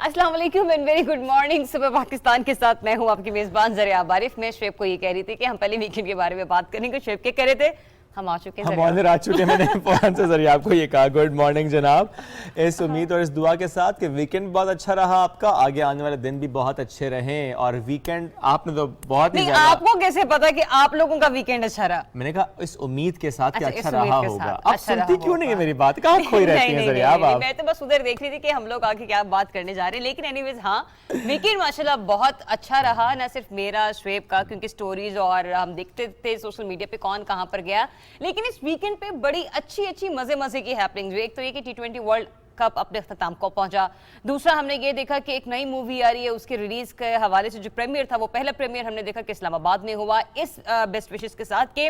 अस्सलाम वालेकुम and very good morning. सुबह पाकिस्तान के साथ मैं हूं आपकी मेजबान ज़रिया बारिफ। मैं शुएब को ये कह रही थी कि हम पहले वीकेंड के बारे में बात करेंगे। शुएब के कह रहे थे हम आ चुके हैं, हम ऑनर आ चुके हैं। मैंने फ़ौरन से ज़रिया आपको ये कहा गुड मॉर्निंग जनाब, इस उम्मीद और इस दुआ के साथ कि वीकेंड बहुत अच्छा रहा आपका, आगे आने वाले दिन भी बहुत अच्छे रहें। और वीकेंड आपने तो बहुत ही आपको कैसे पता कि आप लोगों का वीकेंड अच्छा रहा? मैंने कहा इस उम्मीद के साथ कि अच्छा रहा होगा। आप सुनती क्यों नहीं है मेरी बात? कहाँ खोई रहती हैं ज़रिया आप? मैं तो बस उधर देख रही थी कि हम लोग आगे क्या बात करने जा रहे हैं। लेकिन एनीवेज हाँ, वीकेंड माशाल्लाह बहुत अच्छा रहा, ना सिर्फ मेरा शुएब का, क्योंकि स्टोरीज और हम देखते थे सोशल मीडिया पे कौन कहाँ पर गया। लेकिन इस वीकेंड पे बड़ी अच्छी मजे की हैपनिंग हुई। एक तो ये कि T20 वर्ल्ड कप अपने अख्ताम को पहुंचा। दूसरा हमने ये देखा कि एक नई मूवी आ रही है, उसके रिलीज के हवाले से जो प्रीमियर था, वो पहला प्रीमियर हमने देखा कि इस्लामाबाद में हुआ, इस बेस्ट विशेस के साथ कि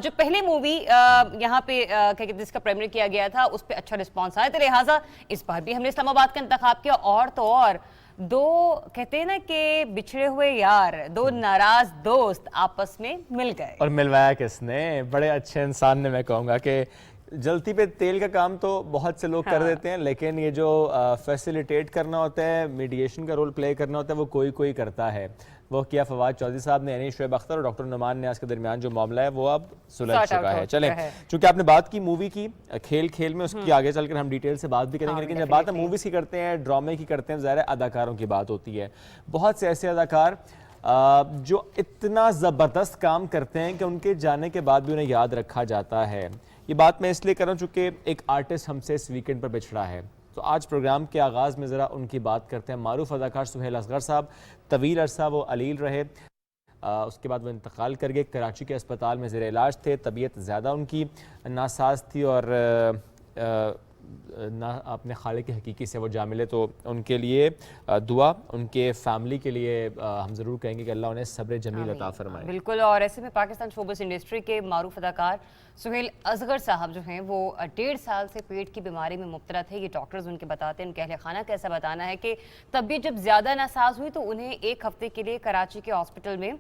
जो पहले मूवी यहाँ पे जिसका प्रीमियर किया गया था उस पर अच्छा रिस्पॉन्स आया, तो लिहाजा इस बार भी हमने इस्लामाबाद का इंतखाब किया। और तो और दो कहते हैं ना कि बिछड़े हुए यार, दो नाराज दोस्त आपस में मिल गए। और मिलवाया किसने? बड़े अच्छे इंसान ने। मैं कहूँगा कि जलती पे तेल का काम तो बहुत से लोग कर देते हैं, लेकिन ये जो फैसिलिटेट करना होता है, मीडिएशन का रोल प्ले करना होता है, वो कोई करता है। वो किया फवाद चौधरी साहब ने, यानी शुएब अख्तर और डॉक्टर नुमान ने। आज के दरमियान जो मामला है वो अब सुलझ चुका है। चलें, चूंकि आपने बात की मूवी की, खेल में उसकी आगे चलकर हम डिटेल से बात भी करेंगे। लेकिन जब बात हम मूवीज़ की करते हैं, ड्रामे की करते हैं, ज़ाहिर है अदाकारों की बात होती है। बहुत से ऐसे अदाकार जो इतना ज़बरदस्त काम करते हैं कि उनके जाने के बाद भी उन्हें याद रखा जाता है। ये बात मैं इसलिए कर रहा हूँ चूँकि एक आर्टिस्ट हमसे इस वीकेंड पर बिछड़ा है, तो आज प्रोग्राम के आगाज़ में ज़रा उनकी बात करते हैं। मारूफ अदाकार सुहेल असगर साहब, तवील अरसा वो अलील रहे, उसके बाद वो इंतकाल कर गए। कराची के अस्पताल में ज़ेर इलाज थे, तबीयत ज़्यादा उनकी नासाज थी और ना अपने खाले के हकीकी से वो जा मिले। तो उनके लिए दुआ, उनके फैमिली के लिए हम ज़रूर कहेंगे कि अल्लाह उन्हें सब्र जमील अता फरमाए। बिल्कुल। और ऐसे में पाकिस्तान शोबिस इंडस्ट्री के मारूफ अदाकार सुहेल असगर साहब जो हैं वो 1.5 साल से पेट की बीमारी में मुब्तला थे। ये डॉक्टर्स उनके बताते हैं, उनके अहले खाना का ऐसा बताना है कि तबीयत जब ज़्यादा नासाज हुई तो उन्हें 1 हफ्ते के लिए कराची के हॉस्पिटल में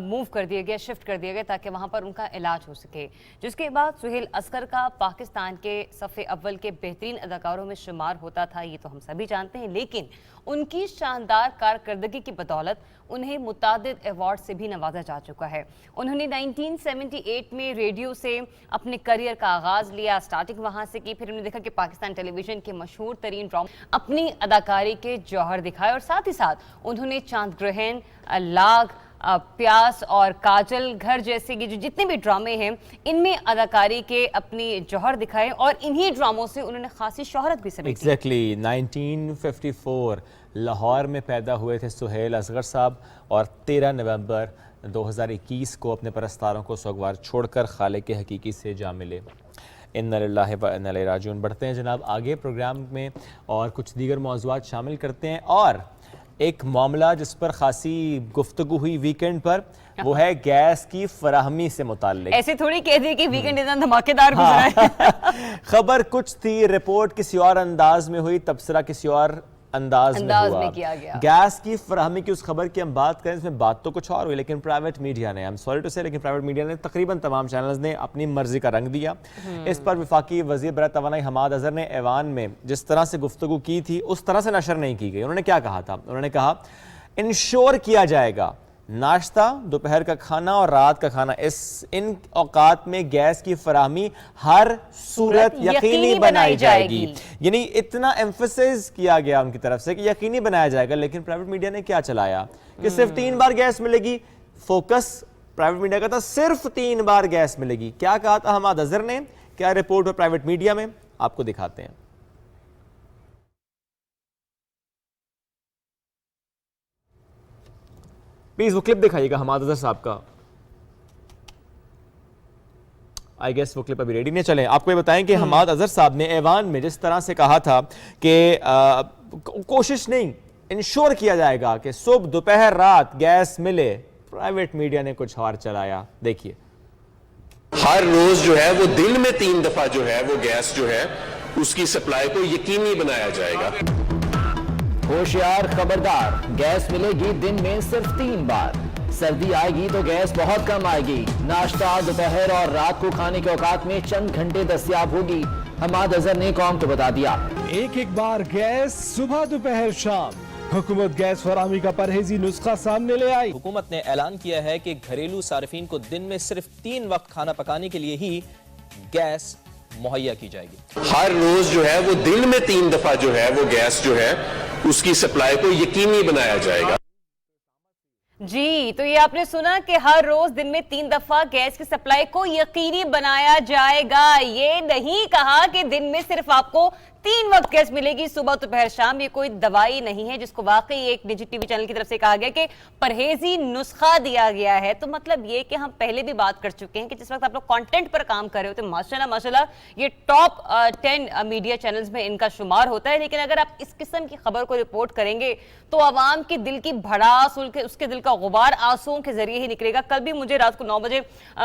मूव कर दिया गया, शिफ्ट कर दिया गया, ताकि वहाँ पर उनका इलाज हो सके। जिसके बाद सुहेल असगर का पाकिस्तान के सफ़े अव्वल के बेहतरीन अदाकारों में शुमार होता था, ये तो हम सभी जानते हैं। लेकिन उनकी शानदार कारकर्दगी की बदौलत उन्हें मुतादिद अवार्ड से भी नवाजा जा चुका है। उन्होंने 1978 में रेडियो से अपने करियर का आगाज़ लिया, स्टार्टिंग वहाँ से की। फिर उन्होंने देखा कि पाकिस्तान टेलीविज़न के मशहूर तरीन ड्रामा अपनी अदाकारी के जौहर दिखाए, और साथ ही साथ उन्होंने चांद ग्रहण, लाग, प्यास और काजल घर जैसे कि जो जितने भी ड्रामे हैं इनमें अदाकारी के अपनी जौहर दिखाए, और इन्हीं ड्रामों से उन्होंने खासी शोहरत भी समेटी। एग्जैक्टली 1954 लाहौर में पैदा हुए थे सुहेल असगर साहब, और 13 नवंबर 2021 को अपने परस्तारों को सोगवार छोड़कर खाले के हकीकी से जा मिले। इन्ना लिल्लाहि व इन्ना इलैहि राजिऊन। बढ़ते हैं जनाब आगे प्रोग्राम में और कुछ दीगर मौज़ूआत शामिल करते हैं। और एक मामला जिस पर खासी गुफ्तगू हुई वीकेंड पर, वो है गैस की फराहमी से मुताल्लिक। ऐसे थोड़ी कह दी कि वीकेंड इतना धमाकेदार गुजरा है। खबर कुछ थी, रिपोर्ट किसी और अंदाज में हुई, तबसरा किसी और अंदाज में किया गया। गैस की फराहमी की उस खबर की हम बात करें, इसमें बात तो कुछ और हुई, लेकिन प्राइवेट मीडिया ने, आई एम सॉरी टू से, लेकिन प्राइवेट मीडिया ने, तकरीबन तमाम चैनल्स ने अपनी मर्जी का रंग दिया। इस पर वफाकी वज़ीर बराए तवानाई हमाद अजहर ने ऐवान में जिस तरह से गुफ्तगू की थी उस तरह से नशर नहीं की गई। उन्होंने क्या कहा था? उन्होंने कहा इंश्योर किया जाएगा नाश्ता, दोपहर का खाना और रात का खाना, इन औकात में गैस की फराहमी हर सूरत यकीनी बनाई जाएगी। यानी इतना एम्फेसिस किया गया उनकी तरफ से कि यकीनी बनाया जाएगा। लेकिन प्राइवेट मीडिया ने क्या चलाया कि सिर्फ 3 बार गैस मिलेगी। फोकस प्राइवेट मीडिया का था सिर्फ 3 बार गैस मिलेगी। क्या कहा था हमाद अजहर ने, क्या रिपोर्ट है प्राइवेट मीडिया में, आपको दिखाते हैं। प्लीज वो क्लिप दिखाइएगा हमाद अजहर साहब का। आई गेस वो क्लिप अभी रेडी नहीं। चलें आपको ये बताएं कि हमाद अजहर साहब ने ऐवान में जिस तरह से कहा था कि कोशिश नहीं, इंश्योर किया जाएगा कि सुबह दोपहर रात गैस मिले, प्राइवेट मीडिया ने कुछ और चलाया। देखिए, हर रोज जो है वो दिन में 3 दफा जो है वो गैस जो है उसकी सप्लाई को यकीनी बनाया जाएगा। होशियार, खबरदार, गैस मिलेगी दिन में सिर्फ 3 बार। सर्दी आएगी तो गैस बहुत कम आएगी। नाश्ता दोपहर और रात को खाने के औकात में चंद घंटे दस्तयाब होगी। हमाद अजहर ने कौम को बता दिया। एक बार गैस सुबह दोपहर शाम, हुकूमत गैस फराहमी का परहेजी नुस्खा सामने ले आई। हुकूमत ने ऐलान किया है कि घरेलू सार्फिन को दिन में सिर्फ 3 वक्त खाना पकाने के लिए ही गैस मुहैया की जाएगी। हर रोज जो है वो दिन में 3 दफा जो है वो गैस जो है उसकी सप्लाई को यकीनी बनाया जाएगा। जी, तो ये आपने सुना कि हर रोज दिन में 3 दफा गैस की सप्लाई को यकीनी बनाया जाएगा। ये नहीं कहा कि दिन में सिर्फ आपको 3 वक्त गैस मिलेगी, सुबह दोपहर शाम। ये कोई दवाई नहीं है जिसको वाकई एक निजी टीवी चैनल की तरफ से कहा गया कि परहेजी नुस्खा दिया गया है। तो मतलब ये कि हम पहले भी बात कर चुके हैं कि जिस वक्त आप लोग कंटेंट पर काम कर रहे हो तो माशाल्लाह ये टॉप 10 मीडिया चैनल्स में इनका शुमार होता है। लेकिन अगर आप इस किस्म की खबर को रिपोर्ट करेंगे तो आवाम के दिल की भड़ास, उसके दिल का गुबार आंसुओं के जरिए ही निकलेगा। कल भी मुझे रात को 9 बजे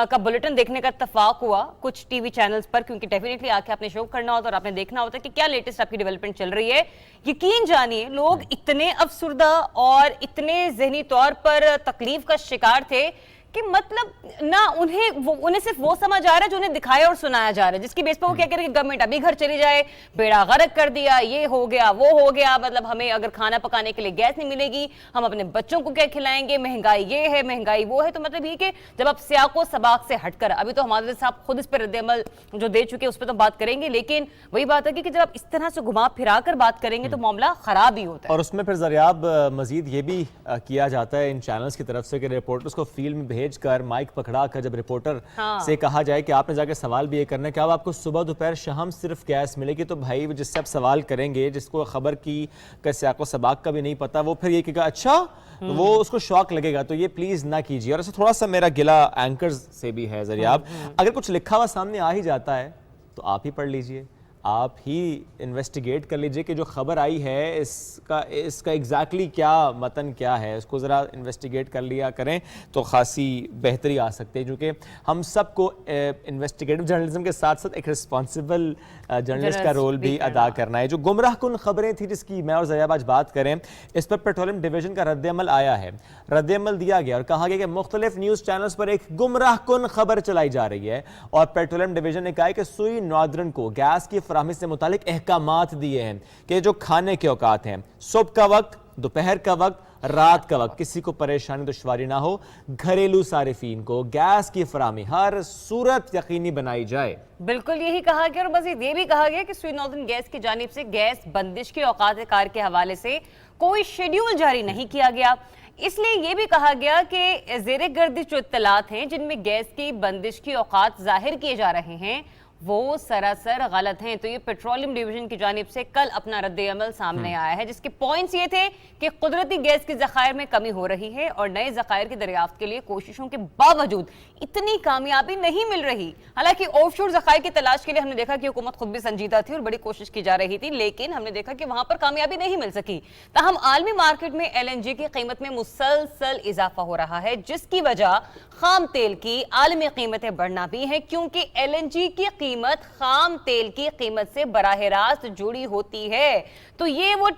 का बुलेटिन देखने का इत्तेफाक हुआ कुछ टीवी चैनल्स पर, क्योंकि डेफिनेटली आके आपने शो करना होता है और आपने देखना होता है कि क्या लेटेस्ट आपकी डेवलपमेंट चल रही है। यकीन जानिए लोग इतने अफसुर्दा और इतने जहनी तौर पर तकलीफ का शिकार थे कि मतलब ना उन्हें सिर्फ वो समझ आ रहा है जो उन्हें दिखाया और सुनाया जा रहा है, जिसकी बेस पर वो क्या कह रहे हैं कि गवर्नमेंट अभी घर चली जाए, बेड़ा गर्क कर दिया, ये हो गया वो हो गया, मतलब हमें अगर खाना पकाने के लिए गैस नहीं मिलेगी हम अपने बच्चों को क्या खिलाएंगे, महंगाई ये है महंगाई वो है। तो मतलब ये कि जब आप सियाको सबाक से हटकर, अभी तो हमारे साहब खुद इस पर रद्द-ए-अमल जो दे चुके हैं उस पर तो बात करेंगे, लेकिन वही बात है कि जब आप इस तरह से घुमा फिरा कर बात करेंगे तो मामला खराब ही होता है। और उसमें फिर ज़रियाब मजीद ये भी किया जाता है इन चैनल्स की तरफ से कि रिपोर्टर्स को फील्ड में भेज कर माइक पकड़ा कर जब रिपोर्टर से कहा जाए कि आपने जाके सवाल भी ये करना है कि अब आपको सुबह दोपहर शाम सिर्फ गैस मिलेगी, तो भाई जिससे आप सवाल करेंगे जिसको खबर की सियाको सबाक का भी नहीं पता, वो फिर ये कहेगा अच्छा, तो वो उसको शौक लगेगा। तो ये प्लीज ना कीजिए। और ऐसा थोड़ा सा मेरा गिला एंकर्स से भी है ज़रियाब, अगर कुछ लिखा हुआ सामने आ ही जाता है तो आप ही पढ़ लीजिए, आप ही इन्वेस्टिगेट कर लीजिए कि जो खबर आई है इसका एग्जैक्टली क्या मतन क्या है, इसको ज़रा इन्वेस्टिगेट कर लिया करें तो खासी बेहतरी आ सकती है। क्योंकि हम सबको इन्वेस्टिगेटिव जर्नलिज्म के साथ साथ एक रिस्पॉन्सिबल जर्नलिस्ट का रोल भी अदा करना है। जो गुमराह कुन खबरें थी जिसकी मैं और ज़रियाब आज बात करें, इस पर पेट्रोलियम डिवीजन का रद्द-ए-अमल आया है। रद्द-ए-अमल दिया गया और कहा गया कि मुख्तलिफ न्यूज़ चैनल्स पर एक गुमराह कुन खबर चलाई जा रही है और पेट्रोलियम डिवीजन ने कहा है कि सुई नॉर्दर्न को गैस की फराहमी से मुतालिक अहकामात दिए हैं कि जो खाने के औकात हैं, सुबह का वक्त, दोपहर का वक्त, रात का वक्त, किसी को परेशानी दुश्वारी ना हो, घरेलू सारिफीन को गैस की फराहमी हर सूरत यकीनी बनाई जाए। बिल्कुल यही कहा गया और मज़ीद ये भी कहा गया कि स्वीट नॉर्दर्न गैस की जानिब से गैस बंदिश के औकात कार के हवाले से कोई शेड्यूल जारी नहीं किया गया। इसलिए ये भी कहा गया कि ज़ेरे गर्दिश जो इत्तलात हैं जिनमें गैस की बंदिश की औकात जाहिर किए जा रहे हैं वो सरासर गलत हैं। तो ये पेट्रोलियम डिवीजन की जानिब से कल अपना रद्द-ए-अमल सामने आया है, जिसके पॉइंट्स ये थे कि कुदरती गैस की ज़खायर में कमी हो रही है और नए ज़खायर की दरियाफ्त के लिए कोशिशों के बावजूद इतनी कामयाबी नहीं मिल रही। हालांकि ऑफशोर ज़खायर की तलाश के लिए हमने देखा कि हुकूमत खुद भी संजीदा थी और बड़ी कोशिश की जा रही थी, लेकिन हमने देखा कि वहां पर कामयाबी नहीं मिल सकी। ताहम आलमी मार्केट में LNG की कीमत में मुसलसल इजाफा हो रहा है, जिसकी वजह खाम तेल की आलमी कीमतें बढ़ना भी है, क्योंकि LNG की कीमत खाम तेल की कीमत से बराह रास्त जुड़ी होती है। तो ये वो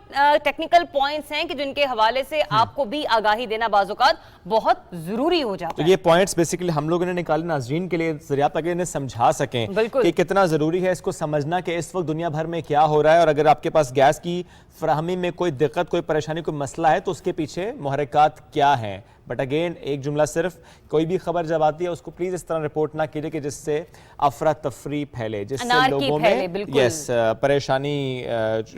टेक्निकल पॉइंट्स हैं कि जिनके हवाले से आपको भी आगाही देना बाज़-औक़ात बहुत जरूरी हो जाता है। तो ये पॉइंट्स बेसिकली हम लोगों ने निकाले नाज़रीन के लिए ज़रिया ताकि इन्हें समझा सकें कि कितना ज़रूरी है इसको समझना कि इस वक्त दुनिया भर में क्या हो रहा है। और अगर आपके पास गैस की फराहमी में कोई दिक्कत, कोई परेशानी, कोई मसला है तो उसके पीछे मुहर्रिकात क्या हैं। बट अगेन एक जुमला, सिर्फ कोई भी खबर जब आती है उसको प्लीज इस तरह रिपोर्ट ना कीजिए कि जिससे अफरा तफरी फैले, जिससे लोगों में परेशानी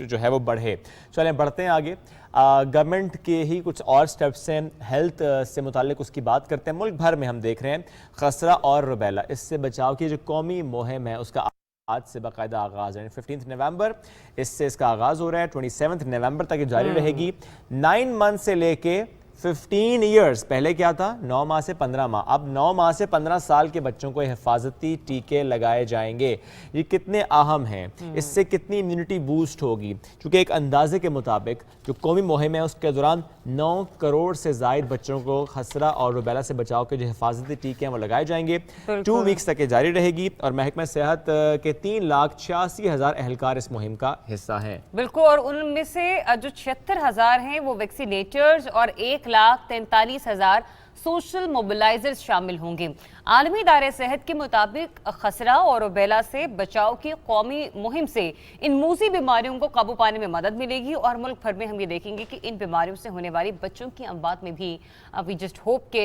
जो है वो बढ़े। चलें बढ़ते हैं आगे। गवर्नमेंट के ही कुछ और स्टेप्स हैं हेल्थ से मुतालिक, उसकी बात करते हैं। मुल्क भर में हम देख रहे हैं खसरा और रुबैला, इससे बचाव की जो कौमी मुहिम है उसका आज से बाकायदा आगाज़ है। 15 नवंबर इससे इसका आगाज़ हो रहा है, 27 नवंबर तक जारी रहेगी। 9 मंथ से लेके 15 ईयर्स, पहले क्या था 9 माह से 15 माह, अब 9 माह से 15 साल के बच्चों को हिफाजती टीके लगाए जाएंगे। ये कितने अहम हैं, इससे कितनी इम्यूनिटी बूस्ट होगी, क्योंकि एक अंदाजे के मुताबिक जो कौमी मुहिम है उसके दौरान 9 करोड़ से ज़ायद बच्चों को खसरा और रुबैला से बचाव के जो हिफाजती टीके हैं वो लगाए जाएंगे। 2 वीक्स तक ये जारी रहेगी और महकमा सेहत के 3,86,000 एहलकार इस मुहिम का हिस्सा हैं। बिल्कुल, और उनमें से जो 76,000 हैं वो वैक्सीनेटर्स और 1,43,000 सोशल मोबिलाइजर्स शामिल होंगे। आलमी इदारे सेहत के मुताबिक खसरा और रूबेला से बचाव की कौमी मुहिम से इन मूसी बीमारियों को काबू पाने में मदद मिलेगी और मुल्क भर में हम ये देखेंगे कि इन बीमारियों से होने वाली बच्चों की अमवात में भी वी जस्ट होप के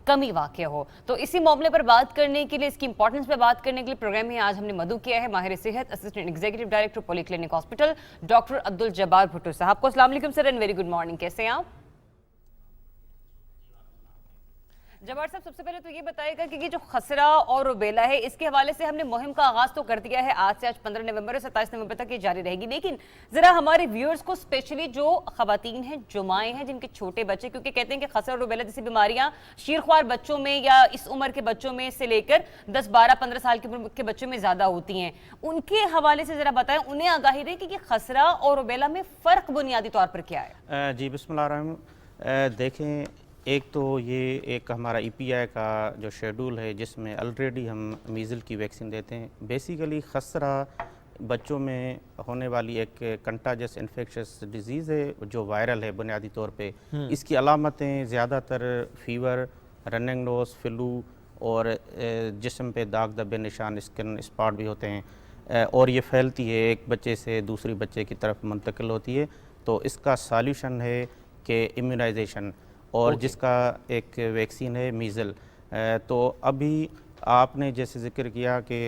कमी वाक़ हो। तो इसी मामले पर बात करने के लिए, इसकी इंपॉर्टेंस पर बात करने के लिए प्रोग्राम में आज हमने मदु किया है माहिर सेहत, assistant executive director poly clinic hospital, doctor Abdul Jabbar Bhutto साहब को। अस्सलाम वालेकुम sir and very good morning, कैसे हैं आप? जब्बार साहब, सबसे पहले तो ये बताइएगा कि जो खसरा और रूबेला है, इसके हवाले से हमने मुहिम का आगाज तो कर दिया है आज से। आज 15 नवंबर और 27 नवंबर तक ये जारी रहेगी, लेकिन जरा हमारे व्यूअर्स को, स्पेशली जो खवातीन हैं, जो माएँ हैं जिनके छोटे बच्चे, क्योंकि कहते हैं कि खसरा और रूबेला जैसी बीमारियां शीरख्वार बच्चों में या इस उम्र के बच्चों में से लेकर 10, 12, 15 साल की उम्र के बच्चों में ज्यादा होती हैं, उनके हवाले से जरा बताएं, उन्हें आगाही रहे कि खसरा और रूबेला में फर्क बुनियादी तौर पर क्या है? जी बिस्मिल्लाह। देखें, एक तो ये एक हमारा ईपीआई का जो शेड्यूल है जिसमें ऑलरेडी हम मीज़ल की वैक्सीन देते हैं। बेसिकली खसरा बच्चों में होने वाली एक कंटाजियस इन्फेक्शस डिजीज़ है जो वायरल है बुनियादी तौर पे। इसकी अलामतें ज़्यादातर फीवर, रनिंग नोज, फ्लू और जिस्म पे दाग धब्बे निशान, स्किन स्पॉट भी होते हैं और ये फैलती है, एक बच्चे से दूसरी बच्चे की तरफ मुंतकिल होती है। तो इसका सॉल्यूशन है कि इम्यूनाइजेशन और जिसका एक वैक्सीन है मीज़ल। तो अभी आपने जैसे ज़िक्र किया कि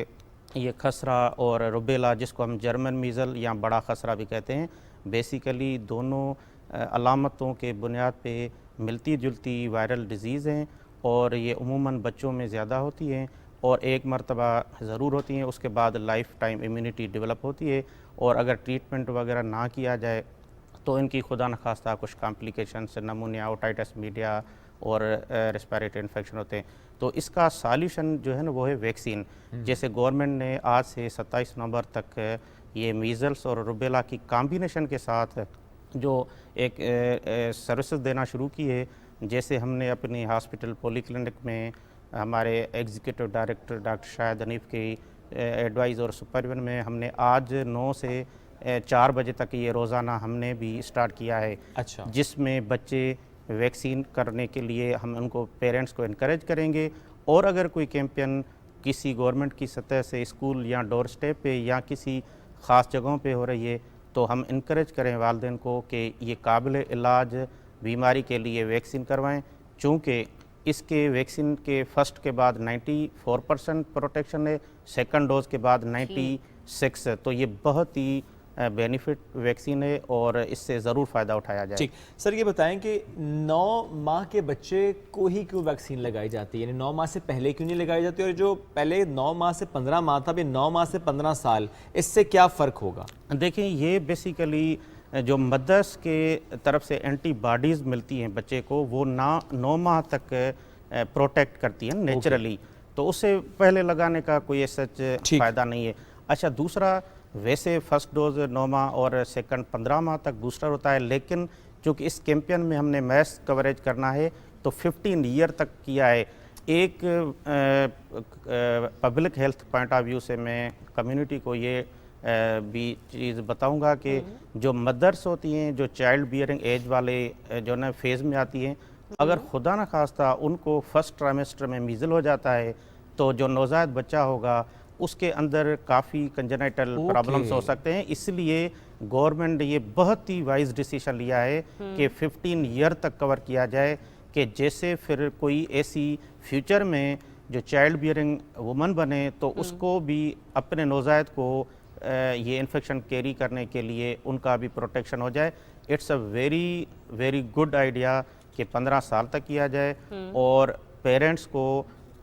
ये खसरा और रूबेला, जिसको हम जर्मन मीज़ल या बड़ा खसरा भी कहते हैं, बेसिकली दोनों अलामतों के बुनियाद पे मिलती जुलती वायरल डिज़ीज़ हैं और ये उमूमन बच्चों में ज़्यादा होती हैं और एक मरतबा ज़रूर होती हैं, उसके बाद लाइफ टाइम इम्यूनिटी डेवलप होती है और अगर ट्रीटमेंट वगैरह ना किया जाए तो इनकी खुदा न खास्ता कुछ कॉम्प्लिकेशंस, नमूनिया, ओटाइटिस मीडिया और रेस्पिरेटरी इन्फेक्शन होते हैं। तो इसका सॉल्यूशन जो है ना वो है वैक्सीन। जैसे गवर्नमेंट ने आज से 27 नवंबर तक ये मीज़ल्स और रूबेला की कॉम्बिनेशन के साथ जो एक सर्विसेज देना शुरू की है। जैसे हमने अपनी हॉस्पिटल पॉली क्लिनिक में हमारे executive director doctor Shahid Hanif की एडवाइस और सुपरविजन में हमने आज 9 से 4 बजे तक ये रोज़ाना हमने भी स्टार्ट किया है। अच्छा। जिसमें बच्चे वैक्सीन करने के लिए हम उनको, पेरेंट्स को इनकरेज करेंगे और अगर कोई कैंपेन किसी गवर्नमेंट की सतह से स्कूल या डोर स्टेप पे या किसी ख़ास जगहों पे हो रही है तो हम इनकरेज करें वालिदैन को कि ये काबिल इलाज बीमारी के लिए वैक्सीन करवाएं। चूँकि इसके वैक्सीन के फर्स्ट के बाद 94% प्रोटेक्शन है, सेकंड डोज के बाद 96, तो ये बहुत ही बेनिफिट वैक्सीन है और इससे ज़रूर फ़ायदा उठाया जाए। ठीक सर, ये बताएं कि 9 माह के बच्चे को ही क्यों वैक्सीन लगाई जाती है, यानी 9 माह से पहले क्यों नहीं लगाई जाती, और जो पहले 9 माह से 15 माह था, अभी 9 माह से 15 साल, इससे क्या फ़र्क होगा? देखें, ये बेसिकली जो मदर्स के तरफ से एंटीबॉडीज़ मिलती हैं बच्चे को, वो 9 माह तक प्रोटेक्ट करती हैं नेचुरली। तो उससे पहले लगाने का कोई सच फ़ायदा नहीं है। अच्छा, दूसरा, वैसे फ़र्स्ट डोज़ 9 माह और सेकंड 15 माह तक बूस्टर होता है, लेकिन चूँकि इस कैंपेन में हमने मैस कवरेज करना है तो 15 ईयर तक किया है। एक public health point of view से मैं कम्युनिटी को ये भी चीज़ बताऊंगा कि जो मदर्स होती हैं, जो चाइल्ड बियरिंग एज वाले जो ना फेज़ में आती हैं, अगर खुदा न खास्ता उनको फर्स्ट ट्राइमेस्टर में मीज़ल हो जाता है तो जो नौज़ायद बच्चा होगा उसके अंदर काफ़ी कंजेनाइटल प्रॉब्लम्स हो सकते हैं। इसलिए गवर्नमेंट ने ये बहुत ही वाइज डिसीजन लिया है कि 15 ईयर तक कवर किया जाए, कि जैसे फिर कोई ऐसी फ्यूचर में जो चाइल्ड बियरिंग वुमन बने तो उसको भी अपने नौज़ायद को ये इन्फेक्शन कैरी करने के लिए उनका भी प्रोटेक्शन हो जाए। It's a very very good idea कि 15 साल तक किया जाए और पेरेंट्स को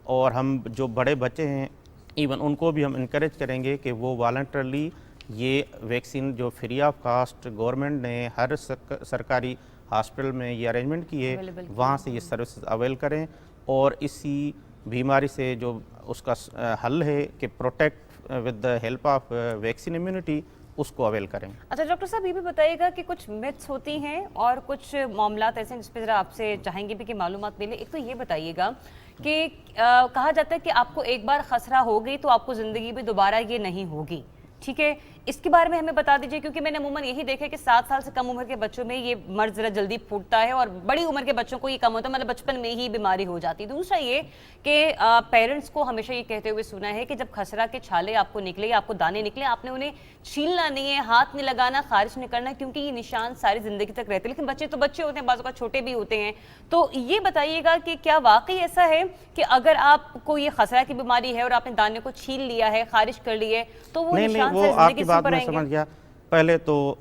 और हम जो बड़े बच्चे हैं इवन उनको भी हम इनकरेज करेंगे कि वो वॉलंटरली ये वैक्सीन जो फ्री ऑफ कास्ट गवर्नमेंट ने हर सरकारी हॉस्पिटल में ये अरेंजमेंट की है, वहाँ से ये सर्विसेज अवेल करें और इसी बीमारी से जो उसका हल है कि protect with the help of vaccine immunity, उसको अवेल करें। अच्छा डॉक्टर साहब, ये भी बताइएगा कि कुछ मिथ्स होती हैं और कुछ मामलात ऐसे हैं जिस पर ज़रा आपसे चाहेंगे भी कि मालूमात मिले। एक तो ये बताइएगा कि कहा जाता है कि आपको एक बार खसरा हो गई तो आपको ज़िंदगी में दोबारा ये नहीं होगी, ठीक है। इसके बारे में हमें बता दीजिए, क्योंकि मैंने अमूमन यही देखा कि 7 साल से कम उम्र के बच्चों में ये मर्ज जरा जल्दी फूटता है और बड़ी उम्र के बच्चों को ये कम होता है, मतलब बचपन में ही बीमारी हो जाती है। दूसरा ये कि पेरेंट्स को हमेशा ये कहते हुए सुना है कि जब खसरा के छाले आपको निकले या आपको दाने निकले, आपने उन्हें छीलना नहीं है, हाथ नहीं लगाना, खारिज नहीं करना, क्योंकि ये निशान सारी जिंदगी तक रहते हैं। लेकिन बच्चे तो बच्चे होते हैं, बाज़ औक़ात छोटे भी होते हैं। तो ये बताइएगा कि क्या वाकई ऐसा है कि अगर आपको ये खसरा की बीमारी है और आपने दाने को छील लिया है, खारिज कर लिया है, तो वो नहीं निशान वो सारी आपकी जिंदगी बात पर मैं रहेंगे? समझ गया। पहले तो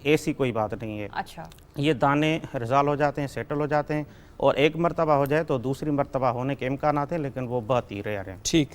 ऐसी कोई बात नहीं है, अच्छा, ये दाने रिजॉल्व हो जाते हैं, सेटल हो जाते हैं, और एक मरतबा हो जाए तो दूसरी मरतबा होने के इम्कान आते हैं, लेकिन वो बहुत ही रेयर हैं। ठीक।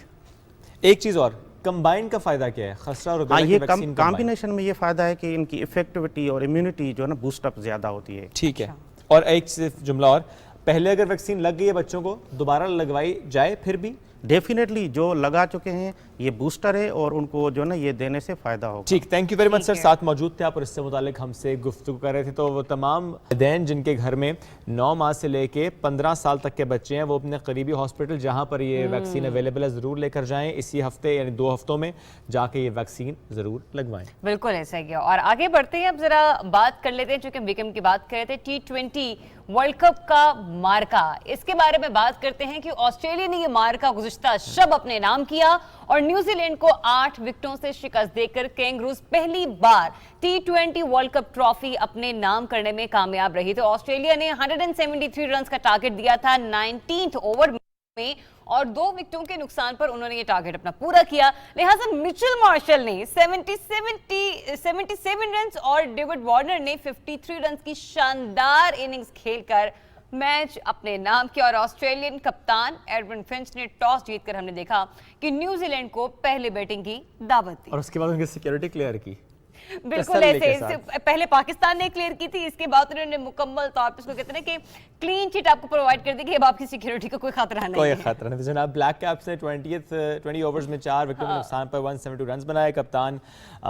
एक चीज़ और, कंबाइन का फ़ायदा क्या है खसरा और हाँ, रुबेला ये की वैक्सीन कॉम्बिनेशन में ये फ़ायदा है कि इनकी इफेक्टिविटी और इम्यूनिटी जो है ना बूस्टअप ज़्यादा होती है। ठीक है। और एक सिर्फ जुमला और, पहले अगर वैक्सीन लग गई है बच्चों को, दोबारा लगवाई जाए फिर भी? डेफिनेटली जो लगा चुके हैं ये बूस्टर है और उनको जो ना ये देने से फ़ायदा होगा। ठीक, थैंक यू वेरी मच ठीक सर, है। साथ मौजूद थे आप और इससे मुतालिक हमसे गुफ्तगू कर रहे थे। तो वो तमाम वालिदैन जिनके घर में 9 माह से लेके 15 साल तक के बच्चे हैं, वो अपने करीबी हॉस्पिटल जहां पर ये वैक्सीन अवेलेबल है ज़रूर लेकर जाएं। इसी हफ्ते यानी 2 हफ्तों में जाके ये वैक्सीन ज़रूर लगवाएं। बिल्कुल ऐसा ही है। और आगे बढ़ते हैं, अब जरा बात कर लेते हैं, चूंकि विकेम की बात कर रहे थे, T20 वर्ल्ड कप का मार्का, इसके बारे में बात करते हैं कि ऑस्ट्रेलिया ने ये मार्का गुज़िश्ता शब अपने नाम किया और न्यूजीलैंड को 8 विकेटों से शिकस्त देकर कैंगरूज पहली बार T20 वर्ल्ड कप ट्रॉफी अपने नाम करने में कामयाब रही। तो ऑस्ट्रेलिया ने 173 रन का टारगेट दिया था 19th ओवर में और 2 विकेटों के नुकसान पर उन्होंने ये टारगेट अपना पूरा किया। लिहाजा मिचेल मार्शल ने 77 रन और डेविड वार्नर ने 53 रन की शानदार इनिंग्स खेलकर मैच अपने नाम किया और ऑस्ट्रेलियन कप्तान एडविन फिंच ने टॉस जीतकर हमने देखा कि न्यूजीलैंड को पहले बैटिंग की दावत दी और उसके बाद उनकी सिक्योरिटी क्लियर की। बिल्कुल तसल्ली के ऐसे पहले पाकिस्तान ने क्लियर की थी, इसके बाद उन्होंने मुकम्मल तौर पर इसको कहते हैं कि क्लीन चिट आपको प्रोवाइड कर दी कि अब आपकी सिक्योरिटी का कोई खतरा नहीं कोई है। खतरा नहीं। तो जनाब ब्लैक कैप्स ने 20 ओवर्स में 4 विकेटों के नुकसान पर 172 रन बनाए। कप्तान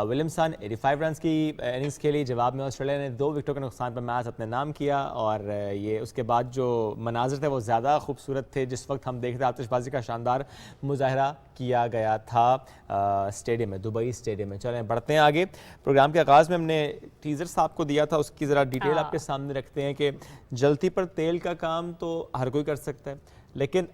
विलियमसन 85 रन की इनिंग्स खेली। जवाब में ऑस्ट्रेलिया ने 2 विकेटों के नुकसान पर मैच अपने नाम किया और ये उसके बाद जो मनाजिर थे वो ज़्यादा खूबसूरत थे। जिस वक्त हम देख रहे थे आतिशबाजी का शानदार मुजाहरा किया गया था स्टेडियम में, दुबई स्टेडियम में। चलें बढ़ते हैं आगे। प्रोग्राम के आगाज़ में हमने टीज़र साहब को दिया था, उसकी ज़रा डिटेल आपके सामने रखते हैं कि जलती पर तेल का काम तो हर कोई कर सकता है, लेकिन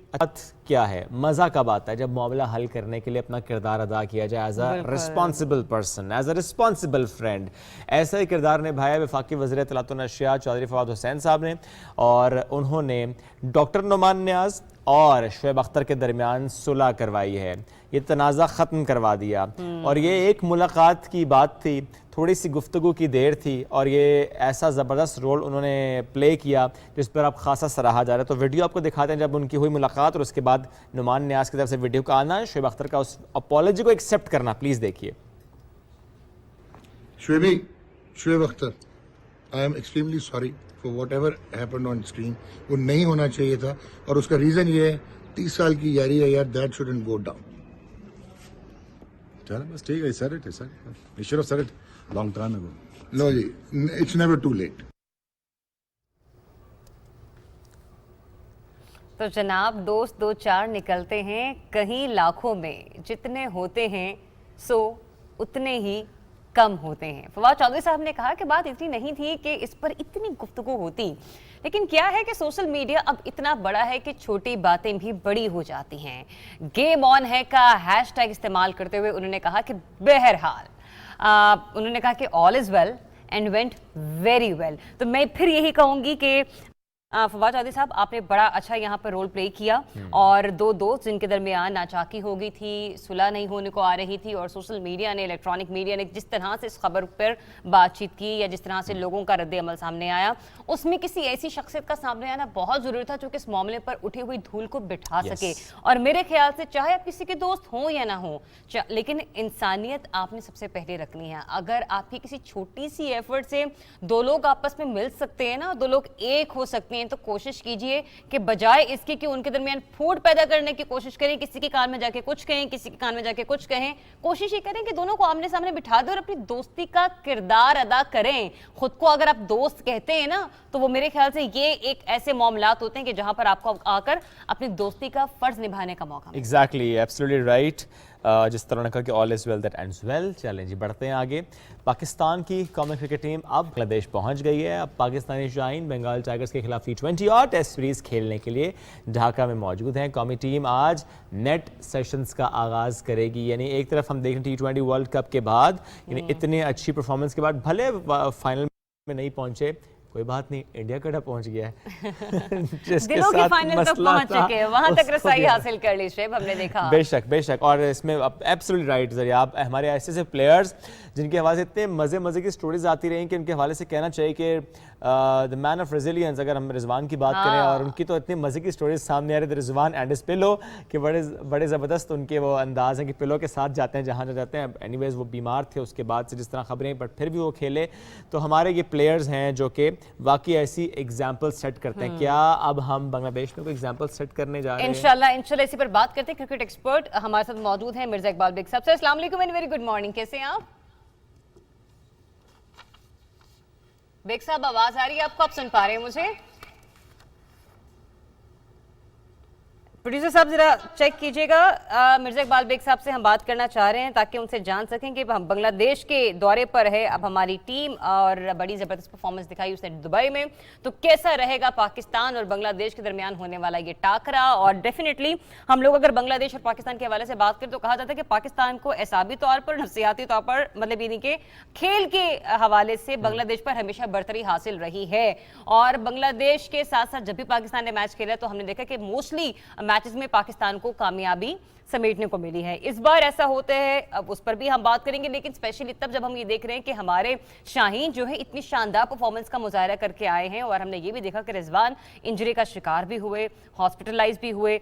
क्या है, मज़ा कब आता है जब मामला हल करने के लिए अपना किरदार अदा किया जाए as a responsible person, as a responsible friend. ऐसा ही किरदार निभाया वफाकी वज़ीर इत्तलात व नशरियात चौधरी फवाद हुसैन साहब ने, और उन्होंने डॉक्टर नुमान नियाज़ और शुएब अख्तर के दरमियान सुलह करवाई है, ये तनाज़ा ख़त्म करवा दिया। और ये एक मुलाकात की बात थी, थोड़ी सी गुफ्तगू की देर थी और ये ऐसा ज़बरदस्त रोल उन्होंने प्ले किया जिस पर आप खासा सराहा जा रहा है। तो वीडियो आपको दिखाते हैं जब उनकी हुई मुलाकात और उसके बाद नुमान नियाज़ की तरफ से वीडियो का आना, शुएब अख्तर का उस अपॉलॉजी को एक्सेप्ट करना। प्लीज़ देखिए। Shoaib Akhtar, I am extremely sorry for what ever happened on screen. वो नहीं होना चाहिए था और उसका रीज़न ये है 30 साल की यारी है यार, दैट शुडंट गो डाउन। चलो बस ठीक है, said it, he said it. He should have said it long time ago. लो जी, इट्स नेवर टू लेट। तो जनाब दोस्त 2-4 निकलते हैं, कहीं लाखों में जितने होते हैं सो उतने ही कम होते हैं। फवाद चौधरी साहब ने कहा कि बात इतनी नहीं थी कि इस पर इतनी गुफ्तगू होती, लेकिन क्या है कि सोशल मीडिया अब इतना बड़ा है कि छोटी बातें भी बड़ी हो जाती हैं। गेम ऑन है का हैशटैग इस्तेमाल करते हुए उन्होंने कहा कि बहरहाल उन्होंने कहा कि all is well and went very well. तो मैं फिर यही कहूँगी कि फवाद चौधरी साहब, आपने बड़ा अच्छा यहाँ पर रोल प्ले किया और 2 दोस्त जिनके दरमियान नाचाकी हो गई थी, सुलह नहीं होने को आ रही थी, और सोशल मीडिया ने, इलेक्ट्रॉनिक मीडिया ने जिस तरह से इस खबर पर बातचीत की या जिस तरह से लोगों का रद्द अमल सामने आया, उसमें किसी ऐसी शख्सियत का सामने आना बहुत ज़रूरी था जो कि इस मामले पर उठी हुई धूल को बिठा सके। और मेरे ख्याल से चाहे आप किसी के दोस्त हों या ना हो, लेकिन इंसानियत आपने सबसे पहले रखनी है। अगर आपकी किसी छोटी सी एफर्ट से 2 लोग आपस में मिल सकते हैं ना, 2 लोग एक हो सकते हैं, तो कोशिश कीजिए कि बजाय इसके कि उनके दरमियान फूट पैदा करने की कोशिश करें, किसी के कान में जाके कुछ कहें, किसी के कान में जाके कुछ कहें, कोशिश ये करें कि दोनों को आमने सामने बिठा दें और अपनी दोस्ती का किरदार अदा करें। खुद को अगर आप दोस्त कहते हैं ना, तो वो मेरे ख्याल से ये एक ऐसे मामलात होते हैं कि जहां पर आपको आकर अपनी दोस्ती का फर्ज निभाने का मौका मिलता है। Exactly, absolutely right. जिस तरह ने कहा कि all is well that ends well. चलें जी, बढ़ते हैं आगे। पाकिस्तान की कौमी क्रिकेट टीम अब बांग्लादेश पहुंच गई है। अब पाकिस्तानी शाहीन बंगाल टाइगर्स के खिलाफ T20 और टेस्ट सीरीज खेलने के लिए ढाका में मौजूद हैं। कौमी टीम आज नेट सेशंस का आगाज़ करेगी। यानी एक तरफ हम देखें T20 वर्ल्ड कप के बाद, यानी इतनी अच्छी परफॉर्मेंस के बाद भले फाइनल में नहीं पहुंचे, कोई बात नहीं, इंडिया कटा पहुंच गया है। दिलों के फाइनल तक पहुंच चुके हैं, वहां तक रसाई हासिल कर ली शेब, हमने देखा। बेशक बेशक, और इसमें एब्सोल्युटली राइट जरिए आप हमारे ऐसे ऐसे प्लेयर्स जिनके हवाले से इतने मज़े की स्टोरीज आती रही कि उनके हवाले से कहना चाहिए कि द मैन ऑफ रेजिलियंस, अगर हम रिजवान की बात करें, और उनकी तो इतनी मज़े की स्टोरीज सामने आ रही थी, रिजवान एंड हिज पिलो, कि बड़े ज़बरदस्त उनके वो अंदाज हैं कि पिलो के साथ जाते हैं जहाँ जाते हैं। एनीवेज वो बीमार थे उसके बाद से जिस तरह खबरें, बट फिर भी वो खेले। तो हमारे ये प्लेयर्स हैं जो कि वाकई ऐसी एग्जाम्पल सेट करते हैं। क्या अब हम बांग्लादेश में कोई एग्जाम्पल सेट करने जा रहे हैं? इंशाल्लाह इसी पर बात करते हैं। क्रिकेट एक्सपर्ट हमारे साथ मौजूद हैं मिर्जा इकबाल बेग साहब। अस्सलाम वालेकुम एंड वेरी गुड मॉर्निंग, कैसे हैं आप? बेग साहब आवाज आ रही है आपको? आप सुन पा रहे हैं मुझे? प्रोड्यूसर साहब जरा चेक कीजिएगा। मिर्जा इकबाल बेग साहब से हम बात करना चाह रहे हैं ताकि उनसे जान सकें कि हम बांग्लादेश के दौरे पर है अब हमारी टीम, और बड़ी ज़बरदस्त परफॉर्मेंस दिखाई उसने दुबई में, तो कैसा रहेगा पाकिस्तान और बांग्लादेश के दरमियान होने वाला ये टाकरा। और डेफिनेटली हम लोग अगर बांग्लादेश और पाकिस्तान के हवाले से बात करें तो कहा जाता है कि पाकिस्तान को एहसाबी तौर पर, नफसियाती तौर पर, मतलब यानी कि खेल के हवाले से बांग्लादेश पर हमेशा बरतरी हासिल रही है। और बांग्लादेश के साथ साथ जब भी पाकिस्तान ने मैच खेला तो हमने देखा कि मोस्टली मैचेस में पाकिस्तान को कामयाबी समेटने को मिली है। इस बार ऐसा होता है, अब उस पर भी हम बात करेंगे, लेकिन स्पेशली तब जब हम ये देख रहे हैं कि हमारे शाहीन जो है इतनी शानदार परफॉर्मेंस का मुजाहरा करके आए हैं, और हमने ये भी देखा कि रिजवान इंजरी का शिकार भी हुए, हॉस्पिटलाइज भी हुए,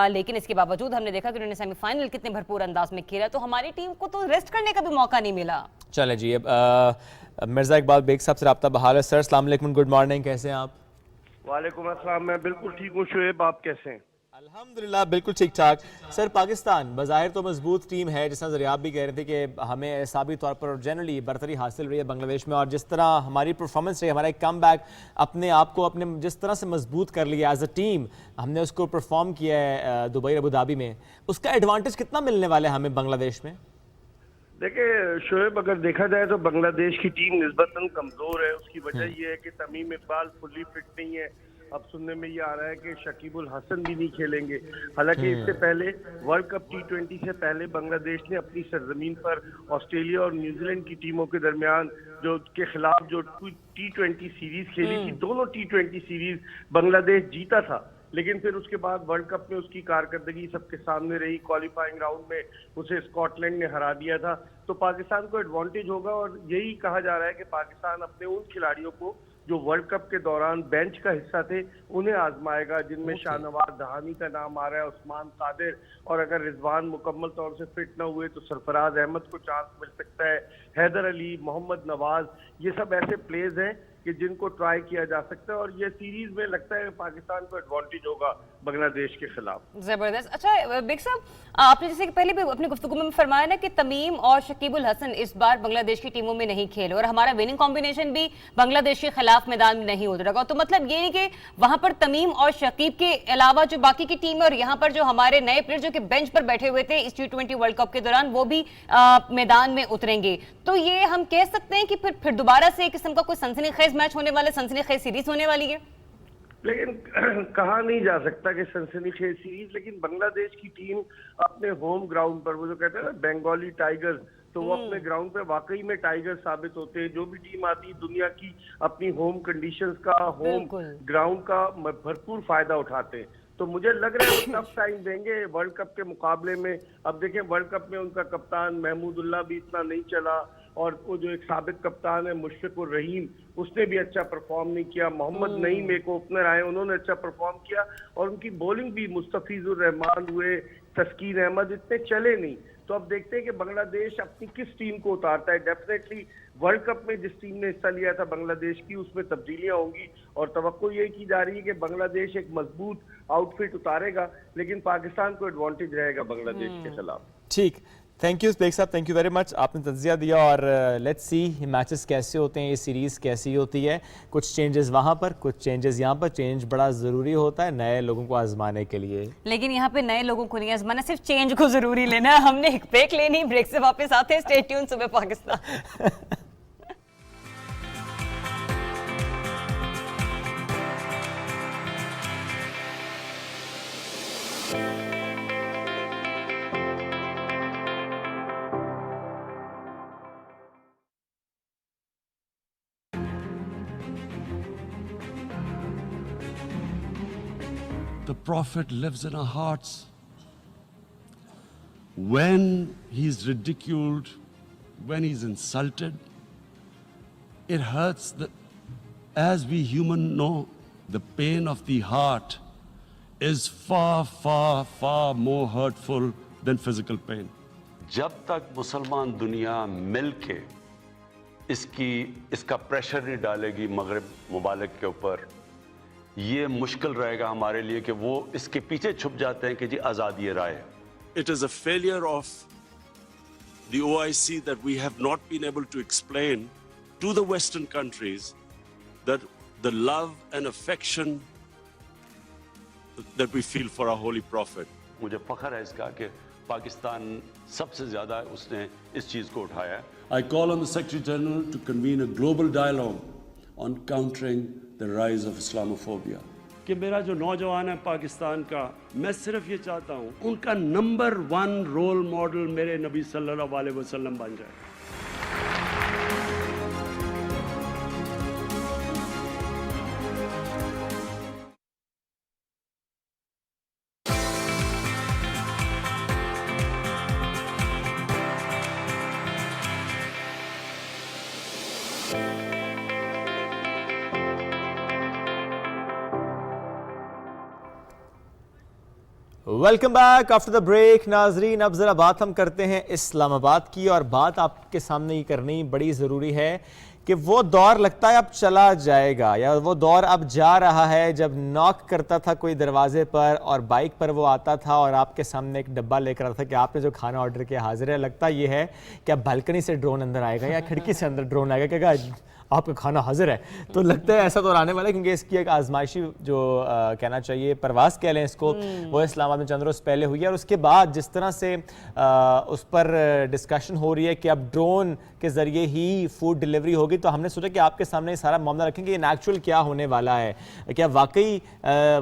लेकिन इसके बावजूद हमने देखा कि उन्होंने सेमीफाइनल कितने भरपूर अंदाज में खेला, तो हमारी टीम को तो रेस्ट करने का भी मौका नहीं मिला। चले जी, अब मिर्जा इकबाल बेग साहब से राब्ता बहाल है। सर अस्सलाम वालेकुम, गुड मॉर्निंग, कैसे हैं आप? वालेकुम अस्सलाम, मैं बिल्कुल ठीक हूँ शुएब, आप कैसे हैं? अल्हम्दुलिल्लाह बिल्कुल ठीक ठाक। सर पाकिस्तान बज़ाहिर तो मजबूत टीम है, जिस तरह ज़रियाब भी कह रहे थे कि हमें एहसाबी तौर पर और जनरली बरतरी हासिल रही है बांग्लादेश में, और जिस तरह हमारी परफॉर्मेंस रही, हमारा एक कम बैक, अपने आप को अपने जिस तरह से मजबूत कर लिया एज अ टीम, हमने उसको परफॉर्म किया है दुबई अबू धाबी में, उसका एडवांटेज कितना मिलने वाला है हमें बांग्लादेश में? देखिए शोएब, अगर देखा जाए तो बांग्लादेश की टीम निस्बतन कमजोर है। उसकी वजह यह है कि तमीम इकबाल फुल्ली फिट नहीं है। अब सुनने में ये आ रहा है कि शकीबुल हसन भी नहीं खेलेंगे। हालांकि इससे पहले वर्ल्ड कप T20 से पहले बांग्लादेश ने अपनी सरजमीन पर ऑस्ट्रेलिया और न्यूजीलैंड की टीमों के दरमियान जो के खिलाफ जो T20 सीरीज खेली थी, दोनों T20 सीरीज बांग्लादेश जीता था। लेकिन फिर उसके बाद वर्ल्ड कप में उसकी कारकर्दगी सबके सामने रही। क्वालिफाइंग राउंड में उसे स्कॉटलैंड ने हरा दिया था। तो पाकिस्तान को एडवांटेज होगा, और यही कहा जा रहा है कि पाकिस्तान अपने उन खिलाड़ियों को जो वर्ल्ड कप के दौरान बेंच का हिस्सा थे उन्हें आजमाएगा, जिनमें शाहनवाज दहानी का नाम आ रहा है, उस्मान कादिर, और अगर रिजवान मुकम्मल तौर से फिट न हुए तो सरफराज अहमद को चांस मिल सकता है, हैदर अली, मोहम्मद नवाज, ये सब ऐसे प्लेयर्स हैं कि जिनको ट्राई किया जा सकता है। और ये सीरीज में लगता है पाकिस्तान को एडवांटेज होगा बांग्लादेश के खिलाफ। जबरदस्त। अच्छा बिग साहब, आपने जैसे कि पहले भी अपनी गुफ्तगू में फरमाया ना कि तमीम और शकीबुल हसन इस बार बांग्लादेश की टीमों में नहीं खेले, और हमारा विनिंग कॉम्बिनेशन भी बांग्लादेश के खिलाफ मैदान में नहीं उतरेगा। तो मतलब ये नहीं कि वहां पर तमीम और शकीब के अलावा जो बाकी की टीम है, और यहाँ पर जो हमारे नए प्लेयर जो कि बेंच पर बैठे हुए थे इस T20 वर्ल्ड कप के दौरान, वो भी मैदान में उतरेंगे। तो ये हम कह सकते हैं कि फिर दोबारा से एक किस्म का कोई सनसनीखेज मैच होने वाला, सनसनीखेज सीरीज होने वाली है। लेकिन कहा नहीं जा सकता कि सनसनीखेज सीरीज, लेकिन बांग्लादेश की टीम अपने होम ग्राउंड पर, वो जो कहते हैं ना बंगाली टाइगर्स, तो वो अपने ग्राउंड पे वाकई में टाइगर साबित होते हैं। जो भी टीम आती है दुनिया की अपनी होम कंडीशंस का, होम ग्राउंड का भरपूर फायदा उठाते हैं। तो मुझे लग रहा है वो टफ टाइम देंगे वर्ल्ड कप के मुकाबले में। अब देखें वर्ल्ड कप में उनका कप्तान महमूदुल्लाह भी इतना नहीं चला, और वो जो एक साबित कप्तान है मुशफिकुर रहीम, उसने भी अच्छा परफॉर्म नहीं किया। मोहम्मद नईम एक ओपनर आए, उन्होंने अच्छा परफॉर्म किया, और उनकी बॉलिंग भी मुस्तफिजुर रहमान हुए, तस्कीन अहमद, इतने चले नहीं। तो अब देखते हैं कि बांग्लादेश अपनी किस टीम को उतारता है। डेफिनेटली वर्ल्ड कप में जिस टीम ने हिस्सा लिया था बांग्लादेश की, उसमें तब्दीलियां होंगी, और तवक्को ये की जा रही है कि बांग्लादेश एक मजबूत आउटफिट उतारेगा, लेकिन पाकिस्तान को एडवांटेज रहेगा बांग्लादेश के खिलाफ। ठीक, थैंक यू बेग साहब, थैंक यू वेरी मच, आपने तज्जिया दिया। और लेट्स सी मैचेस कैसे होते हैं, ये सीरीज़ कैसी होती है। कुछ चेंजेस वहाँ पर, कुछ चेंजेस यहाँ पर। चेंज बड़ा ज़रूरी होता है नए लोगों को आजमाने के लिए, लेकिन यहाँ पे नए लोगों को नहीं आजमाना, सिर्फ चेंज को जरूरी लेना है। हमने एक ब्रेक लेनी, ब्रेक से वापस आते हैं। स्टे ट्यून, सुबह Pakistan. The Prophet lives in our hearts. When he's ridiculed, when he's insulted, it hurts. As we humans know, the pain of the heart is far, far, far more hurtful than physical pain. जब तक मुसलमान दुनिया मिलके इसका pressure नहीं डालेगी मगरिब मुबालिक के ऊपर, ये मुश्किल रहेगा हमारे लिए कि वो इसके पीछे छुप जाते हैं कि जी आज़ादी राय है। It is a failure of the OIC that we have not been able to explain to the Western countries that the love and affection that we feel for our holy prophet. मुझे फख्र है इसका कि पाकिस्तान सबसे ज़्यादा उसने इस चीज़ को उठाया। I call on the Secretary General to convene a global dialogue on countering the rise of Islamophobia. कि मेरा जो नौजवान है पाकिस्तान का, मैं सिर्फ ये चाहता हूँ उनका नंबर 1 रोल मॉडल मेरे नबी सल्लल्लाहु अलैहि वसल्लम बन जाए। Welcome back after the break. नाजरीन, अब ज़रा बात हम करते हैं इस्लामाबाद की, और बात आपके सामने ही करनी बड़ी ज़रूरी है कि वो दौर लगता है अब चला जाएगा, या वो दौर अब जा रहा है जब नॉक करता था कोई दरवाजे पर और बाइक पर वो आता था और आपके सामने एक डब्बा लेकर आता था कि आपने जो खाना ऑर्डर किया हाजिर है। लगता ये है कि अब बालकनी से ड्रोन अंदर आएगा या खिड़की से अंदर ड्रोन आएगा, क्या आपका खाना हाजिर है। तो लगता है ऐसा दौर आने वाला है, क्योंकि इसकी एक आजमाइशी जो कहना चाहिए परवास कह लें इसको, वो इस्लामाबाद में चंद रोज़ पहले हुई है। और उसके बाद जिस तरह से उस पर डिस्कशन हो रही है कि अब ड्रोन के ज़रिए ही फूड डिलीवरी होगी, तो हमने सोचा कि आपके सामने सारा मामला रखें कि इन एक्चुअल क्या होने वाला है, क्या वाकई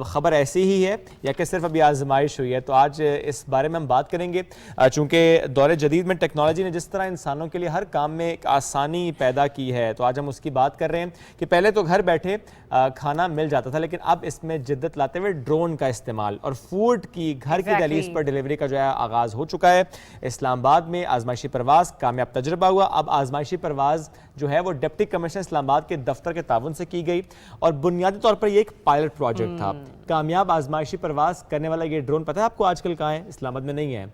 ख़बर ऐसी ही है या कि सिर्फ अभी आजमाइश हुई है। तो आज इस बारे में हम बात करेंगे, चूँकि दौर जदीद में टेक्नोलॉजी ने जिस तरह इंसानों के लिए हर काम में एक आसानी पैदा की है, तो आज हम उसकी बात कर रहे हैं कि पहले तो घर बैठे खाना मिल जाता था, लेकिन अब इसमें जिद्दत लाते हुए ड्रोन का इस्तेमाल और फूड की घर की दहलीज पर डिलीवरी का जो है आगाज़ हो चुका है। इस्लामाबाद में आजमाइशी परवाज़ कामयाब तजुर्बा हुआ। अब आजमाइशी परवाज़ जो है वो डिप्टी कमिश्नर इस्लामाबाद के दफ्तर के ताउन से की गई और बुनियादी तौर पर ये एक पायलट प्रोजेक्ट था। कामयाब आजमाइशी परवाज़ करने वाला ये ड्रोन पता है आपको आजकल कहाँ है? इस्लामाबाद में नहीं है,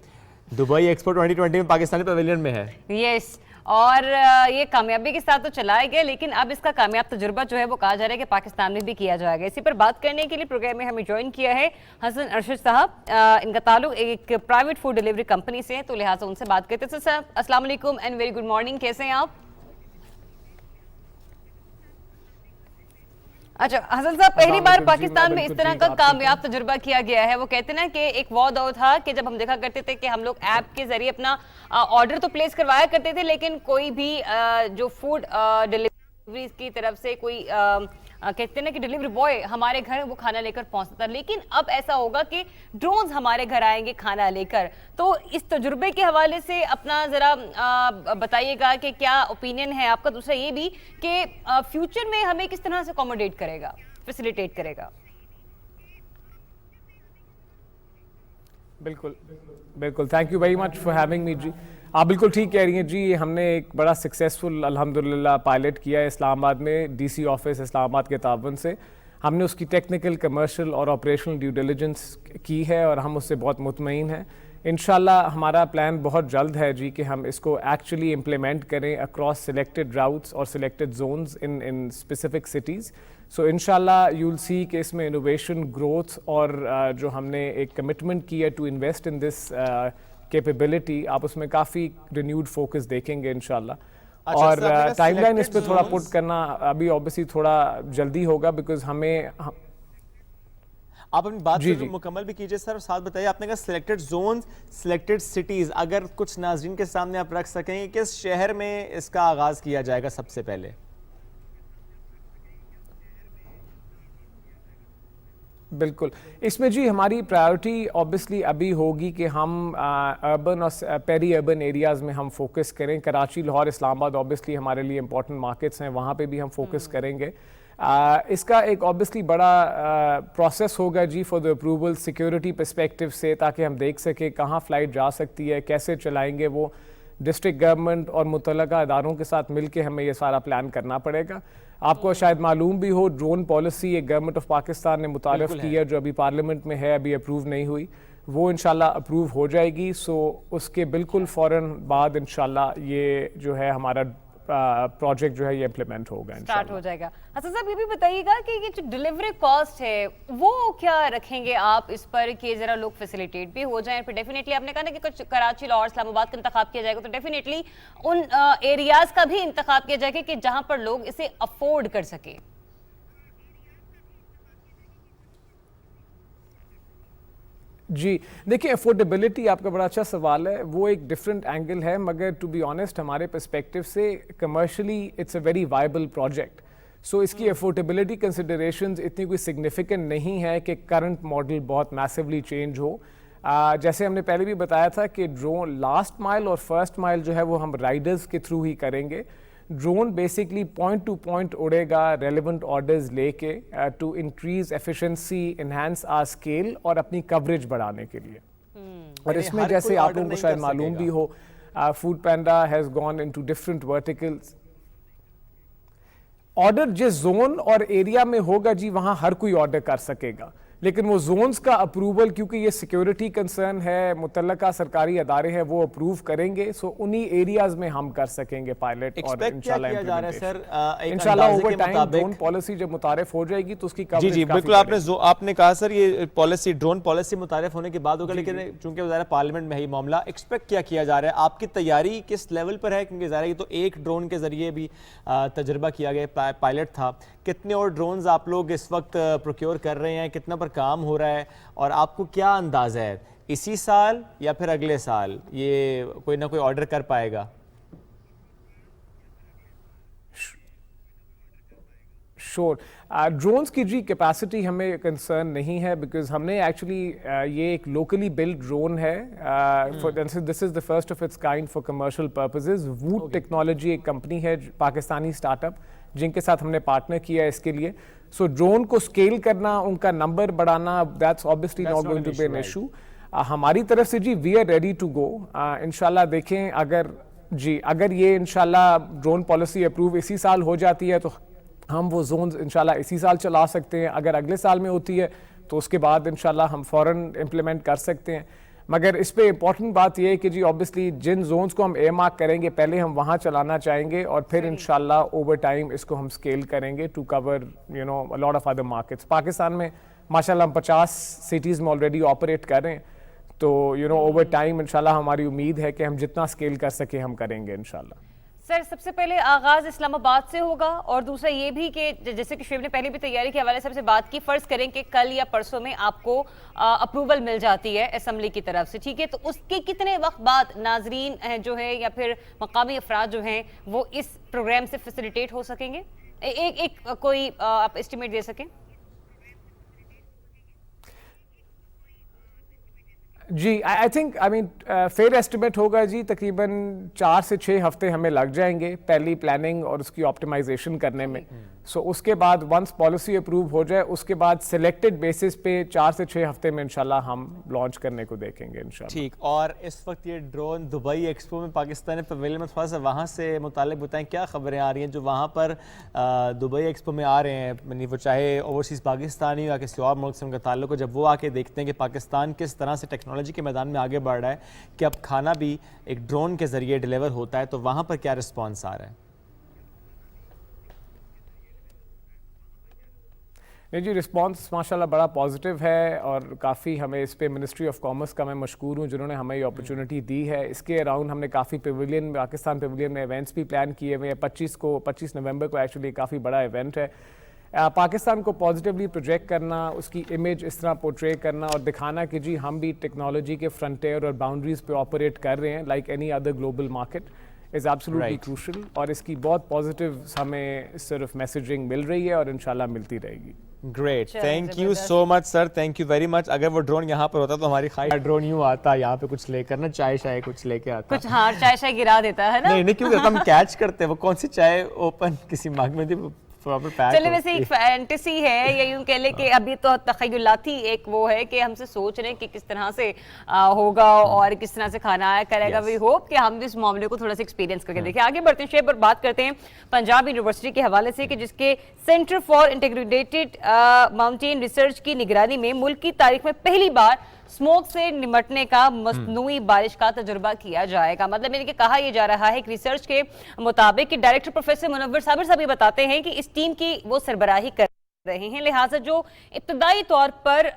दुबई एक्सपो 2020 में पाकिस्तानी पवेलियन में है। यस, और ये कामयाबी के साथ तो चलाया गया, लेकिन अब इसका कामयाब तजुर्बा जो है वो कहा जा रहा है कि पाकिस्तान में भी किया जाएगा। इसी पर बात करने के लिए प्रोग्राम में हमें ज्वाइन किया है हसन अरशद साहब। इनका ताल्लुक एक प्राइवेट फूड डिलीवरी कंपनी से है, तो लिहाजा उनसे बात करते हैं। सर अस्सलाम वालेकुम एंड वेरी गुड मॉर्निंग, कैसे हैं आप? अच्छा हसन साहब, पहली बार पाकिस्तान में इस तरह का कामयाब तजुर्बा किया गया है। वो कहते हैं ना कि एक वो दौर था कि जब हम देखा करते थे कि हम लोग ऐप के जरिए अपना ऑर्डर तो प्लेस करवाया करते थे, लेकिन कोई भी जो फूड डिलीवरी की तरफ से कोई कहते हैं ना कि डिलीवरी बॉय हमारे घर वो खाना लेकर पहुंचता था, लेकिन अब ऐसा होगा कि ड्रोन्स हमारे घर आएंगे खाना लेकर। तो इस तजुर्बे के हवाले से अपना जरा बताइएगा कि क्या ओपिनियन है आपका। दूसरा ये भी कि फ्यूचर में हमें किस तरह से अकोमोडेट करेगा, फैसिलिटेट करेगा। बिल्कुल बिल्कुल, thank you very much for having me जी। आप बिल्कुल ठीक कह रही हैं जी, हमने एक बड़ा सक्सेसफुल अल्हम्दुलिल्लाह पायलट किया है इस्लामाबाद में डीसी ऑफिस इस्लामाबाद के ताउन से। हमने उसकी टेक्निकल, कमर्शियल और ऑपरेशनल ड्यू डिलिजेंस की है और हम उससे बहुत मुतमईन हैं। इंशाल्लाह हमारा प्लान बहुत जल्द है जी कि हम इसको एक्चुअली इम्प्लीमेंट करें अक्रॉस सिलेक्टेड राउट्स और selected zones in specific cities. So इंशाल्लाह यू विल सी कि इसमें इनोवेशन, ग्रोथ और जो हमने एक कमिटमेंट की है to invest in this capability, आप उसमें काफ़ी रिन्यूड फोकस देखेंगे इंशाल्लाह। अच्छा, और सर, आपने टाइमलाइन इस selected पे थोड़ा zones- पुट करना अभी ऑब्वियसली थोड़ा जल्दी होगा, बिकॉज आप अपनी बात जी, को जी। मुकम्मल भी कीजिए सर, और साथ बताइए, आपने कहा सिलेक्टेड जोन्स, सिलेक्टेड सिटीज, अगर कुछ नाजरीन के सामने आप रख सकें, किस शहर में इसका आगाज किया जाएगा सबसे पहले? बिल्कुल, इसमें जी हमारी प्रायोरिटी ऑब्वियसली अभी होगी कि हम अर्बन और पेरी अर्बन एरियाज़ में हम फोकस करें। कराची, लाहौर, इस्लामाबाद ऑब्वियसली हमारे लिए इंपॉर्टेंट मार्केट्स हैं, वहाँ पे भी हम फोकस करेंगे। इसका एक ऑब्वियसली बड़ा प्रोसेस होगा जी for the approval security perspective से, ताकि हम देख सकें कहाँ फ़्लाइट जा सकती है, कैसे चलाएंगे वो। डिस्ट्रिक्ट गवर्नमेंट और मुतल्लका इदारों के साथ मिलके हमें ये सारा प्लान करना पड़ेगा। आपको शायद मालूम भी हो, ड्रोन पॉलिसी एक गवर्नमेंट ऑफ पाकिस्तान ने मुतारिफ की है, जो अभी पार्लियामेंट में है, अभी अप्रूव नहीं हुई, वो इंशाल्लाह अप्रूव हो जाएगी। सो उसके बिल्कुल फ़ौरन बाद इंशाल्लाह ये जो है हमारा प्रोजेक्ट जो है ये इम्प्लीमेंट होगा, स्टार्ट हो जाएगा। अच्छा साहब, ये भी बताइएगा कि ये जो डिलीवरी कॉस्ट है वो क्या रखेंगे आप इस पर कि जरा लोग फैसिलिटेट भी हो जाएं? फिर डेफिनेटली आपने कहा ना कि कुछ कराची, लाहौर, इस्लामाबाद का इंतखाब किया जाएगा, तो डेफिनेटली उन एरियाज का भी इंतखाब किया जाएगा कि जहां पर लोग इसे अफोर्ड कर सके। जी देखिए, अफोर्डेबिलिटी आपका बड़ा अच्छा सवाल है, वो एक डिफरेंट एंगल है, मगर टू बी ऑनेस्ट हमारे पर्सपेक्टिव से commercially it's a very viable project. So इसकी अफोर्डेबिलिटी कंसिडरेशंस इतनी कोई सिग्निफिकेंट नहीं है कि करंट मॉडल बहुत मैसिवली चेंज हो। जैसे हमने पहले भी बताया था कि ड्रोन लास्ट माइल और फर्स्ट माइल जो है वो हम राइडर्स के थ्रू ही करेंगे। Drone basically point to point उड़ेगा रेलेवेंट ऑर्डर्स लेके to increase efficiency, enhance our scale और अपनी कवरेज बढ़ाने के लिए। और इसमें जैसे आप लोगों को शायद मालूम भी हो, food panda has gone into different verticals. Order जिस जोन और एरिया में होगा जी वहां हर कोई ऑर्डर कर सकेगा, लेकिन वो जोन्स का अप्रूवल, क्योंकि ये सिक्योरिटी कंसर्न है, मुतल्लका सरकारी अदारे हैं वो अप्रूव करेंगे, सो उन्हीं एरियाज में हम कर सकेंगे पायलट। और इंशाल्लाह ओवर टाइम ड्रोन पॉलिसी जब मुतारिफ हो जाएगी तो उसकी जी जी बिल्कुल, आपने कहा सर ये पॉलिसी, ड्रोन पॉलिसी मुतारिफ होने के बाद होगा, लेकिन चूंकि वज़ारत पार्लियामेंट में है ये मामला, एक्सपेक्ट क्या किया जा रहा है? आपकी तैयारी किस लेवल पर है? क्योंकि ज़ाहिर है तो एक ड्रोन के जरिए भी तजर्बा किया गया, पायलट था। कितने और ड्रोन्स आप लोग इस वक्त प्रोक्योर कर रहे हैं, कितना पर काम हो रहा है, और आपको क्या अंदाज़ा है इसी साल या फिर अगले साल ये कोई ना कोई ऑर्डर कर पाएगा? श्योर, ड्रोन्स की जी कैपेसिटी हमें कंसर्न नहीं है, बिकॉज हमने एक्चुअली ये एक लोकली बिल्ड ड्रोन है, this is the first of its kind for commercial purposes. वूट टेक्नोलॉजी एक कंपनी है, पाकिस्तानी स्टार्टअप, जिनके साथ हमने पार्टनर किया है इसके लिए। सो ड्रोन को स्केल करना, उनका नंबर बढ़ाना, that's obviously not going to be an issue. हमारी तरफ से जी we are ready to go. इंशाल्लाह देखें, अगर ये इंशाल्लाह ड्रोन पॉलिसी अप्रूव इसी साल हो जाती है तो हम वो जोन्स इंशाल्लाह इसी साल चला सकते हैं। अगर अगले साल में होती है तो उसके बाद इंशाल्लाह हम फौरन इम्प्लीमेंट कर सकते हैं। मगर इस पे इम्पॉर्टेंट बात यह है कि जी ऑब्वियसली जिन जोन्स को हम एयर मार्क करेंगे पहले हम वहाँ चलाना चाहेंगे, और फिर इंशाल्लाह ओवर टाइम इसको हम स्केल करेंगे to cover you know a lot of other markets. Pakistan में माशाल्लाह हम 50 सिटीज़ में ऑलरेडी ऑपरेट कर रहे हैं, तो यू नो ओवर टाइम इंशाल्लाह हमारी उम्मीद है कि हम जितना स्केल कर सके हम करेंगे इंशाल्लाह। सर, सबसे पहले आगाज इस्लामाबाद से होगा, और दूसरा ये भी कि जैसे कि शुएब ने पहले भी तैयारी के हवाले से हमसे बात की, फर्ज करें कि कल या परसों में आपको अप्रूवल मिल जाती है असेंबली की तरफ से, ठीक है, तो उसके कितने वक्त बाद नाजरीन जो है या फिर मकामी अफराद जो हैं वो इस प्रोग्राम से फैसिलिटेट हो सकेंगे? एक कोई आप एस्टिमेट दे सकें? जी आई थिंक फेयर एस्टिमेट होगा जी, तकरीबन 4 से 6 हफ्ते हमें लग जाएंगे पहली प्लानिंग और उसकी ऑप्टिमाइजेशन करने में। सो उसके बाद वंस पॉलिसी अप्रूव हो जाए उसके बाद सिलेक्टेड बेसिस पे 4 से 6 हफ्ते में इंशाल्लाह हम लॉन्च करने को देखेंगे इंशाल्लाह। ठीक, और इस वक्त ये ड्रोन दुबई एक्सपो में पाकिस्तानी पवेलियन में, थोड़ा सा वहाँ से मुतालिक बताएं, क्या खबरें आ रही हैं जो वहाँ पर दुबई एक्सपो में आ रहे हैं? यानी वो चाहे ओवरसीज़ पाकिस्तानी या किसी और मुल्क से उनका ताल्लुक हो, जब वो आके देखते हैं कि पाकिस्तान किस तरह से टेक्नोलॉजी के मैदान में आगे बढ़ रहा है कि अब खाना भी एक ड्रोन के ज़रिए डिलीवर होता है, तो वहाँ पर क्या रिस्पॉन्स आ रहा है? नहीं जी, रिस्पांस माशाल्लाह बड़ा पॉजिटिव है और काफ़ी हमें इस पे मिनिस्ट्री ऑफ कॉमर्स का मैं मशकूर हूँ जिन्होंने हमें ये अपॉर्चुनिटी दी है। इसके अराउंड हमने काफ़ी पेविलियन, पाकिस्तान पेविलियन में इवेंट्स भी प्लान किए हुए हैं। 25 नवंबर को एक्चुअली काफ़ी बड़ा इवेंट है। पाकिस्तान को पॉजिटिवली प्रोजेक्ट करना, उसकी इमेज इस तरह पोर्ट्रे करना और दिखाना कि जी हम भी टेक्नोलॉजी के फ्रंटियर और बाउंड्रीज पे ऑपरेट कर रहे हैं like any other global market is absolutely crucial. और इसकी बहुत पॉजिटिव हमें सिर्फ मैसेजिंग मिल रही है और इंशाल्लाह मिलती रहेगी। Great, thank you so much sir, thank you very much. अगर वो ड्रोन यहाँ पर होता तो हमारी ख्वाहिश ड्रोन यूँ आता यहाँ पे कुछ लेकर ना, चाय शाय कुछ लेके आता कुछ, हाँ चाय गिरा देता है ना। नहीं क्यों हम कैच करते हैं, वो कौन सी चाय ओपन किसी मग में थी चलिए, वैसे एक फैंटेसी है या यूं कह ले कि अभी तो तखय्युलाती एक वो है कि हमसे सोच रहे हैं कि किस तरह से होगा और किस तरह से खाना आया करेगा। वी होप कि हम इस मामले को थोड़ा सा एक्सपीरियंस करके देखें। आगे बढ़ते हैं शेब पर, बात करते हैं पंजाब यूनिवर्सिटी के हवाले से कि जिसके centre for integrated mountain research की निगरानी में मुल्क की तारीख में पहली बार स्मोक से निपटने का मसनूई बारिश का तजुर्बा किया जाएगा। मतलब यानी कि कहा यह जा रहा है कि रिसर्च के मुताबिक कि डायरेक्टर प्रोफेसर मुनव्वर साबिर साहब ये बताते हैं कि इस टीम की वो सरबराही कर रहे हैं, लिहाजा जो इब्तदाई तौर पर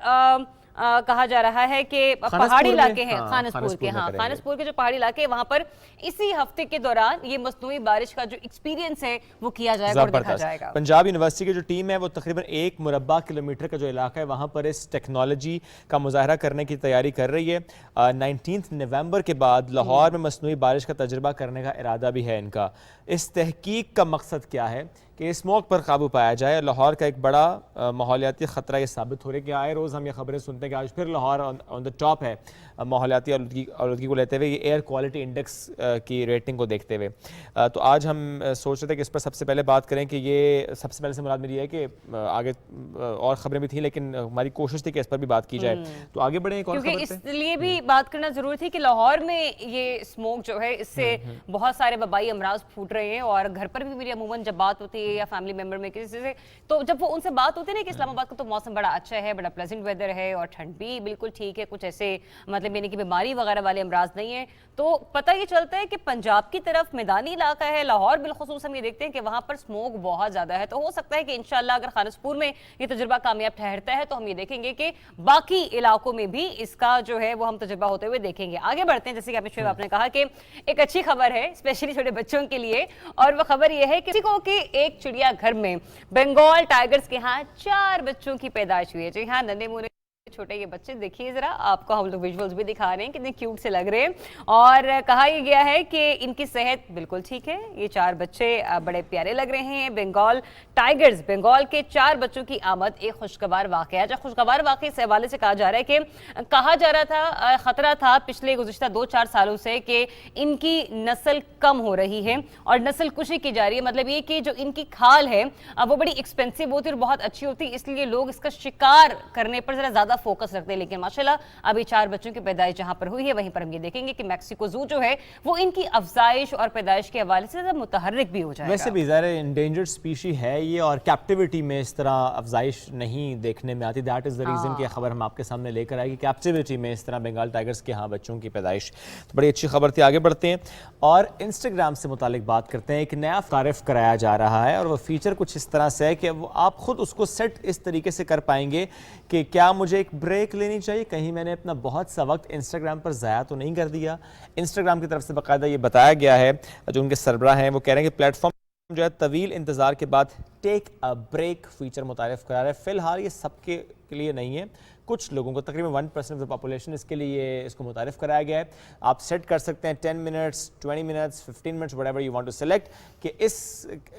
कहा जा रहा है कि पहाड़ी इलाके हैं खानसपुर के, खानसपुर के जो पहाड़ी इलाके हैं वहां पर इसी हफ्ते के दौरान ये मसनूई बारिश का जो एक्सपीरियंस है वो किया जाएगा और देखा जाएगा। पंजाब यूनिवर्सिटी की जो टीम है वो तकरीबन 1 मुरब्बा किलोमीटर का जो इलाका है वहां पर इस टेक्नोलॉजी का मुजाहरा करने की तैयारी कर रही है। 19 नवंबर के बाद लाहौर में मसनूई बारिश का तजुर्बा करने का इरादा भी है इनका। इस तहकीक का मकसद क्या है कि स्मोक पर काबू पाया जाए। लाहौर का एक बड़ा माहौलियाती ख़तरा ये साबित हो रहा है कि आए रोज़ हम ये खबरें सुनते हैं कि आज फिर लाहौर ऑन द टॉप है माहौलियाती आलूदगी को लेते हुए, ये एयर क्वालिटी इंडेक्स की रेटिंग को देखते हुए। तो आज हम सोच रहे थे कि इस पर सबसे पहले बात करें कि ये सबसे पहले से मुराद मेरी है कि आगे और खबरें भी थी लेकिन हमारी कोशिश थी कि इस पर भी बात की जाए। तो आगे बढ़े एक और क्योंकि इसलिए भी बात करना जरूरी थी कि लाहौर में ये स्मोक जो है इससे बहुत सारे वबाई अमराज फूट रहे हैं और घर पर भी मेरी अमूमन जब बात होती है या फैमिली मेंबर में किसी से, तो जब वो उनसे बात होती है ना कि इस्लामाबाद का तो मौसम बड़ा अच्छा है, बड़ा प्लेजेंट वेदर है और ठंड भी बिल्कुल ठीक है, कुछ ऐसे मतलब यानी कि बीमारी वगैरह वाले अमराज नहीं है, तो पता ये चलता है कि पंजाब की तरफ मैदानी इलाका है लाहौर, बिलखुसूस हम ये देखते हैं कि वहां पर स्मोक बहुत ज्यादा है। तो हो सकता है कि इंशाल्लाह अगर खानसपुर में ये तजुर्बा कामयाब ठहरता है तो हम ये देखेंगे कि बाकी इलाकों में भी इसका जो है वो हम तजुर्बा होते हुए देखेंगे। आगे बढ़ते हैं, जैसे कि आपने आपने कहा कि एक अच्छी खबर है स्पेशली छोटे बच्चों के लिए, और वह खबर यह है कि एक चिड़ियाघर में बंगाल टाइगर्स के यहाँ 4 बच्चों की पैदाइश हुई है। जी हाँ, नन्हे मुन्ने छोटे ये बच्चे, देखिए जरा, आपको हम लोग विजुअल्स भी दिखा रहे हैं कितने क्यूट से लग रहे हैं। और कहा यह गया है कि इनकी सेहत बिल्कुल ठीक है। ये 4 बच्चे बड़े प्यारे लग रहे हैं। बंगाल टाइगर्स, बंगाल के 4 बच्चों की आमद एक खुशगवार वाकया है। खुशगवार वाकये से हवाले से कहा जा रहा है कि कहा जा रहा था, खतरा था पिछले गुज़िश्ता 2-4 सालों से कि इनकी नस्ल कम हो रही है और नस्ल कुशी की जा रही है। मतलब ये कि जो इनकी खाल है वो बड़ी एक्सपेंसिव होती है और बहुत अच्छी होती है, इसलिए लोग इसका शिकार करने पर जरा ज्यादा फोकस रखते हैं। लेकिन माशाल्लाह अभी 4 बच्चों की पैदाइश जहां पर हुई है वहीं पर हम ये देखेंगे कि मैक्सिको जू जो है वो इनकी अफजाइश और पैदाइश के हवाले से ज्यादा मुतहर्रिक भी हो जाएगा। वैसे भी ज़ाहिर एंडेंजर्ड स्पीशी है ये और कैप्टिविटी में इस तरह अफजाइश नहीं देखने में आती। दैट इज़ द रीज़न कि खबर हम आपके सामने लेकर आएगी, कैप्टिविटी में इस तरह बंगाल टाइगर्स के यहाँ बच्चों की पैदाइश। तो बड़ी अच्छी खबर थी। आगे बढ़ते हैं और इंस्टाग्राम से मुतालिक बात करते हैं। एक नया तारिफ कराया जा रहा है और वह फीचर कुछ इस तरह से है कि वो आप खुद उसको सेट इस तरीके से कर पाएंगे कि क्या मुझे एक ब्रेक लेनी चाहिए, कहीं मैंने अपना बहुत सा वक्त इंस्टाग्राम पर ज़ाया तो नहीं कर दिया। इंस्टाग्राम की तरफ से बाकायदा ये बताया गया है, जो उनके सरबराह हैं वो कह रहे हैं कि प्लेटफॉर्म जो है तवील इंतज़ार के बाद टेक अ ब्रेक फीचर मुतारिफ करा रहा है। फ़िलहाल ये सबके लिए नहीं है, कुछ लोगों को, तकरीबन 1% ऑफ द पॉपुलेशन इसके लिए इसको मुतारिफ कराया गया है। आप सेट कर सकते हैं 10 minutes, 20 minutes, 15 minutes, whatever you want to select, कि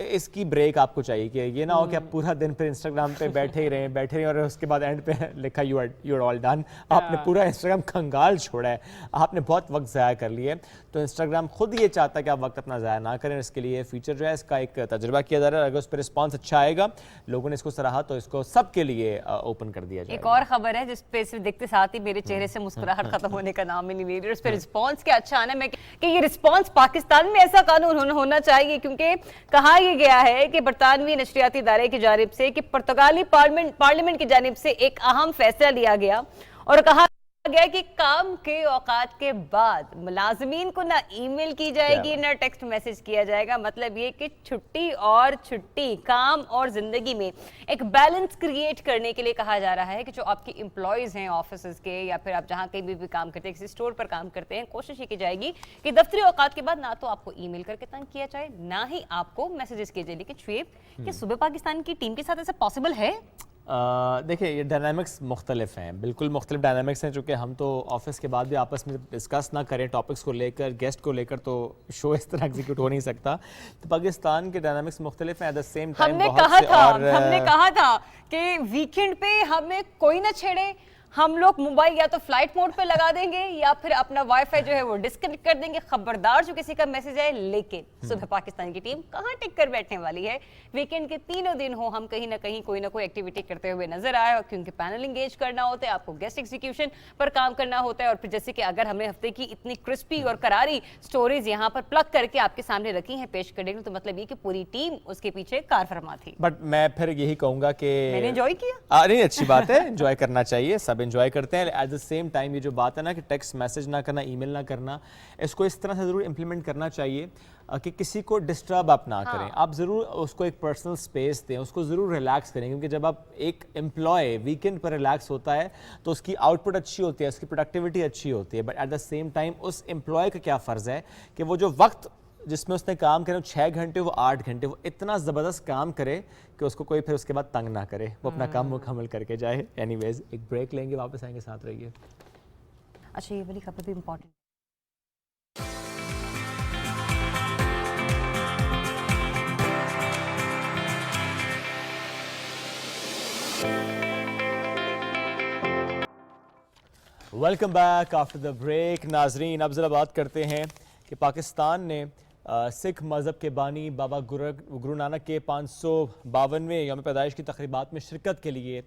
इसकी ब्रेक आपको चाहिए कि ये ना हो कि आप पूरा दिन फिर इंस्टाग्राम पे बैठे ही रहें और उसके बाद एंड पे लिखा यू आर ऑल डन। आपने पूरा इंस्टाग्राम खंगाल छोड़ा है, आपने बहुत वक्त ज़ाया कर लिया है। तो इंस्टाग्राम खुद ये चाहता है कि आप वक्त अपना ज़ाया ना करें। इसके लिए फीचर जो है इसका एक तजुर्बा किया जा रहा है। अगर उस पर रिस्पॉन्स अच्छा आएगा, लोगों ने इसको सराहा, तो इसको सबके लिए ओपन कर दिया जाएगा। एक और खबर है जिस पे सिर्फ देखते साथ ही मेरे चेहरे से मुस्कुराहट खत्म होने का नाम ही नहीं ले रही, उस पे रिस्पांस क्या अच्छा आना है कि ये रिस्पांस पाकिस्तान में ऐसा कानून होना चाहिए, क्योंकि कहा यह गया है कि बरतानवी नशरियाती इदारे की जानिब से कि पुर्तगाली पार्लियामेंट की जानिब से एक अहम फैसला लिया गया और कहा गया कि काम के औकात के बाद मुलाजमीन को ना ईमेल की जाएगी ना टेक्स्ट मैसेज किया जाएगा। मतलब ये कि छुट्टी और छुट्टी, काम और जिंदगी में एक बैलेंस क्रिएट करने के लिए कहा जा रहा है कि जो आपकी एम्प्लॉयज हैं ऑफिस के या फिर आप जहां कहीं भी काम करते हैं, किसी स्टोर पर काम करते हैं, कोशिश ये की जाएगी कि दफ्तरी औकात के बाद ना तो आपको ईमेल करके तंग किया जाए ना ही आपको मैसेजेस किए जाए। लेकिन शुएब, क्या सुबह पाकिस्तान की टीम के साथ ऐसा पॉसिबल है? देखिए, ये डायनामिक्स मुख्तलिफ हैं, बिल्कुल मुख्तलिफ डायनामिक्स हैं। चूँकि हम तो ऑफिस के बाद भी आपस में डिस्कस ना करें टॉपिक्स को लेकर, गेस्ट को लेकर, तो शो इस तरह एग्जीक्यूट हो नहीं सकता। तो पाकिस्तान के डायनामिक्स मुख्तलिफ हैं। एट द सेम टाइम हमने कहा था कि वीकेंड पे हमें कोई ना छेड़े, हम लोग मोबाइल या तो फ्लाइट मोड पे लगा देंगे या फिर अपना वाईफाई जो है वो डिस्कनेक्ट कर देंगे, खबरदार जो किसी का मैसेज आए। लेकिन सुबह पाकिस्तान की टीम कहां टिक कर बैठने वाली है। वीकेंड के तीनों दिन हो, हम कहीं ना कहीं कोई ना कोई एक्टिविटी करते हुए नजर आए, क्योंकि पैनल इंगेज करना होता है, आपको गेस्ट एग्जीक्यूशन पर काम करना होता है। और फिर जैसे कि अगर हमने हफ्ते की इतनी क्रिस्पी और करारी स्टोरीज यहाँ पर प्लग करके आपके सामने रखी हैं पेश करने के लिए, तो मतलब ये कि पूरी टीम उसके पीछे कार फरमा थी। बट मैं फिर यही कहूंगा कि मैंने एंजॉय किया। नहीं, अच्छी बात है, एंजॉय करना चाहिए, सब एंजॉय करते हैं। एट द सेम टाइम ये जो बात है ना कि टेक्स्ट मैसेज ना करना, ईमेल ना करना, इसको इस तरह से ज़रूर इम्प्लीमेंट करना चाहिए कि किसी को डिस्टर्ब आप ना करें। आप ज़रूर उसको एक पर्सनल स्पेस दें, उसको ज़रूर रिलैक्स करें, क्योंकि जब आप एक एम्प्लॉय वीकेंड पर रिलैक्स होता है तो उसकी आउटपुट अच्छी होती है, उसकी प्रोडक्टिविटी अच्छी होती है। But at the same time उस एम्प्लॉय का क्या फ़र्ज़ है कि वो जो वक्त जिसमें उसने काम करे, 6 घंटे वो 8 घंटे, वो इतना ज़बरदस्त काम करे कि उसको कोई फिर उसके बाद तंग ना करे, वो अपना काम मुकम्मल करके जाए। एनीवेज, एक ब्रेक लेंगे, वापस आएंगे, साथ रहिए। अच्छा, ये वाली खबर भी important. Welcome back after the break. नाजरीन, अब ज़रा बात करते हैं कि पाकिस्तान ने सिख मज़हब के बानी बाबा गुरु नानक के 552वें यौम पैदाइश की तकरीबात में शिरकत के लिए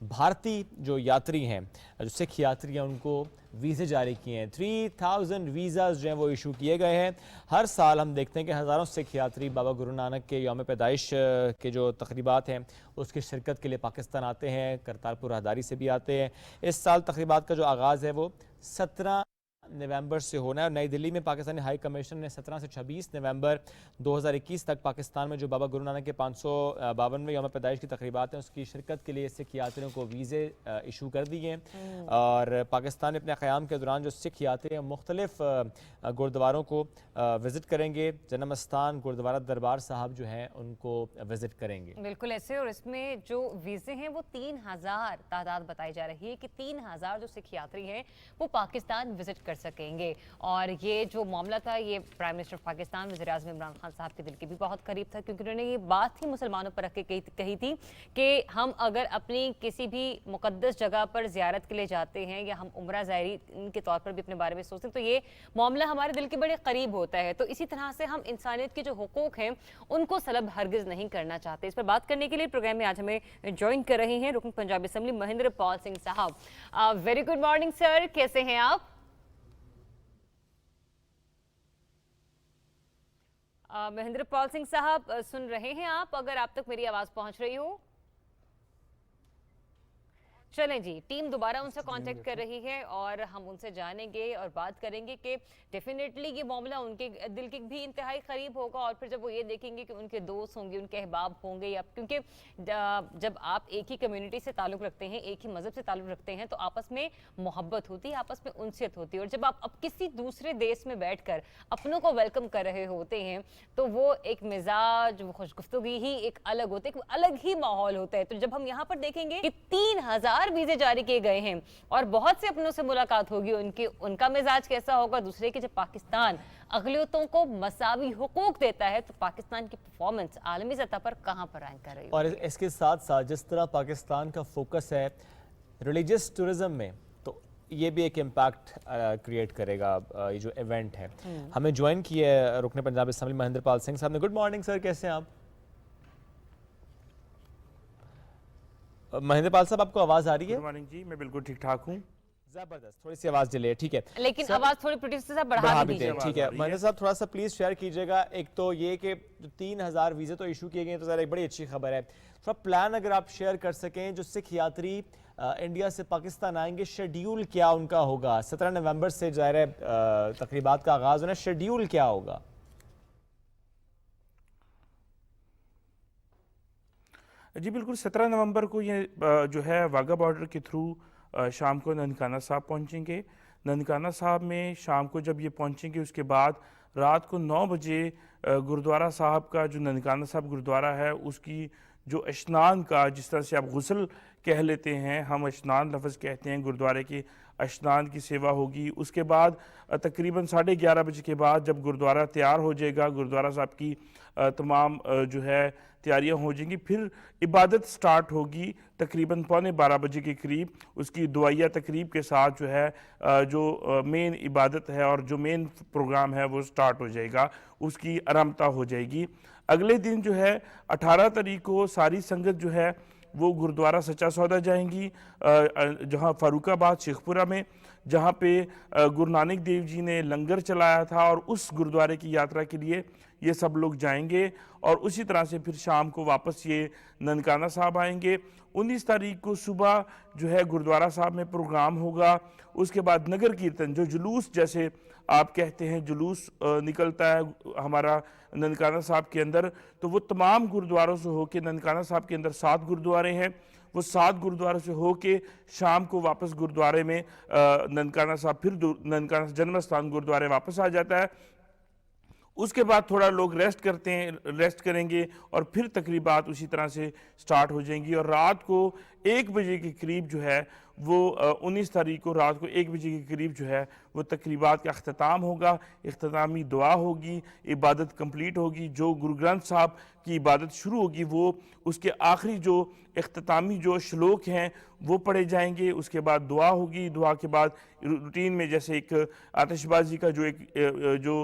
भारतीय जो यात्री हैं, जो सिख यात्री हैं, उनको वीज़े जारी किए हैं। 3000 वीज़ाज जो हैं वो इशू किए गए हैं। हर साल हम देखते हैं कि हज़ारों सिख यात्री बाबा गुरु नानक के यौम पैदाइश के जो तकरीबात हैं उसकी शिरकत के लिए पाकिस्तान आते हैं, करतारपुर राहदारी से भी आते हैं। इस साल तकरीबात का जो आगाज़ है वो 17 नवंबर से होना है। और नई दिल्ली में पाकिस्तानी हाई कमीशन ने 17 से 26 नवंबर 2021 तक पाकिस्तान में जो बाबा गुरु नानक के 552वें यौम पैदाइश की तकरीबात हैं उसकी शिरकत के लिए सिख यात्रियों को वीज़े इशू कर दिए हैं। और पाकिस्तान में अपने क़याम के दौरान जो सिख यात्री हैं मुख्तलिफ गुरुद्वारों को विज़िट करेंगे। जन्म स्थान गुरुद्वारा दरबार साहब जो हैं उनको विज़िट करेंगे। बिल्कुल ऐसे। और इसमें जो वीज़े हैं वो 3000 तादाद बताई जा रही है कि 3000 जो सिख यात्री हैं वो पाकिस्तान विजिट कर सकेंगे। और ये जो मामला था ये प्राइम मिनिस्टर पाकिस्तान वज़ीर आज़म इमरान खान साहब के दिल के भी बहुत करीब था, क्योंकि उन्होंने ये बात ही मुसलमानों पर रख के कही थी कि हम अगर अपनी किसी भी मुक़द्दस जगह पर ज़ियारत के लिए जाते हैं या हम उम्रा ज़ायरीन के तौर पर भी अपने बारे में सोचते हैं तो ये मामला हमारे दिल के बड़े करीब होता है। तो इसी तरह से हम इंसानियत के जो हुकूक हैं उनको सलब हरगिज़ नहीं करना चाहते। इस पर बात करने के लिए प्रोग्राम में आज हमें ज्वाइन कर रहे हैं रुकन पंजाब असेंबली महेंद्र पाल सिंह साहब। वेरी गुड मॉर्निंग सर, कैसे हैं आप? महेंद्र पाल सिंह साहब, सुन रहे हैं आप? अगर आप तक मेरी आवाज पहुंच रही हो। चलें जी, टीम दोबारा उनसे कांटेक्ट कर रही है और हम उनसे जानेंगे और बात करेंगे कि डेफिनेटली ये मामला उनके दिल के भी इंतहाई करीब होगा। और फिर जब वो ये देखेंगे कि उनके दोस्त होंगे, उनके अहबाब होंगे, या क्योंकि जब आप एक ही कम्युनिटी से ताल्लुक़ रखते हैं, एक ही मज़हब से ताल्लुक़ रखते हैं, तो आपस में मोहब्बत होती है, आपस में उनसियत होती है। और जब आप अब किसी दूसरे देश में बैठकर अपनों को वेलकम कर रहे होते हैं तो वो एक मिजाज, वो खुशगुफ्तगी ही एक अलग होती है, एक अलग ही माहौल होता है। तो जब हम यहाँ पर देखेंगे कि 3000 वीज़े जारी किए गए हैं और बहुत से अपनों से मुलाकात होगी, उनका मिजाज कैसा होगा, दूसरे के जब पाकिस्तान अक़लियतों को मसावी हुकूक देता है तो पाकिस्तान की परफॉर्मेंस आलमी सतह पर कहां पर रैंक कर रही है। और इसके साथ साथ जिस तरह पाकिस्तान का फोकस है रिलीजियस टूरिज्म में, तो ये भी एक इम्पैक्ट क्रिएट करेगा ये जो इवेंट है। हमें ज्वाइन किया है रुकन पंजाब असेंबली महेंद्र पाल सिंह साहब ने। गुड मॉर्निंग सर, कैसे हैं आप? महेंद्र पाल साहब, आपको आवाज आ रही है? गुड मॉर्निंग जी, मैं बिल्कुल ठीक ठाक हूँ। जबरदस्त, थोड़ी सी आवाज डिले है, ठीक है, लेकिन आवाज थोड़ी प्रोड्यूसर साहब बढ़ा दीजिए। ठीक है महेंद्र साहब, थोड़ा सा प्लीज शेयर कीजिएगा। एक तो ये कि 3000 वीजे तो इशू किए गए हैं, तो ज़रा एक बड़ी अच्छी खबर है। थोड़ा प्लान अगर आप शेयर कर सकें, जो सिख यात्री इंडिया से पाकिस्तान आएंगे, शेड्यूल क्या उनका होगा? 17 नवंबर से ज़ाहिर है तकरीबात का आगाज़ होना, शेड्यूल क्या होगा? जी बिल्कुल, 17 नवंबर को ये जो है वाघा बॉर्डर के थ्रू शाम को ननकाना साहब पहुंचेंगे। ननकाना साहब में शाम को जब ये पहुंचेंगे उसके बाद रात को 9 बजे गुरुद्वारा साहब का जो ननकाना साहब गुरुद्वारा है उसकी जो स्नान का, जिस तरह से आप गुस्ल कह लेते हैं, हम स्नान लफ्ज़ कहते हैं, गुरुद्वारे की स्नान की सेवा होगी। उसके बाद तकरीबन 11:30 बजे के बाद जब गुरुद्वारा तैयार हो जाएगा, गुरुद्वारा साहब की तमाम जो है तैयारियां हो जाएंगी, फिर इबादत स्टार्ट होगी तकरीबन 11:15 बजे के करीब। उसकी दुआया तकरीब के साथ जो है जो मेन इबादत है और जो मेन प्रोग्राम है वो स्टार्ट हो जाएगा, उसकी आरंभता हो जाएगी। अगले दिन जो है 18 तारीख को सारी संगत जो है वो गुरुद्वारा सच्चा सौदा जाएंगी, जहां फारूकाबाद शेखपुरा में, जहां पे गुरु नानक देव जी ने लंगर चलाया था, और उस गुरुद्वारे की यात्रा के लिए ये सब लोग जाएंगे। और उसी तरह से फिर शाम को वापस ये ननकाना साहब आएंगे। 19 तारीख को सुबह जो है गुरुद्वारा साहब में प्रोग्राम होगा। उसके बाद नगर कीर्तन, जो जुलूस जैसे आप कहते हैं जुलूस निकलता है हमारा ननकाना साहब के अंदर, तो वो तमाम गुरुद्वारों से होके, ननकाना साहब के अंदर 7 गुरुद्वारे हैं, वो 7 गुरुद्वारों से होके शाम को वापस गुरुद्वारे में ननकाना साहब फिर ननकाना जन्म स्थान गुरुद्वारे वापस आ जाता है। उसके बाद थोड़ा लोग रेस्ट करते हैं, रेस्ट करेंगे और फिर तकरीबात उसी तरह से स्टार्ट हो जाएंगी। और रात को 1 बजे के करीब जो है वो 19 तारीख को रात को 1 बजे के करीब जो है वो तकरीबात का अख्ताम होगा, इख्तितामी दुआ होगी, इबादत कंप्लीट होगी। जो गुरु ग्रंथ साहब की इबादत शुरू होगी वो उसके आखिरी जो इख्तितामी जो श्लोक हैं वो पढ़े जाएंगे। उसके बाद दुआ होगी, दुआ के बाद रूटीन में जैसे एक आतिशबाजी का जो एक जो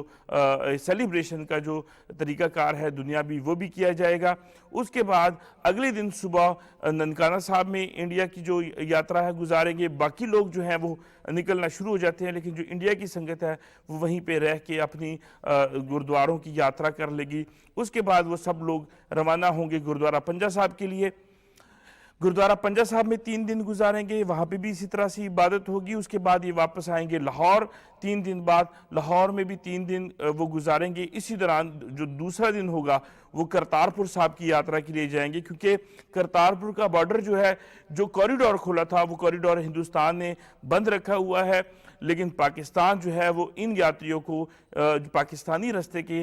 सेलिब्रेशन का जो तरीक़ाकार है दुनियावी, वो भी किया जाएगा। उसके बाद अगले दिन सुबह ननकाना साहब में इंडिया की जो यात्रा है गुजारेंगे। बाकी लोग जो हैं वो निकलना शुरू हो जाते हैं, लेकिन जो इंडिया की संगत है वो वहीं पे रह के अपनी गुरुद्वारों की यात्रा कर लेगी। उसके बाद वो सब लोग रवाना होंगे गुरुद्वारा पंजा साहब के लिए। गुरुद्वारा पंजा साहब में 3 दिन गुजारेंगे, वहाँ पे भी इसी तरह से इबादत होगी। उसके बाद ये वापस आएंगे लाहौर, 3 दिन बाद लाहौर में भी 3 दिन वो गुजारेंगे। इसी दौरान जो दूसरा दिन होगा वो करतारपुर साहब की यात्रा के लिए जाएंगे, क्योंकि करतारपुर का बॉर्डर जो है, जो कॉरिडोर खुला था वो कॉरिडोर हिंदुस्तान ने बंद रखा हुआ है, लेकिन पाकिस्तान जो है वो इन यात्रियों को पाकिस्तानी रास्ते के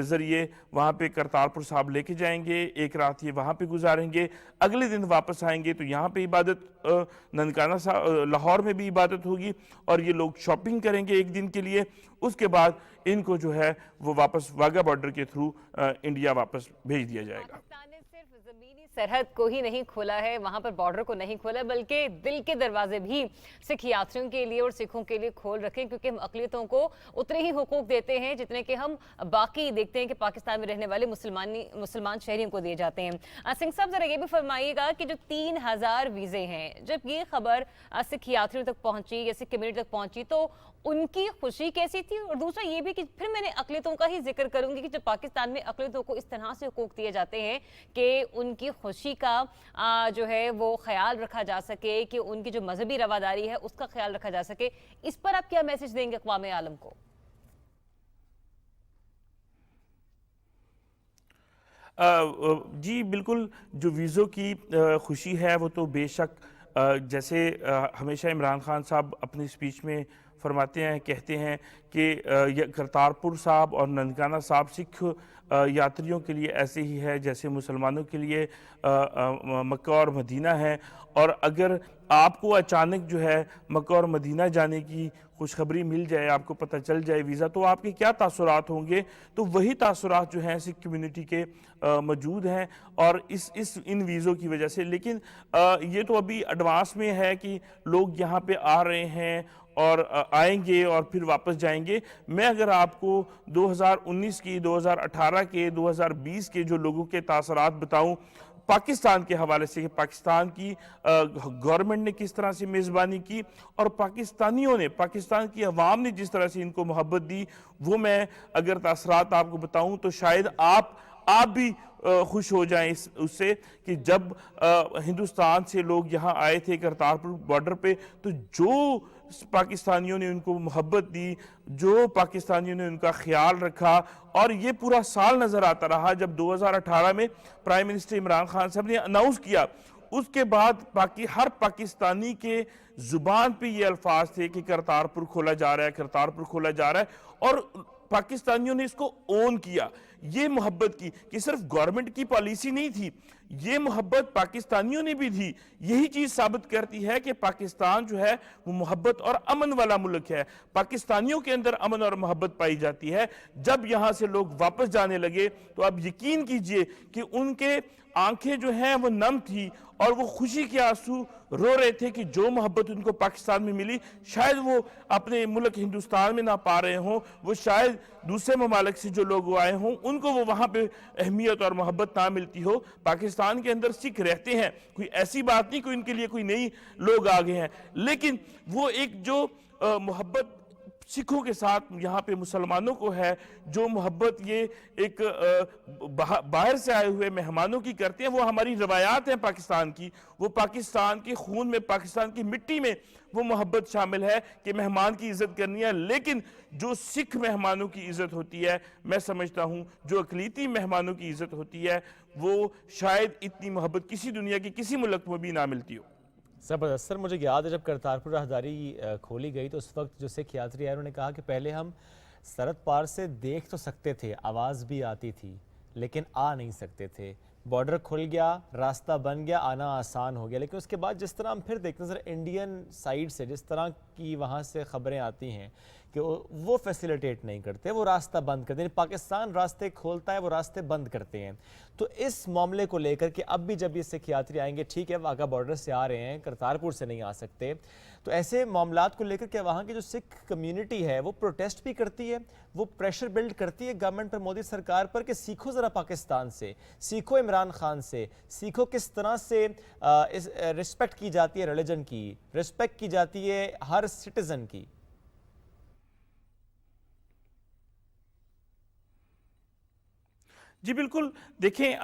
ज़रिए वहाँ पे करतारपुर साहब लेके जाएंगे। एक रात ये वहाँ पे गुजारेंगे, अगले दिन वापस आएंगे तो यहाँ पे इबादत ननकाना साहब लाहौर में भी इबादत होगी और ये लोग शॉपिंग करेंगे एक दिन के लिए। उसके बाद इनको जो है वो वापस वाघा बॉर्डर के थ्रू इंडिया वापस भेज दिया जाएगा। जमीनी सरहद को ही नहीं खोला है, वहां पर बॉर्डर को नहीं खोला, बल्कि दिल के दरवाजे भी सिख यात्रियों के लिए और सिखों के लिए खोल रखे, क्योंकि हम अक़लियतों को उतने ही हुकूक देते हैं जितने कि हम बाकी देखते हैं कि पाकिस्तान में रहने वाले मुसलमान शहरियों को दिए जाते हैं। सिंह साहब जरा ये भी फरमाइएगा कि जो 3000 वीजे हैं, जब ये खबर सिख यात्रियों तक पहुंची या सिख कम्युनिटी तक पहुंची तो उनकी खुशी कैसी थी? और दूसरा ये भी कि फिर मैंने अक़लियतों का ही जिक्र करूंगी कि जब पाकिस्तान में अक़लियतों को इस तरह से हुकूक दिए जाते हैं कि उनकी खुशी का जो है वो ख्याल रखा जा सके, कि उनकी जो मजहबी रवादारी है उसका ख्याल रखा जा सके, इस पर आप क्या मैसेज देंगे अक़वाम आलम को? जी बिल्कुल, जो वीज़ों की खुशी है वो तो बेशक, जैसे हमेशा इमरान खान साहब अपनी स्पीच में फरमाते हैं, कहते हैं कि करतारपुर साहब और ननकाना साहब सिख यात्रियों के लिए ऐसे ही है जैसे मुसलमानों के लिए मक्का और मदीना है। और अगर आपको अचानक जो है मक्का और मदीना जाने की खुशखबरी मिल जाए, आपको पता चल जाए वीज़ा, तो आपके क्या तासुरात होंगे? तो वही तासुरात जो हैं सिख कम्युनिटी के मौजूद हैं और इन वीज़ों की वजह से। लेकिन ये तो अभी एडवांस में है कि लोग यहाँ पे आ रहे हैं और आएंगे और फिर वापस जाएंगे। मैं अगर आपको 2019 की, 2018 के, 2020 के जो लोगों के तासरात बताऊं पाकिस्तान के हवाले से, कि पाकिस्तान की गवर्नमेंट ने किस तरह से मेज़बानी की और पाकिस्तानियों ने, पाकिस्तान की अवाम ने जिस तरह से इनको मोहब्बत दी, वो मैं अगर तासरात आपको बताऊं तो शायद आप आप भी खुश हो जाएं उससे कि जब हिंदुस्तान से लोग यहाँ आए थे करतारपुर बॉर्डर पे, तो जो पाकिस्तानियों ने उनको मोहब्बत दी, जो पाकिस्तानियों ने उनका ख्याल रखा, और ये पूरा साल नज़र आता रहा। जब 2018 में प्राइम मिनिस्टर इमरान खान साहब ने अनाउंस किया, उसके बाद हर पाकिस्तानी के जुबान पे ये अल्फाज थे कि करतारपुर खोला जा रहा है, करतारपुर खोला जा रहा है, और पाकिस्तानियों ने इसको ओन किया। ये मोहब्बत की कि सिर्फ गवर्नमेंट की पॉलिसी नहीं थी, ये मोहब्बत पाकिस्तानियों ने भी थी। यही चीज साबित करती है कि पाकिस्तान जो है वो मोहब्बत और अमन वाला मुल्क है। पाकिस्तानियों के अंदर अमन और मोहब्बत पाई जाती है। जब यहां से लोग वापस जाने लगे तो आप यकीन कीजिए कि उनके आंखें जो हैं वो नम थी और वो खुशी के आंसू रो रहे थे कि जो मोहब्बत उनको पाकिस्तान में मिली शायद वो अपने मुल्क हिंदुस्तान में ना पा रहे हों, वो शायद दूसरे ममालिक से जो लोग आए हों उनको वो वहाँ पे अहमियत और मोहब्बत ना मिलती हो। पाकिस्तान के अंदर सिख रहते हैं, कोई ऐसी बात नहीं कोई इनके लिए कोई नई लोग आ गए हैं, लेकिन वो एक जो मोहब्बत सिखों के साथ यहाँ पे मुसलमानों को है, जो मोहब्बत ये एक बाहर से आए हुए मेहमानों की करते हैं, वो हमारी रवायात हैं पाकिस्तान की, वो पाकिस्तान के खून में, पाकिस्तान की मिट्टी में वो मोहब्बत शामिल है कि मेहमान की इज्जत करनी है। लेकिन जो सिख मेहमानों की इज्जत होती है, मैं समझता हूँ जो अकलीती मेहमानों की इज्जत होती है, वो शायद इतनी मोहब्बत किसी दुनिया के किसी मुल्क में भी ना मिलती हो। ज़बरदस्त सर, मुझे याद है जब करतारपुर राहदारी खोली गई तो उस वक्त जो सिख यात्री आए उन्होंने कहा कि पहले हम सरहद पार से देख तो सकते थे, आवाज़ भी आती थी, लेकिन आ नहीं सकते थे। बॉर्डर खुल गया, रास्ता बन गया, आना आसान हो गया, लेकिन उसके बाद जिस तरह हम फिर देखते हैं सर इंडियन साइड से जिस तरह की वहाँ से ख़बरें आती हैं कि वो फैसिलिटेट नहीं करते, वो रास्ता बंद करते हैं। पाकिस्तान रास्ते खोलता है, वो रास्ते बंद करते हैं। तो इस मामले को लेकर के अब भी जब ये सिख यात्री आएंगे, ठीक है वाघा बॉर्डर से आ रहे हैं, करतारपुर से नहीं आ सकते, तो ऐसे मामलात को लेकर के वहाँ की जो सिख कम्युनिटी है वो प्रोटेस्ट भी करती है, वो प्रेशर बिल्ड करती है गवर्नमेंट पर, मोदी सरकार पर कि सीखो ज़रा पाकिस्तान से, सीखो इमरान खान से, सीखो किस तरह से रिस्पेक्ट की जाती है रिलीजन की, रिस्पेक्ट की जाती है हर सिटीज़न की। जी बिल्कुल, देखें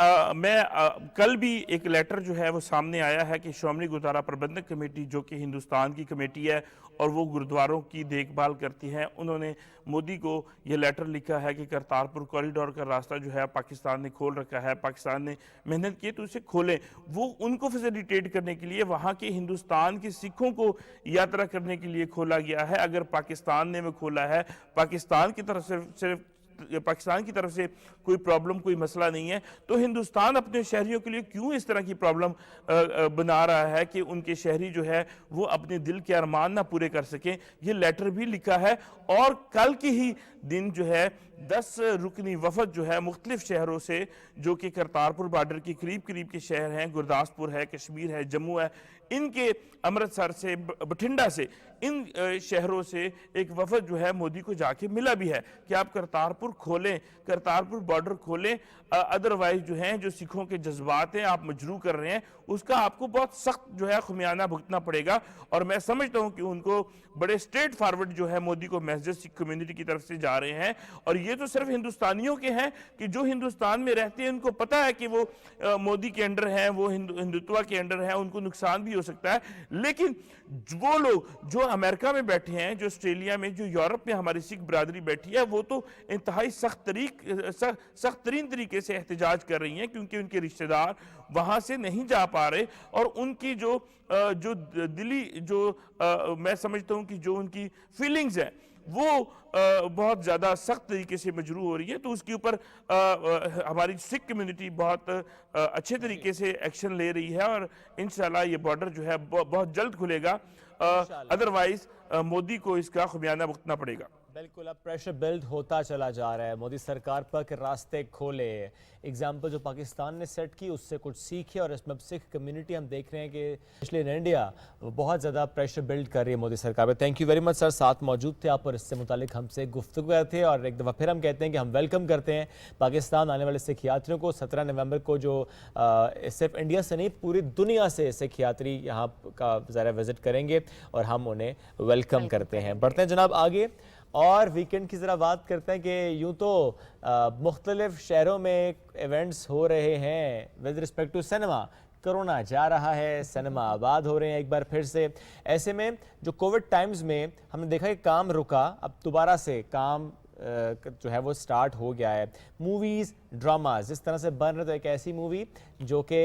कल भी एक लेटर जो है वो सामने आया है कि श्रोमणी गुरुद्वारा प्रबंधक कमेटी जो कि हिंदुस्तान की कमेटी है और वो गुरुद्वारों की देखभाल करती है, उन्होंने मोदी को ये लेटर लिखा है कि करतारपुर कॉरिडोर का रास्ता जो है पाकिस्तान ने खोल रखा है, पाकिस्तान ने मेहनत की तो उसे खोलें। वो उनको फैसिलिटेट करने के लिए वहाँ के हिंदुस्तान के सिखों को यात्रा करने के लिए खोला गया है। अगर पाकिस्तान ने वो खोला है, पाकिस्तान की तरफ से सिर्फ पाकिस्तान की तरफ से कोई प्रॉब्लम, कोई मसला नहीं है, तो हिंदुस्तान अपने शहरियों के लिए क्यों इस तरह की प्रॉब्लम बना रहा है कि उनके शहरी जो है वो अपने दिल के अरमान ना पूरे कर सकें। ये लेटर भी लिखा है और कल के ही दिन जो है 10 रुकनी वफद जो है मुख्तलिफ शहरों से, जो कि करतारपुर बॉर्डर के करीब करीब के शहर हैं, गुरदासपुर है, कश्मीर है, जम्मू है, इनके अमृतसर से, बठिंडा से, इन शहरों से एक वफद जो है मोदी को जाके मिला भी है कि आप करतारपुर खोलें, करतारपुर बॉर्डर खोलें, अदरवाइज जो हैं जो सिखों के जज्बात हैं आप मजरू कर रहे हैं, उसका आपको बहुत सख्त जो है खुमियाना भुगतना पड़ेगा। और मैं समझता हूं कि उनको बड़े स्ट्रेट फॉरवर्ड जो है मोदी को मैसेज सिख कम्युनिटी की तरफ से जा रहे हैं। और ये तो सिर्फ हिंदुस्तानियों के हैं कि जो हिंदुस्तान में रहते हैं उनको पता है कि वो मोदी के अंडर हैं, वो हिंदुत्व के अंडर हैं, उनको नुकसान भी हो सकता है। लेकिन वो लोग जो अमेरिका में बैठे हैं, जो ऑस्ट्रेलिया में, जो यूरोप में हमारी सिख बरादरी बैठी है, वो तो इंतहाई सख्त तरीन तरीके से एहतजाज कर रही हैं क्योंकि उनके रिश्तेदार वहां से नहीं जा पा रहे और उनकी जो दिली जो मैं समझता हूं कि जो उनकी फीलिंग्स है वो बहुत ज़्यादा सख्त तरीके से मजरू हो रही है। तो उसके ऊपर हमारी सिख कम्युनिटी बहुत अच्छे तरीके से एक्शन ले रही है और इंशाल्लाह ये बॉर्डर जो है बहुत जल्द खुलेगा, अदरवाइज मोदी को इसका खुमियाना भुगतना पड़ेगा। बिल्कुल, अब प्रेशर बिल्ड होता चला जा रहा है मोदी सरकार पर कि रास्ते खोले। एग्जाम्पल जो पाकिस्तान ने सेट की उससे कुछ सीखे और इसमें सिख कम्युनिटी हम देख रहे हैं कि स्पेशली इन इंडिया बहुत ज़्यादा प्रेशर बिल्ड कर रही है मोदी सरकार पर। Thank you very much sir, साथ मौजूद थे आप और इससे मुतालिक हमसे गुफ्तगू कर थे। और एक दफ़ा फिर हम कहते हैं कि हम वेलकम करते हैं पाकिस्तान आने वाले सिख यात्रियों को। 17 नवंबर को जो सिर्फ इंडिया से नहीं पूरी दुनिया से सिख यात्री यहाँ का ज़रा विज़िट करेंगे और हम उन्हें वेलकम करते हैं। बढ़ते हैं जनाब आगे। और वीकेंड की ज़रा बात करते हैं कि यूँ तो मुख्तलिफ शहरों में इवेंट्स हो रहे हैं with respect to cinema. Corona जा रहा है, सिनेमा आबाद हो रहे हैं एक बार फिर से। ऐसे में जो कोविड टाइम्स में हमने देखा कि काम रुका, अब दोबारा से काम जो है वो स्टार्ट हो गया है। मूवीज़, ड्रामाज जिस तरह से बन रहे, तो एक ऐसी मूवी जो कि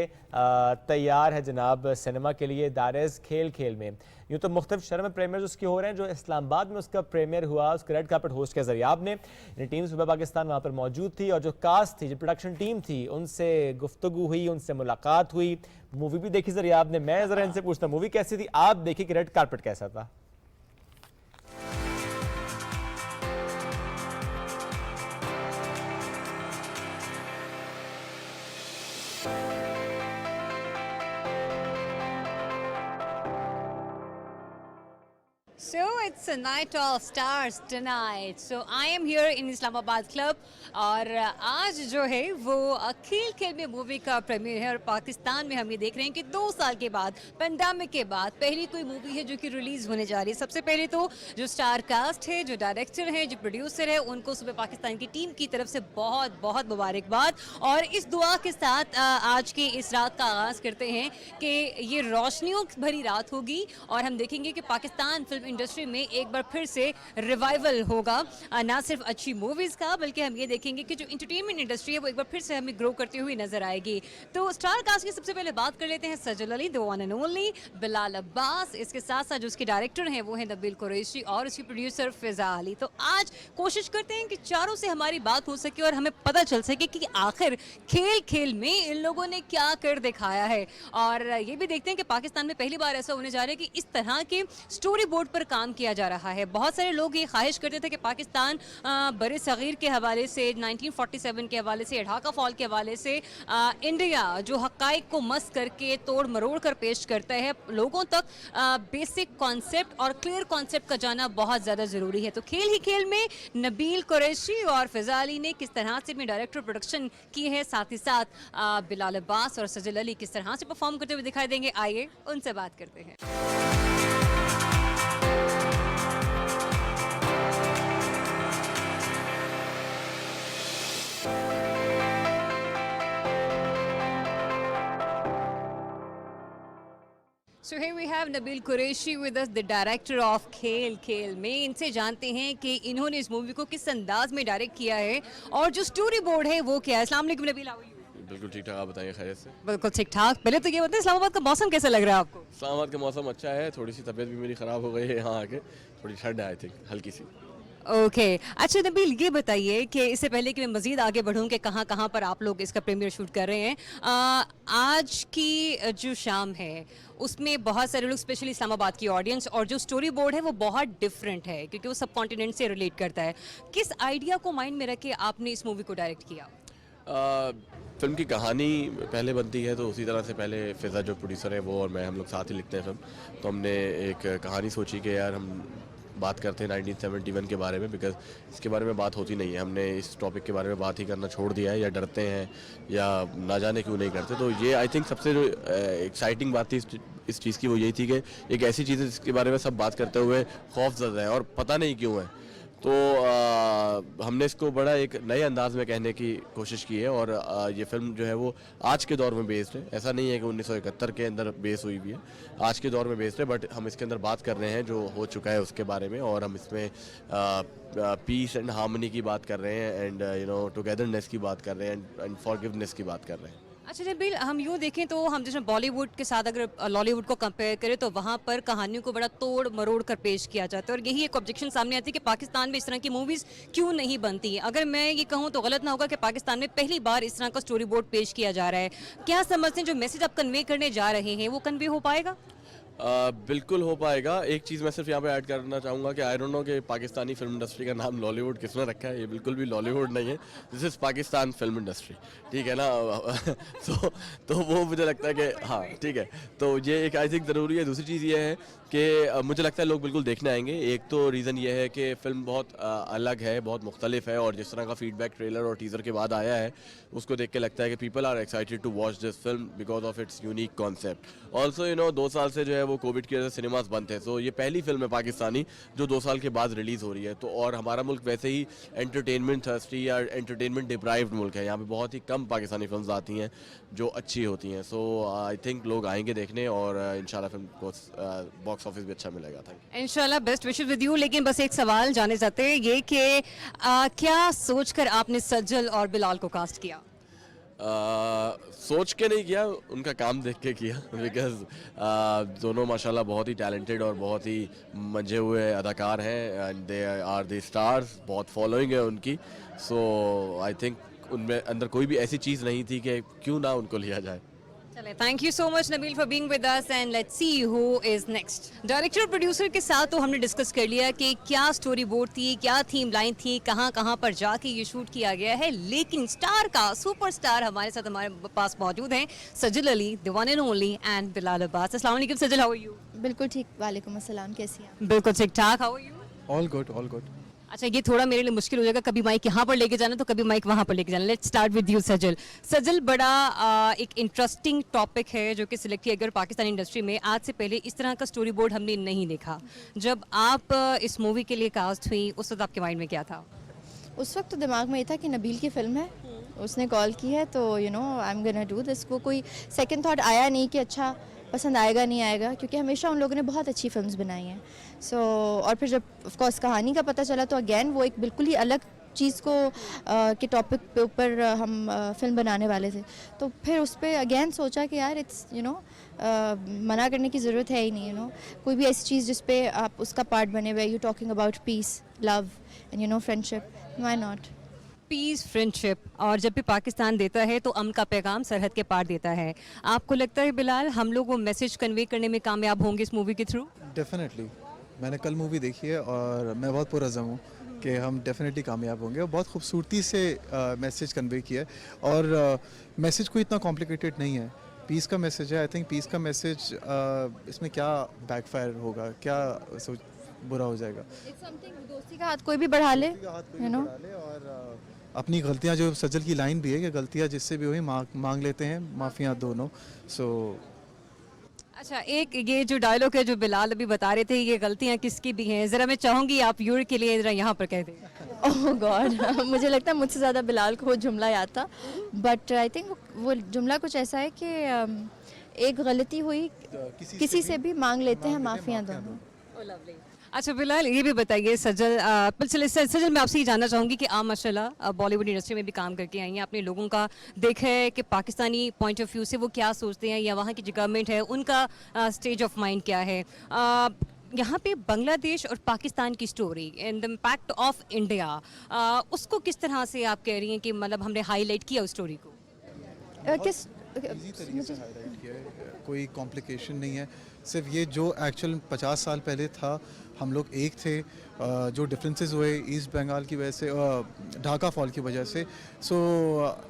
तैयार है जनाब सिनेमा के लिए, दैट इज़ खेल खेल में। यूँ तो मुख्तलिफ शहरों में प्रीमियर्स उसके हो रहे हैं। जो इस्लामाबाद में उसका प्रीमियर हुआ, उसका रेड कार्पेट होस्ट किया ज़रियाब ने। टीम सुबह पाकिस्तान वहाँ पर मौजूद थी और जो कास्ट थी, जो प्रोडक्शन टीम थी, उनसे गुफ्तगू हुई, उनसे मुलाकात हुई। मूवी भी देखी ज़रियाब ने। मैं ज़रा इनसे पूछता, मूवी कैसी थी? आप देखी कि रेड कार्पेट कैसा था? So it's a night of stars tonight. So I am here in Islamabad Club और आज जो है वो खेल खेल में मूवी का प्रीमियर है और पाकिस्तान में हम ये देख रहे हैं कि 2 साल के बाद, पेंडेमिक के बाद पहली कोई मूवी है जो कि रिलीज़ होने जा रही है। सबसे पहले तो जो स्टार कास्ट है, जो डायरेक्टर है, जो प्रोड्यूसर है, उनको सुबह पाकिस्तान की टीम की तरफ से बहुत बहुत मुबारकबाद। और इस दुआ के साथ आज की इस रात का आगाज़ करते हैं कि ये रोशनियों भरी रात होगी और हम देखेंगे कि पाकिस्तान फिल्म इंडस्ट्री में एक बार फिर से रिवाइवल होगा, ना सिर्फ अच्छी मूवीज़ का, बल्कि हम ये देखेंगे कि जो एंटरटेनमेंट इंडस्ट्री है वो एक बार फिर से हमें ग्रो करती हुई नजर आएगी। तो स्टार कास्ट की सबसे पहले बात कर लेते हैं Sajal Ali, the one and only, Bilal Abbas, इसके साथ साथ जो उसके डायरेक्टर हैं वो हैं नबील कुरैशी और उसकी प्रोड्यूसर फिजा अली। तो आज कोशिश करते हैं कि चारों से हमारी बात हो सके और हमें पता चल सके कि आखिर खेल खेल में इन लोगों ने क्या कर दिखाया है। और ये भी देखते हैं कि पाकिस्तान में पहली बार ऐसा होने जा रहा है कि इस तरह के स्टोरी बोर्ड पर काम किया जा रहा है। बहुत सारे लोग ये ख्वाहिश करते थे कि पाकिस्तान बड़े सगीर के हवाले से, 1947 के हवाले से, ढाका फॉल के हवाले से इंडिया जो हक़ाइक़ को मस करके तोड़ मरोड़ कर पेश करता है, लोगों तक बेसिक कॉन्सेप्ट और क्लियर कॉन्सेप्ट का जाना बहुत ज़्यादा ज़रूरी है। तो खेल ही खेल में नबील कुरैशी और फिजा अली ने किस तरह से अपनी डायरेक्टर प्रोडक्शन की है, साथ ही साथ बिलाल अब्बास और सजल अली किस तरह से परफॉर्म करते हुए दिखाई देंगे, आइए उनसे बात करते हैं। So here we have Nabil Qureshi with us, the director of खेल खेल में। इनसे जानते हैं कि इन्होंने इस मूवी को किस अंदाज में डायरेक्ट किया है और जो स्टोरी बोर्ड है वो क्या है। अस्सलाम वालेकुम नबील, हाउ आर यू? बिल्कुल ठीक ठाक, आप बताइए खैरियत से? बिल्कुल ठीक ठाक। पहले तो ये बताइए इस्लामाबाद का मौसम कैसा लग रहा है आपको? इस्लामाबाद का मौसम अच्छा है, थोड़ी सी तबीयत भी मेरी ख़राब हो गई है यहाँ आके, थोड़ी ठंड है आई थिंक, हल्की सी। ओके अच्छा नबील, ये बताइए कि इससे पहले कि मैं मज़ीद आगे बढ़ूँ कि कहाँ कहाँ पर आप लोग इसका प्रीमियर शूट कर रहे हैं, आज की जो शाम है उसमें बहुत सारे लोग, स्पेशली इस्लामाबाद की ऑडियंस, और जो स्टोरी बोर्ड है वो बहुत डिफरेंट है क्योंकि वो सब कॉन्टिनेंट से रिलेट करता है। किस आइडिया को माइंड में रख के आपने इस मूवी को डायरेक्ट किया? फिल्म की कहानी पहले बनती है तो उसी तरह से पहले फिजा जो प्रोड्यूसर है वो और मैं, हम लोग साथ ही लिखते हैं फिल्म। तो हमने एक कहानी सोची कि यार हम बात करते हैं 1971 के बारे में, बिकॉज इसके बारे में बात होती नहीं है। हमने इस टॉपिक के बारे में बात ही करना छोड़ दिया है, या डरते हैं या ना जाने क्यों नहीं करते। तो ये आई थिंक सबसे जो एक्साइटिंग बात थी इस चीज़ की वो यही थी कि एक ऐसी चीज़ है जिसके बारे में सब बात करते हुए खौफजदा है और पता नहीं क्यों है। तो हमने इसको बड़ा एक नए अंदाज में कहने की कोशिश की है और ये फिल्म जो है वो आज के दौर में बेस्ड है। ऐसा नहीं है कि 1971 के अंदर बेस हुई हुई है, आज के दौर में बेस्ड है, बट हम इसके अंदर बात कर रहे हैं जो हो चुका है उसके बारे में, और हम इसमें पीस एंड हार्मनी की बात कर रहे हैं, एंड यू नो टुगेदरनेस की बात कर रहे हैं, एंड फॉरगिवनेस की बात कर रहे हैं। अच्छा नबील, हम यूँ देखें तो हम जिसमें बॉलीवुड के साथ अगर लॉलीवुड को कंपेयर करें तो वहाँ पर कहानियों को बड़ा तोड़ मरोड़ कर पेश किया जाता है और यही एक ऑब्जेक्शन सामने आती है कि पाकिस्तान में इस तरह की मूवीज़ क्यों नहीं बनती हैं। अगर मैं ये कहूँ तो गलत ना होगा कि पाकिस्तान में पहली बार इस तरह का स्टोरी बोर्ड पेश किया जा रहा है। क्या समझते हैं जो मैसेज आप कन्वे करने जा रहे हैं वो कन्वे हो पाएगा? बिल्कुल हो पाएगा। एक चीज़ मैं सिर्फ यहाँ पे ऐड करना चाहूँगा कि आई डोंट नो कि पाकिस्तानी फिल्म इंडस्ट्री का नाम लॉलीवुड किसने रखा है, ये बिल्कुल भी लॉलीवुड नहीं है, this is Pakistan film industry, ठीक है ना। तो वो मुझे लगता है कि हाँ ठीक है, तो ये एक आई थिंक ज़रूरी है। दूसरी चीज़ ये है कि मुझे लगता है लोग बिल्कुल देखने आएंगे। एक तो रीज़न ये है कि फ़िल्म बहुत अलग है, बहुत मुख्तलिफ है, और जिस तरह का फीडबैक ट्रेलर और टीज़र के बाद आया है उसको देख के लगता है कि people are excited to watch this film because of its unique concept. Also 2 साल से जो है वो कोविड की वजह से सिनेमास बंद थे, सो ये पहली फिल्म है पाकिस्तानी जो 2 साल के बाद रिलीज़ हो रही है। तो और हमारा मुल्क वैसे ही एंटरटेनमेंट थर्स्टी या एंटरटेनमेंट डिप्राइव्ड मुल्क है, यहाँ पे बहुत ही कम पाकिस्तानी फिल्म आती हैं जो अच्छी होती हैं। सो आई थिंक लोग आएंगे देखने और इंशाल्लाह फिल्म को बॉक्स ऑफिस भी अच्छा मिलेगा। थैंक इंशाल्लाह, बेस्ट विशेस विद यू। लेकिन बस एक सवाल जाने चाहते हैं ये कि क्या सोचकर आपने सज्जल और बिलाल को कास्ट किया? सोच के नहीं किया, उनका काम देख के किया बिकॉज दोनों माशाल्लाह बहुत ही टैलेंटेड और बहुत ही मंझे हुए अदाकार हैं and they are the stars, बहुत फॉलोइंग है उनकी। सो आई थिंक उनमें अंदर कोई भी ऐसी चीज़ नहीं थी कि क्यों ना उनको लिया जाए। चले, thank you so much Nabeel for being with us and let's see who is next. Director और प्रोड्यूसर के साथ तो हमने डिस्कस कर लिया कि क्या स्टोरी बोर्ड थी, क्या थीम लाइन थी, कहां कहां पर जाके ये शूट किया गया है। लेकिन स्टार का सुपरस्टार हमारे साथ हमारे पास मौजूद हैं, Sajal Ali, the one and only, and Bilal Abbas. अस्सलाम वालेकुम सजल, हाउ आर यू? बिल्कुल ठीक, वालेकुम अस्सलाम, कैसी हैं? बिल्कुल ठीक ठाक, how are you? All good, all good. अच्छा, ये थोड़ा मेरे लिए मुश्किल हो जाएगा, कभी माइक यहाँ पर लेके जाना तो कभी माइक वहाँ पर लेके जाना। लेट्स स्टार्ट विद यू सजल। सजल, बड़ा एक इंटरेस्टिंग टॉपिक है जो कि सिलेक्ट किया गया पाकिस्तानी इंडस्ट्री में। आज से पहले इस तरह का स्टोरी बोर्ड हमने नहीं देखा। जब आप इस मूवी के लिए कास्ट हुई उस वक्त आपके माइंड में क्या था? उस वक्त तो दिमाग में ये था कि नबील की फ़िल्म है, उसने कॉल की है तो I am gonna do this. वो कोई सेकंड थॉट आया नहीं कि अच्छा पसंद आएगा नहीं आएगा, क्योंकि हमेशा उन लोगों ने बहुत अच्छी फिल्म्स बनाई हैं। सो और फिर जब ऑफ कोर्स कहानी का पता चला तो अगेन वो एक बिल्कुल ही अलग चीज़ को के टॉपिक पे ऊपर हम फिल्म बनाने वाले थे। तो फिर उस पर अगेन सोचा कि यार इट्स मना करने की ज़रूरत है ही नहीं। कोई भी ऐसी चीज़ जिस पे आप उसका पार्ट बने हुए, you talking about peace, love and friendship, why not? Peace, friendship, और जब भी पाकिस्तान देता है तो अमन का पैगाम सरहद के पार देता है। आपको लगता है बिलाल हम लोग वो मैसेज कन्वे करने में कामयाब होंगे इस मूवी के थ्रू? डेफिनेटली, मैंने कल मूवी देखी है और मैं बहुत पुरज़म हूँ कि हम डेफिनेटली कामयाब होंगे। और बहुत खूबसूरती से मैसेज कन्वे किया है और मैसेज कोई इतना कॉम्प्लिकेटेड नहीं है। पीस का मैसेज है। आई थिंक पीस का मैसेज इसमें क्या बैकफायर होगा, क्या बुरा हो जाएगा। दोस्ती का हाथ कोई भी बढ़ा ले, और अपनी गलतियां, जो सजल की लाइन भी है कि गलतियां जिससे भी हुई मांग लेते हैं माफ़ियाँ दोनों। सो अच्छा, एक ये जो डायलॉग है जो बिलाल अभी बता रहे थे, ये गलतियां किसकी भी हैं, ज़रा मैं चाहूँगी आप यूर के लिए ज़रा यहाँ पर कह दें। ओह गॉड, मुझे लगता है मुझसे ज़्यादा बिलाल को वो जुमला याद था, बट आई थिंक वो जुमला कुछ ऐसा है कि एक गलती हुई किसी से भी मांग लेते हैं माफ़ियाँ दोनों। अच्छा बिलाल, ये भी बताइए सजल, सजल मैं आपसे ये जानना चाहूँगी कि आप माशाल्लाह बॉलीवुड इंडस्ट्री में भी काम करके आई हैं, आपने लोगों का देखा है कि पाकिस्तानी पॉइंट ऑफ व्यू से वो क्या सोचते हैं या वहाँ की जो गवर्नमेंट है उनका स्टेज ऑफ माइंड क्या है। यहाँ पे बांग्लादेश और पाकिस्तान की story and the impact of India, उसको किस तरह से आप कह रही हैं कि मतलब हमने हाईलाइट किया उस स्टोरी को? किस इजी तरीके से हाईलाइट किया है, कोई कॉम्प्लिकेशन नहीं है। सिर्फ ये जो एक्चुअल 50 साल पहले था, हम लोग एक थे, जो डिफरेंसेस हुए ईस्ट बंगाल की वजह से, ढाका फॉल की वजह से, सो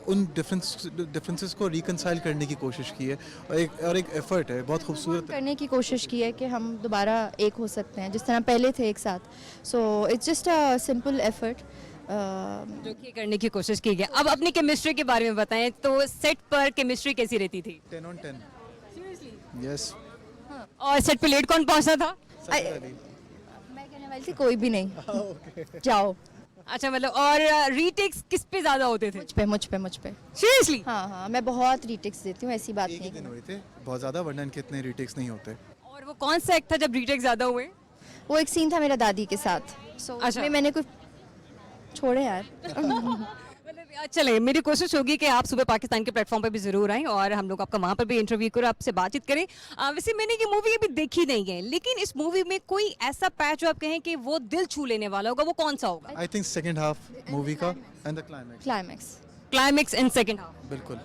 उन डिफरेंसेस को रिकंसाइल करने की कोशिश की है और एक एफर्ट है, बहुत खूबसूरत करने की कोशिश की है कि हम दोबारा एक हो सकते हैं जिस तरह पहले थे एक साथ। So it's just a simple effort जो कि करने की कोशिश की गई। अब अपनी केमिस्ट्री के बारे में बताएं, तो सेट पर केमिस्ट्री कैसी रहती थी? 10 on 10। यस। और सेट पे लेट कौन पहुंचा था? मैं कहने वाली थी कोई भी नहीं। जाओ। अच्छा, मतलब और रीटेक्स किस पे ज्यादा होते थे? मुझ पे। सीरियसली? हाँ, मैं बहुत रीटेक्स देती हूँ, ऐसी बात नहीं। दिन हुए थे बहुत ज्यादा, वरना इनके इतने रीटेक्स नहीं होते। और वो कौन सा एक्ट था जब रीटेक्स ज्यादा हुए? वो एक सीन था मेरा दादी के साथ, उसमें मैंने कुछ छोड़े यार। चले, मेरी कोशिश होगी कि आप सुबह पाकिस्तान के प्लेटफॉर्म पर भी जरूर आएं और हम लोग आपका वहाँ पर भी इंटरव्यू करें, आपसे बातचीत करें। वैसे मैंने ये मूवी अभी देखी नहीं है, लेकिन इस मूवी में कोई ऐसा पैच जो आप कहें कि वो दिल छू लेने वाला होगा, वो कौन सा होगा? I think second half movie का end the climax and second half. बिल्कुल।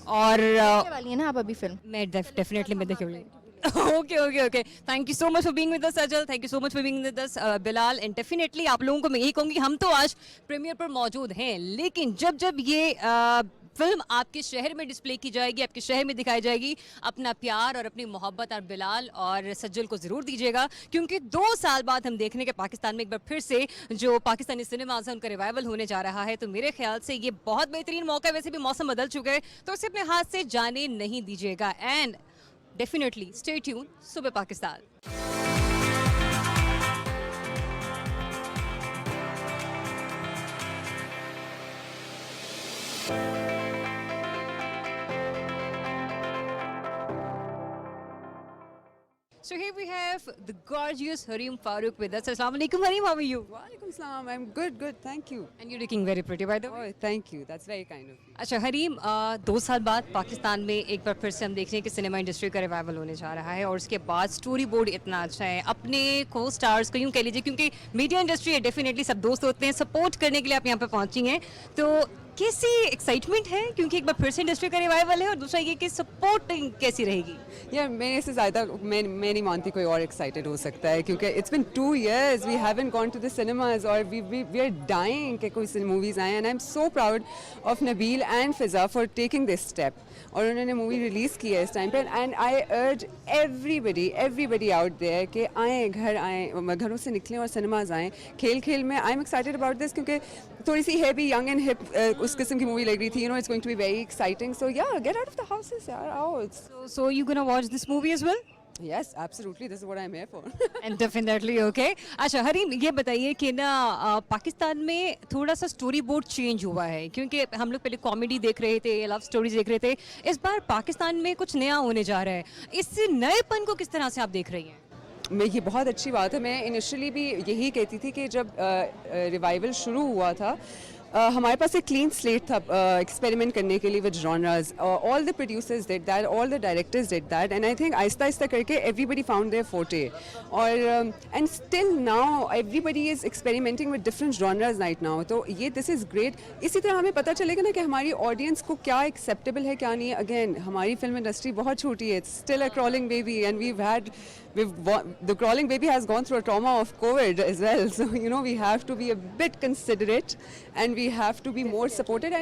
और वाली है ना आप अभी फिल्म? मैं डेफिनेटली मैं देखूंगी। Okay, thank you so much for being with us Sajal, thank you so much for being with us Bilal, and definitely आप लोगों को मैं यही कहूँगी, हम तो आज प्रीमियर पर मौजूद हैं, लेकिन जब ये फिल्म आपके शहर में डिस्प्ले की जाएगी, आपके शहर में दिखाई जाएगी। अपना प्यार और अपनी मोहब्बत और बिलाल और सज्जल को ज़रूर दीजिएगा, क्योंकि 2 साल बाद हम देखने के पाकिस्तान में एक बार फिर से जो पाकिस्तानी सिनेमाज है उनका रिवाइवल होने जा रहा है। तो मेरे ख्याल से ये बहुत बेहतरीन मौका है। वैसे भी मौसम बदल चुका है, तो इसे अपने हाथ से जाने नहीं दीजिएगा। एंड डेफिनेटली स्टे ट्यून सुबह Pakistan. So here we have the gorgeous Hareem Farooq with us. Assalamu alaikum, Hareem. How are you? Walaikum salam. I'm good, good. Thank you. And you're looking very pretty, by the way. Oh, thank you. That's very kind of you. अच्छा हरीम, 2 साल बाद पाकिस्तान में एक बार फिर से हम देख रहे हैं कि सिनेमा इंडस्ट्री का रिवाइवल होने जा रहा है, और उसके बाद स्टोरी बोर्ड इतना अच्छा है। अपने को स्टार्स को यूँ कह लीजिए, क्योंकि मीडिया इंडस्ट्री है, डेफिनेटली सब दोस्त होते हैं, सपोर्ट करने के लिए आप यहाँ पे पहुँची हैं। तो कैसी एक्साइटमेंट है, क्योंकि एक बार फिर से इंडस्ट्री का रिवाइवल है, और दूसरा ये कि सपोर्टिंग कैसी रहेगी? यार मेरे से ज़्यादा मैं नहीं मानती कोई और एक्साइटेड हो सकता है, क्योंकि it's been 2 years we haven't gone to the cinemas, और वी आर डाइंग कि कोई मूवीज़ आए। And I am so proud of Nabeel and Fiza for taking this step, और उन्होंने मूवी रिलीज़ की है इस टाइम पे। एंड आई अर्ज एवरीबडी आउट देयर कि आएँ, घरों से निकलें और सिनेमाज आएँ। खेल खेल में I am excited about this, क्योंकि थोड़ी सी हैवी, यंग एंड हिप उस किस्म की मूवी लग रही थी। You know, it's going to be very exciting. So yeah, get out of the houses यार, आओ। So you gonna watch this movie as well? Yes, absolutely. This is what I'm here for. And definitely okay. अच्छा हरीम, ये बताइए कि ना पाकिस्तान में थोड़ा सा स्टोरी बोर्ड चेंज हुआ है, क्योंकि हम लोग पहले कॉमेडी देख रहे थे, लव स्टोरीज देख रहे थे। इस बार पाकिस्तान में कुछ नया होने जा रहा है। इस नएपन को किस तरह से आप देख रही हैं? मैं ये बहुत अच्छी बात है। मैं इनिशियली भी यही कहती थी कि जब रिवाइवल शुरू हुआ था, हमारे पास एक क्लीन स्लेट था एक्सपेरिमेंट करने के लिए with genres. All the producers did that, all the directors did that, and I think Aahista Aahista करके एवरीबडी फाउंड देयर फोर्टे। और and still now everybody is experimenting with different genres right now. तो ये this is great. इसी तरह हमें पता चलेगा ना कि हमारी ऑडियंस को क्या एक्सेप्टेबल है, क्या नहीं है। अगेन, हमारी फिल्म इंडस्ट्री बहुत छोटी है, it's still a crawling baby, and the crawling baby has gone through a trauma of COVID as well. So, you know, we have to be a bit considerate, and we have to be more supportive,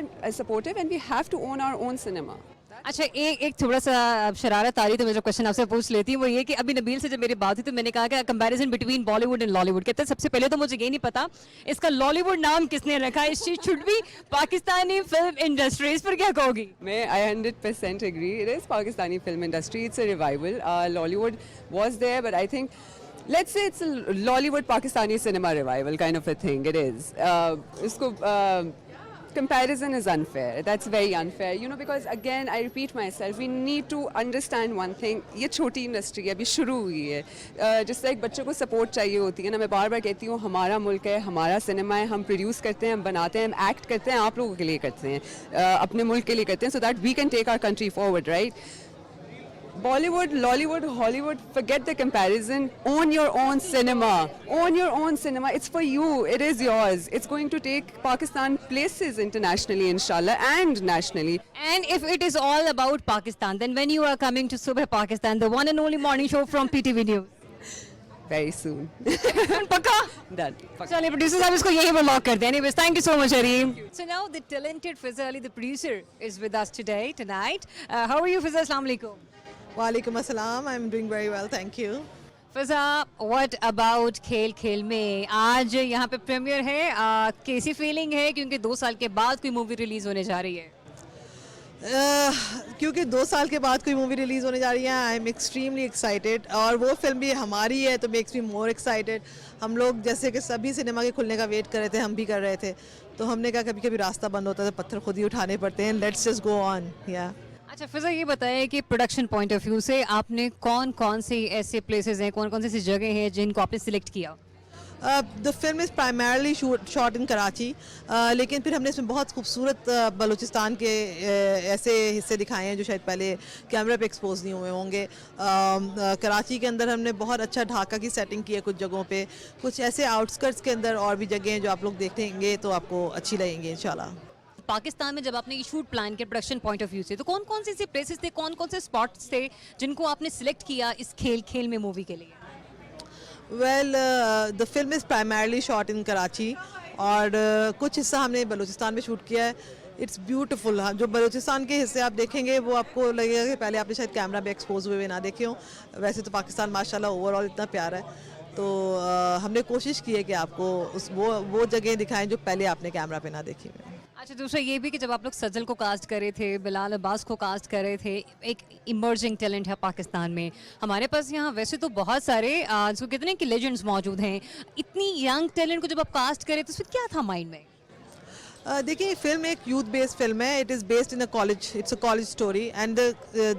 and we have to own our own cinema. अच्छा, एक थोड़ा सा शरारत आ रही, तो मैं जो question आपसे पूछ लेती हूँ वो ये कि अभी नबील से जब मेरी बात हुई तो मैंने कहा कि comparison between Bollywood and Lollywood. कहते हैं सबसे पहले तो मुझे ये नहीं पता इसका लॉलीवुड नाम किसने रखा, इस चीज should be Pakistani film industry. इस पर क्या कहोगी? मैं 100% agree. It is Pakistani film industry. It's a revival. Lollywood was there, but I think, let's say it's a Lollywood Pakistani cinema revival kind of a thing. It is. Comparison is unfair. That's very unfair. You know, because again, I repeat myself, we need to understand one thing. ये छोटी industry है, अभी शुरू हुई है। जिस तरह एक बच्चों को सपोर्ट चाहिए होती है ना, मैं बार बार कहती हूँ, हमारा मुल्क है, हमारा सिनेमा है, हम प्रोड्यूस करते हैं, हम बनाते हैं, हम एक्ट करते हैं, आप लोगों के लिए करते हैं, अपने मुल्क के लिए करते हैं, so that we can take our country forward, right? Bollywood, Lollywood, Hollywood, forget the comparison. Own your own cinema. Own your own cinema. It's for you. It is yours. It's going to take Pakistan places internationally, inshallah, and nationally. And if it is all about Pakistan, then when you are coming to Subah Pakistan, the one and only morning show from PTV News? Very soon. पक्का? Done. चलिए producer साहब इसको यहीं पर lock करते हैं। Anyways, thank you so much, Hareem. So now the talented Fiza Ali, the producer, is with us tonight. How are you, Fiza? Assalamu alaikum. Walaikum assalam. I'm doing very well, thank you. Fiza, what about खेल खेल में? आज यहाँ पे premiere है, कैसी feeling है, क्योंकि 2 साल के बाद कोई मूवी रिलीज होने जा रही है? क्योंकि 2 साल के बाद कोई मूवी रिलीज़ होने जा रही है, आई एम एक्सट्रीमली एक्साइटेड, और वो फिल्म भी हमारी है तो मैं एक्सट्रीम मोर एक्साइटेड। हम लोग जैसे कि सभी सिनेमा के खुलने का वेट कर रहे थे, हम भी कर रहे थे, तो हमने कहा कभी कभी रास्ता बंद होता है तो पत्थर खुद ही उठाने पड़ते हैं, लेट्स जस्ट गो ऑन। या अच्छा फिजा, ये बताइए कि प्रोडक्शन पॉइंट ऑफ व्यू से आपने कौन कौन सी ऐसे प्लेसेस हैं, कौन कौन सी ऐसी जगह हैं जिनको आपने सिलेक्ट किया? The film is primarily shot in Karachi, लेकिन फिर हमने इसमें बहुत खूबसूरत बलूचिस्तान के ऐसे हिस्से दिखाए हैं जो शायद पहले कैमरे पे एक्सपोज नहीं हुए होंगे। कराची के अंदर हमने बहुत अच्छा ढाका की सेटिंग की है कुछ जगहों पे, कुछ ऐसे आउटस्कर्ट्स के अंदर और भी जगह हैं जो आप लोग देखेंगे तो आपको अच्छी लगेंगी इंशाल्लाह। पाकिस्तान में जब आपने ये शूट प्लान किया प्रोडक्शन पॉइंट ऑफ व्यू से, तो कौन कौन से ऐसे प्लेसेस थे, कौन कौन से स्पॉट्स थे जिनको आपने सिलेक्ट किया इस खेल खेल में मूवी के लिए? Well the film is primarily shot in Karachi, और कुछ हिस्सा हमने बलूचिस्तान में शूट किया है। It's beautiful. हाँ, जो बलूचिस्तान के हिस्से आप देखेंगे वो आपको लगेगा कि पहले आपने शायद कैमरा में एक्सपोज हुए ना देखे हों। वैसे तो पाकिस्तान माशाल्लाह ओवरऑल इतना प्यारा है, तो हमने कोशिश की है कि आपको वो जगह दिखाएं जो पहले आपने कैमरा पे ना देखी हुई। अच्छा, दूसरा ये भी कि जब आप लोग सजल को कास्ट कर रहे थे, बिलाल अब्बास को कास्ट कर रहे थे, एक इमर्जिंग टैलेंट है पाकिस्तान में। हमारे पास यहाँ वैसे तो बहुत सारे जो कितने कि लेजेंड्स मौजूद हैं, इतनी यंग टैलेंट को जब आप कास्ट करें तो उसमें क्या था माइंड में? देखिए, फिल्म एक यूथ बेस्ड फिल्म है। It is based in a college, it's a college story and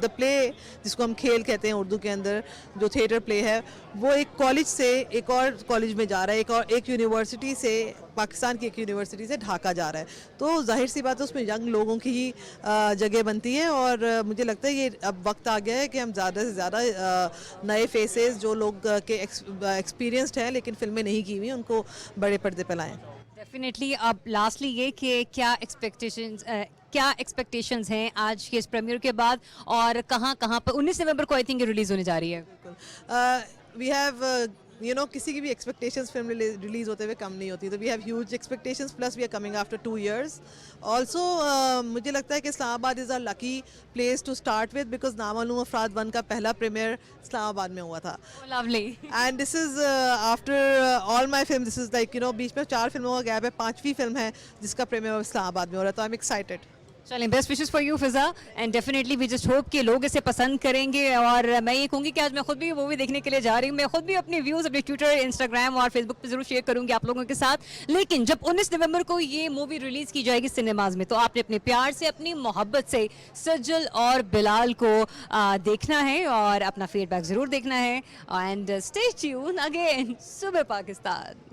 the play जिसको हम खेल कहते हैं उर्दू के अंदर, जो थिएटर प्ले है, वो एक कॉलेज से एक और कॉलेज में जा रहा है, एक यूनिवर्सिटी से, पाकिस्तान की एक यूनिवर्सिटी से ढाका जा रहा है। तो जाहिर सी बात है उसमें यंग लोगों की ही जगह बनती है और मुझे लगता है ये अब वक्त आ गया है कि हम ज़्यादा से ज़्यादा नए फेसेस जो लोग के एक्सपीरियंस्ड हैं लेकिन फिल्में नहीं की हुई, उनको बड़े पर्दे पर लाएँ। डेफिनेटली। अब लास्टली ये कि क्या एक्सपेक्टेशंस हैं आज के इस प्रीमियर के बाद, और कहाँ पर 19 नवंबर को आई थिंक रिलीज़ होने जा रही है? वी हैव किसी की भी एक्सपेक्टेशंस फिल्म रिलीज होते हुए कम नहीं होती, तो we have huge expectations plus we are coming after 2 years also. मुझे लगता है कि Islamabad is a lucky place to start with because Namaloom Afraad 1 का पहला प्रीमियर इस्लामाबाद में हुआ था। Lovely. And this is after all my film, this is like बीच में 4 फिल्मों का गैप है, 5वीं फिल्म है जिसका प्रीमियर इस्लामाबाद में हो रहा है, तो आई एम एक्साइटेड। चलें, best wishes for you Fiza, and definitely we just hope कि लोग इसे पसंद करेंगे। और मैं ये कहूँगी कि आज मैं खुद भी मूवी देखने के लिए जा रही हूँ। मैं खुद भी अपने व्यूज़ अपने ट्विटर, इंस्टाग्राम और फेसबुक पे जरूर शेयर करूँगी आप लोगों के साथ। लेकिन जब 19 नवंबर को ये मूवी रिलीज़ की जाएगी सिनेमाज में, तो आपने अपने प्यार से, अपनी मोहब्बत से सज्जल और बिलाल को देखना है और अपना फीडबैक ज़रूर देखना है। एंड स्टे ट्यून अगेन, सुबह पाकिस्तान।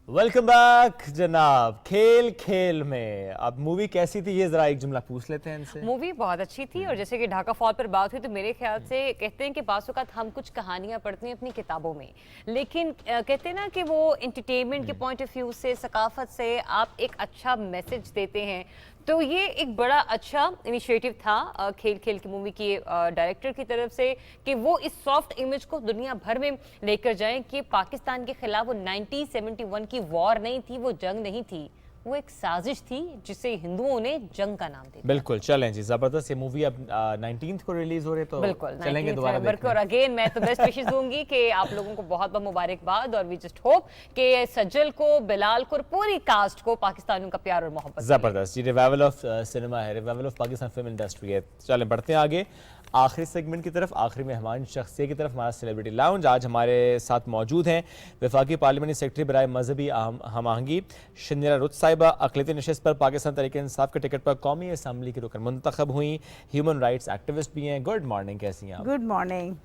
वेलकम बैक जनाब। खेल खेल में अब मूवी कैसी थी, ये जरा एक जुमला पूछ लेते हैं इनसे। मूवी बहुत अच्छी थी, और जैसे कि ढाका फॉल पर बात हुई तो मेरे ख्याल से कहते हैं कि बासुकात हम कुछ कहानियां पढ़ते हैं अपनी किताबों में, लेकिन कहते हैं ना कि वो एंटरटेनमेंट के पॉइंट ऑफ व्यू से, सकाफत से आप एक अच्छा मैसेज देते हैं। तो ये एक बड़ा अच्छा इनिशिएटिव था खेल खेल की मूवी की डायरेक्टर की तरफ से कि वो इस सॉफ्ट इमेज को दुनिया भर में लेकर जाएं कि पाकिस्तान के खिलाफ वो 1971 की वॉर नहीं थी, वो जंग नहीं थी, वो एक साजिश थी जिसे हिंदुओं ने जंग का नाम दिया। बिल्कुल, चलें जी, जबरदस्त। ये मूवी अब 19th को रिलीज हो रही है, तो बिल्कुल चलेंगे दोबारा देखने। और अगेन मैं तो बेस्ट विशेस दूंगी कि आप लोगों को बहुत बहुत मुबारकबाद, और वी जस्ट होप कि सज्जल को, बिलाल को और पूरी कास्ट को पाकिस्तानियों का प्यार और मोहब्बत। जबरदस्त जी, रिवाइवल ऑफ सिनेमा है, revival of Pakistan film industry है। चलें बढ़ते हैं आगे आखिरी सेगमेंट की तरफ, आखिरी मेहमान शख्सियत की तरफ, हमारा सेलिब्रिटी लाउंज। आज हमारे साथ मौजूद हैं वफाकी पार्लियामेंटी सेक्रेटरी बराए मजहबी हम आहंगी शनीरा रुत साहिबा, अक़लियती नशिस्त पर पाकिस्तान तहरीक इंसाफ के टिकट पर कौमी असम्बली की रुकन मुंतखब हुई, ह्यूमन राइट्स एक्टिविस्ट भी हैं। गुड मॉर्निंग, कैसी हैं आप? Good morning.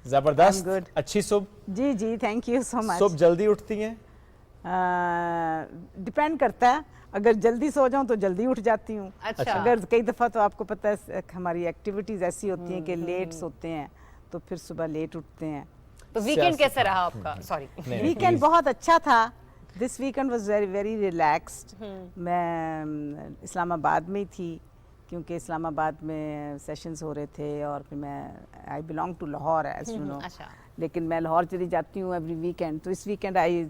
जबरदस्त, अच्छी सुबह। जी जी, थैंक यू सो मच। सुबह जल्दी उठती हैं? डिपेंड करता है, अगर जल्दी सो जाऊं तो जल्दी उठ जाती हूँ। अच्छा। अगर कई दफ़ा तो आपको पता है हमारी एक्टिविटीज़ ऐसी होती हैं कि लेट सोते हैं, तो फिर सुबह लेट उठते हैं। तो वीकेंड कैसा रहा आपका? सॉरी, वीकेंड बहुत अच्छा था। This weekend was very very relaxed. मैं इस्लामाबाद में ही थी क्योंकि इस्लामाबाद में सेशंस हो रहे थे, और फिर मैं I belong to Lahore as you know, लेकिन मैं लाहौर चली जाती हूँ एवरी वीकेंड। तो इस weekend I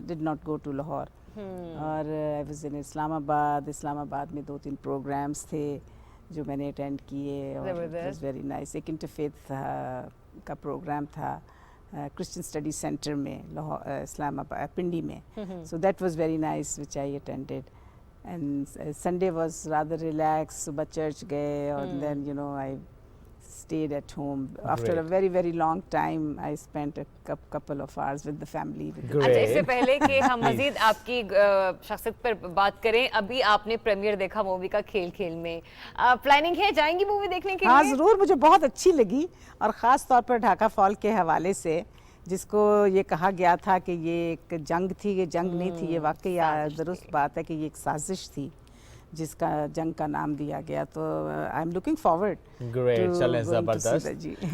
did not go to Lahore, और आई वाज इन इस्लामाबाद में 2-3 प्रोग्राम्स थे जो मैंने अटेंड किए, और इट वाज वेरी नाइस। एक इंटरफेथ का प्रोग्राम था क्रिश्चियन स्टडी सेंटर में इस्लामाबाद पिंडी में, so that was very nice which I attended. And Sunday was rather relax, सुबह चर्च गए, और then you know I stayed at home after a very very long time. I spent a couple of hours with the family. अच्छा, इससे पहले कि हम मजीद आपकी शख्सियत पर बात करें, अभी आपने प्रीमियर देखा मूवी का खेल खेल में, प्लानिंग है जाएंगी मूवी देखने के लिए? हाँ ज़रूर, मुझे बहुत अच्छी लगी, और ख़ास तौर पर ढाका फॉल के हवाले से, जिसको ये कहा गया था कि ये एक जंग थी, ये जंग नहीं थी, ये वाकई दुरुस्त बात है कि ये एक साजिश थी जिसका जंग का नाम दिया गया। तो I am looking forward. Great, चलें ज़बरदस्त।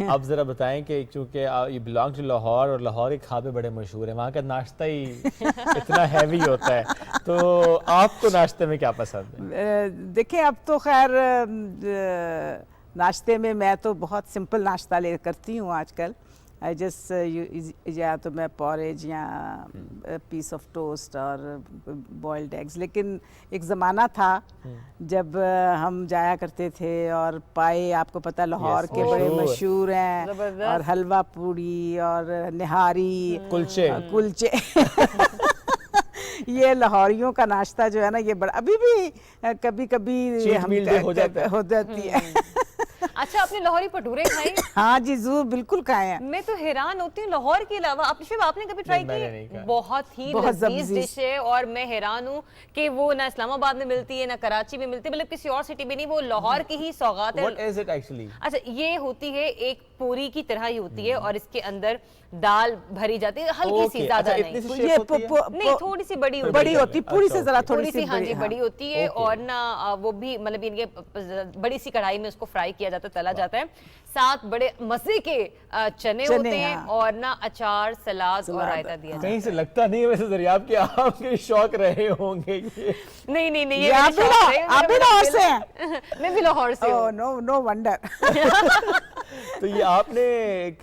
अब ज़रा बताएं कि चूँकि यू बिलोंग टू लाहौर और लाहौर के खाबे बड़े मशहूर हैं, वहाँ का नाश्ता ही इतना हैवी होता है, तो आपको नाश्ते में क्या पसंद है? देखिए अब तो खैर नाश्ते में मैं तो बहुत सिंपल नाश्ता ले करती हूँ आजकल। आई जस्ट या तो मैं पॉरेज या पीस ऑफ टोस्ट और बॉइल्ड एग्स। लेकिन एक ज़माना था जब हम जाया करते थे और पाए, आपको पता लाहौर के बड़े मशहूर हैं, और हलवा पूड़ी और निहारी, कुलचे ये लाहौरियों का नाश्ता जो है ना, ये बड़ा अभी भी कभी कभी हम हो जाती है। अच्छा, आपने लाहौरी भटूरे खाए? हाँ जी, जरूर, बिल्कुल खाए हैं। मैं तो हैरान होती हूँ लाहौर के अलावा। आपने कभी ट्राई की? बहुत ही लजीज डिश है, और मैं हैरान हूँ कि वो ना इस्लामाबाद में मिलती है ना कराची में मिलती है, मतलब किसी और सिटी में नहीं, वो लाहौर की ही सौगात है। What is it actually? अच्छा, ये होती है एक पूरी की तरह ही होती है, और इसके अंदर दाल भरी जाती है, हल्की सी, ज्यादा नहीं, थोड़ी सी बड़ी होती, पूरी से जरा थोड़ी सी, हाँ जी, बड़ी होती है। और ना वो भी मतलब इनके बड़ी सी कढ़ाई में उसको फ्राई किया जाता है, तला जाता है, साथ बड़े मजे के चने होते हैं, और ना अचार, सलाद और रायता दिया जाता है। कहीं से लगता नहीं है वैसे दरियाब के आपके शौक रहे होंगे ये। नहीं, ये आप भी लाहौर से हैं? मैं भी लाहौर से हूँ। No wonder. तो ये आपने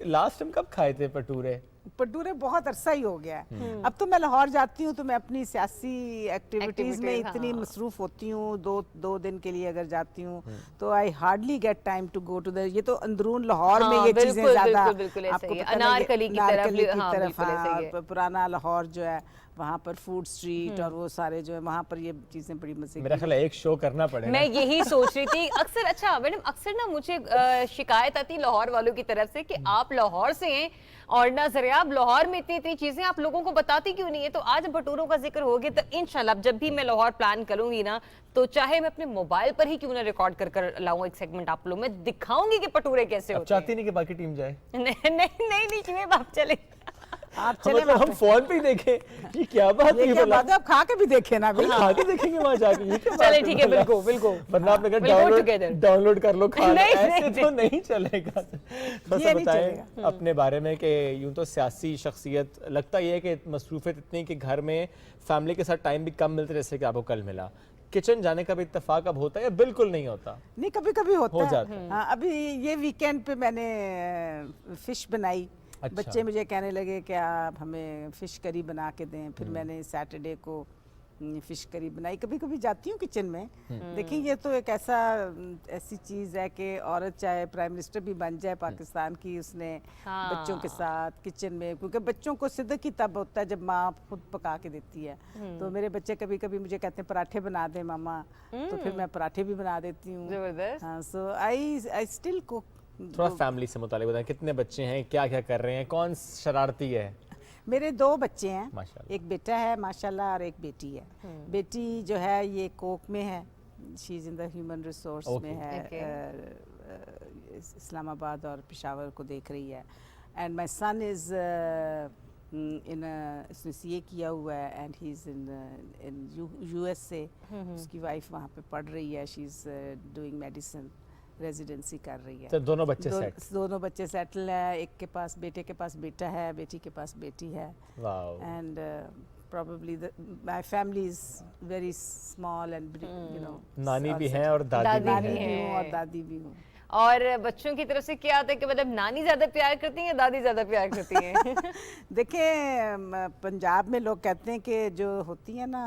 लास्ट टाइम कब खाए थे भटूरे? भटूरे बहुत अरसा ही हो गया है। अब तो मैं लाहौर जाती हूँ तो मैं अपनी सियासी एक्टिविटीज में इतनी मसरूफ होती हूँ, दो दिन के लिए अगर जाती हूँ तो I hardly get time to go to the, ये तो अंदरून लाहौर में ये चीजें ज्यादा आपको पता अनारकली की तरफ, पुराना लाहौर जो है वहाँ पर फूड स्ट्रीट और वो सारे जो है वहाँ पर ये चीजें बड़ी मजे। मेरा ख्याल है एक शो करना पड़ेगा। मैं यही सोच रही थी अक्सर। अच्छा मैडम, अक्सर ना मुझे शिकायत आती लाहौर वालों की तरफ से कि आप लाहौर से हैं और ना ज़रियाब लाहौर में इतनी चीजें आप लोगों को बताती क्यों नहीं है। तो आज भटूरों का जिक्र हो गया, तो इंशाल्लाह जब भी मैं लाहौर प्लान करूंगी ना, तो चाहे मैं अपने मोबाइल पर ही क्यों ना रिकॉर्ड कर लाऊं एक सेगमेंट आप लोग, मैं दिखाऊंगी कि भटूरे कैसे होते हैं। चाहती नहीं कि बाकी टीम जाए? नहीं क्यों, आप चले, आप चले, मतलब हम फोन पे ही देखें, ये क्या बात है? आप खा के भी देखे ना, खा के देखेंगे वहाँ जाके, ये क्या बात है? चले ठीक है, बिल्कुल वरना आपने कहा डाउनलोड कर लो, खा ऐसे तो नहीं चलेगा। थोड़ा बताएं अपने बारे में कि यूं तो सियासी शख्सियत, लगता ये है कि मसरूफियत इतनी कि घर में फैमिली के साथ टाइम भी कम मिलते, जैसे कि आपको कल मिला। किचन जाने का भी इत्तेफाक अब होता है या बिल्कुल नहीं होता? नहीं, कभी कभी होता जाता है। हाँ, अभी ये वीकेंड पे मैंने फिश बनाई। अच्छा। बच्चे मुझे कहने लगे कि आप हमें फ़िश करी बना के दें, फिर मैंने सैटरडे को फ़िश करी बनाई। कभी कभी जाती हूँ किचन में। देखिए ये तो एक ऐसी चीज़ है कि औरत चाहे प्राइम मिनिस्टर भी बन जाए पाकिस्तान की, उसने बच्चों के साथ किचन में, क्योंकि बच्चों को सिद्दक ही तब होता है जब माँ खुद पका के देती है। तो मेरे बच्चे कभी कभी मुझे कहते हैं पराठे बना दे मामा, तो फिर मैं पराठे भी बना देती हूँ। हाँ, सो आई स्टिल कुक। थोड़ा फैमिली से मुतालिक बताएं, कितने बच्चे हैं, क्या क्या कर रहे हैं, कौन शरारती है? मेरे 2 बच्चे हैं, माशाल्लाह। एक बेटा है माशाल्लाह और एक बेटी है। बेटी जो है ये कोक में है, she is in the human resource में है, इस्लामाबाद और पेशावर को देख रही है। एंड माय सन इज़ इसने सीए किया हुआ है and he is in USA. उसकी वाइफ वहाँ पे पढ़ रही है, she is doing medicine, residency कर रही है। तो दोनों बच्चे दोनों बच्चे सेटल हैं। एक के पास, बेटे के पास बेटा है, बेटी के पास बेटी है। And probably my family is very small and you know, नानी भी है और दादी भी है और दादी भी हूँ। और बच्चों की तरफ से क्या आता है कि मतलब नानी ज्यादा प्यार करती है, दादी ज्यादा प्यार करती है? देखिए पंजाब में लोग कहते हैं कि जो होती है ना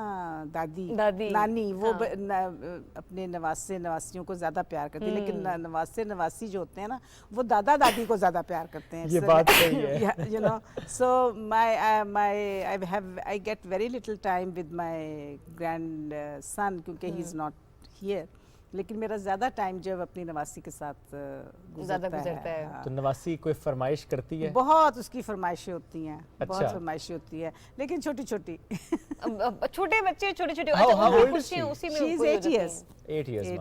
दादी नानी, वो अपने नवासियों को ज्यादा प्यार करती है, लेकिन नवासी जो होते हैं ना, वो दादा दादी को ज्यादा प्यार करते हैं। ये बात सही है। You know, so I get very little time with my grandson क्योंकि he is not here। लेकिन मेरा ज्यादा टाइम जब अपनी नवासी के साथ गुजरता है। तो नवासी कोई फरमाइश करती है? बहुत उसकी फरमाइशें होती हैं। अच्छा। बहुत फरमाइशें होती है, लेकिन छोटी छोटी। छोटे बच्चे छोटे छोटे। She is 8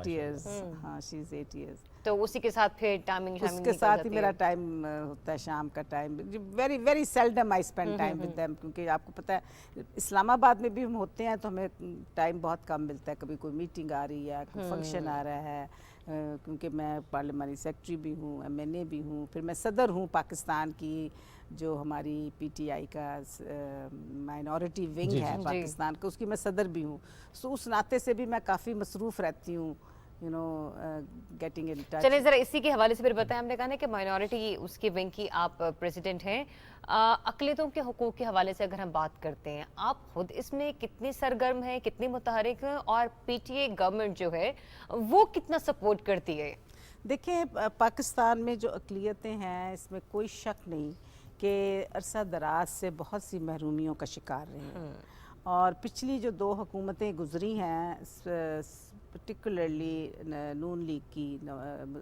years। हाँ, she is 8 years। तो उसी के साथ फिर टाइमिंग उसके साथ ही मेरा टाइम होता है, शाम का time. Very very seldom I spend time with them, क्योंकि आपको पता है इस्लामाबाद में भी हम होते हैं तो हमें टाइम बहुत कम मिलता है। कभी कोई मीटिंग आ रही है, कोई फंक्शन आ रहा है, क्योंकि मैं पार्लियामानी सेक्रेटरी भी हूँ, MNA भी हूँ, फिर मैं सदर हूँ पाकिस्तान की जो हमारी PTI का माइनॉरिटी विंग है पाकिस्तान का, उसकी मैं सदर भी हूँ। सो उस नाते से भी मैं काफ़ी मसरूफ़ रहती हूँ, you know, getting in touch. चलिए जरा इसी के हवाले से फिर बताएं, हमने कहा ना कि माइनॉरिटी उसकी विंग की आप प्रेसिडेंट हैं, अक़लियतों के हुकूक के हवाले से अगर हम बात करते हैं, आप खुद इसमें कितनी सरगर्म हैं, कितनी मुतहरिक हैं, और PTA गवर्नमेंट जो है वो कितना सपोर्ट करती है? देखिए, पाकिस्तान में जो अक़लियतें हैं इसमें कोई शक नहीं कि अरसा दराज से बहुत सी महरूमियों का शिकार रहे हैं, और पिछली जो 2 हुकूमतें गुजरी हैं, पर्टिकुलरली नून लीग की,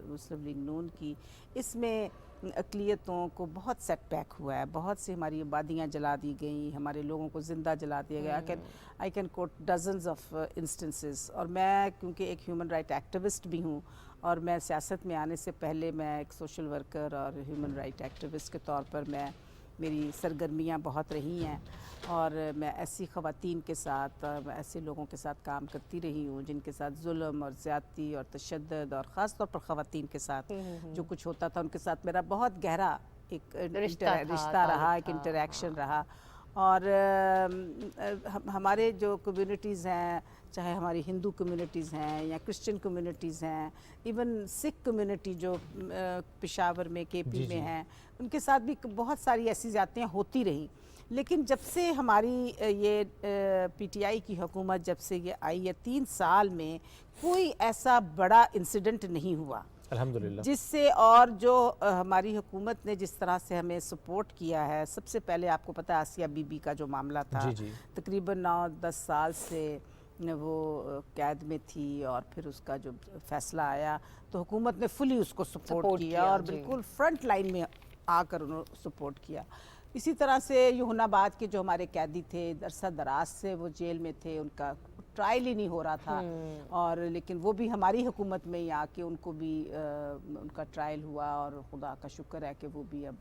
मुस्लिम लीग नून की, इसमें अक़लियतों को बहुत सेटबैक हुआ है। बहुत सी हमारी आबादियाँ जला दी गई, हमारे लोगों को ज़िंदा जला दिया गया। I can coat dozens of instances. और मैं क्योंकि एक ह्यूमन राइट एक्टिविस्ट भी हूँ, और मैं सियासत में आने से पहले मैं एक सोशल वर्कर और ह्यूमन राइट एक्टिविस्ट के तौर पर मेरी सरगर्मियाँ बहुत रही हैं, और मैं ऐसी ख़वातीन के साथ, ऐसे लोगों के साथ काम करती रही हूँ जिनके साथ जुल्म और ज़्यादती और तशद्दुद, और ख़ास तौर पर ख़वातीन के साथ जो कुछ होता था, उनके साथ मेरा बहुत गहरा एक रिश्ता रहा, एक इंटरेक्शन रहा। और हमारे जो कम्युनिटीज़ हैं, चाहे हमारी हिंदू कम्युनिटीज़ हैं या क्रिश्चियन कम्युनिटीज़ हैं, इवन सिख कम्युनिटी जो पेशावर में, KP में हैं, उनके साथ भी बहुत सारी ऐसी ज़्यादतियाँ होती रही। लेकिन जब से हमारी ये PTI की हुकूमत जब से ये आई है, 3 साल में कोई ऐसा बड़ा इंसिडेंट नहीं हुआ अल्हम्दुलिल्लाह, जिससे, और जो हमारी हुकूमत ने जिस तरह से हमें सपोर्ट किया है। सबसे पहले आपको पता है आसिया बीबी का जो मामला था, तकरीबन 9-10 साल से वो कैद में थी, और फिर उसका जो फैसला आया तो हुकूमत ने फुली उसको सपोर्ट किया, और बिल्कुल फ्रंट लाइन में आकर उन्होंने सपोर्ट किया। इसी तरह से यूहनाबाद के जो हमारे कैदी थे, अरसा दराज से वो जेल में थे, उनका ट्रायल ही नहीं हो रहा था, और लेकिन वो भी हमारी हुकूमत में ही आके उनको भी उनका ट्रायल हुआ, और खुदा का शुक्र है कि वो भी अब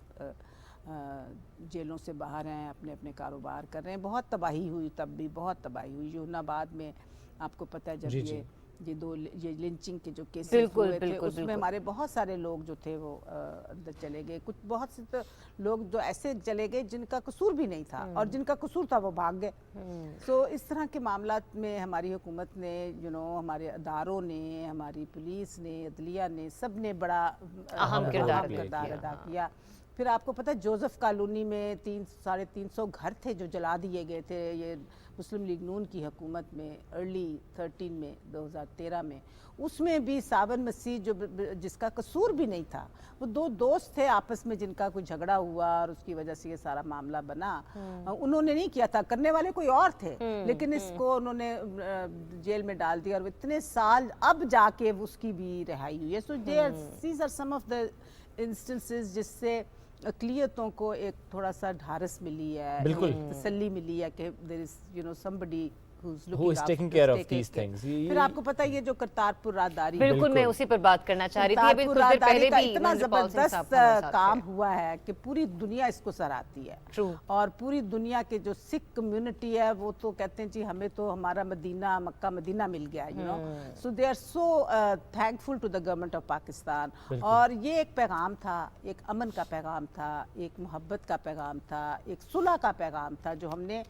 जेलों से बाहर हैं, अपने अपने कारोबार कर रहे हैं। बहुत तबाही हुई, तब भी बहुत तबाही हुई यूहनाबाद में। आपको पता है जब ये लिंचिंग के जो केसेस हुए थे, उसमें हमारे बहुत सारे लोग जो थे वो अंदर चले गए। कुछ बहुत से तो लोग जो ऐसे चले गए जिनका कसूर भी नहीं था, और जिनका कसूर था वो भाग गए। तो इस तरह के मामला में हमारी हुकूमत ने, हमारे अदारों ने, हमारी पुलिस ने, अदलिया ने, सब ने बड़ा अहम किरदार अदा किया। फिर आपको पता है जोसेफ कॉलोनी में 300-350 घर थे जो जला दिए गए थे, ये मुस्लिम लीग नून की हुकूमत में, अर्ली 2013 में। उसमें भी सावन मसीह जिसका कसूर भी नहीं था, वो 2 दोस्त थे आपस में जिनका कोई झगड़ा हुआ, और उसकी वजह से ये सारा मामला बना। उन्होंने नहीं किया था, करने वाले कोई और थे, लेकिन इसको उन्होंने जेल में डाल दिया, और इतने साल अब जाके उसकी भी रिहाई हुई है। So these are some of the instances जिससे अक़लियतों को एक थोड़ा सा ढारस मिली है, तसल्ली मिली है कि there is somebody who is taking care of these things। फिर आपको पता है ये जो करतारपुर राहदारी, बिल्कुल मैं उसी पर बात करना चाह रही थी। अभी कुछ देर पहले भी इतना ज़बरदस्त काम हुआ है कि पूरी दुनिया इसको सराहती है, और पूरी दुनिया के जो सिख कम्युनिटी है वो तो कहते हैं जी हमें तो हमारा मदीना, मक्का मदीना मिल गया, so they are so thankful to the government of Pakistan. और ये एक पैगाम था, एक अमन का पैगाम था, एक मोहब्बत का पैगाम था, एक सुलह का पैगाम था, जो हमने,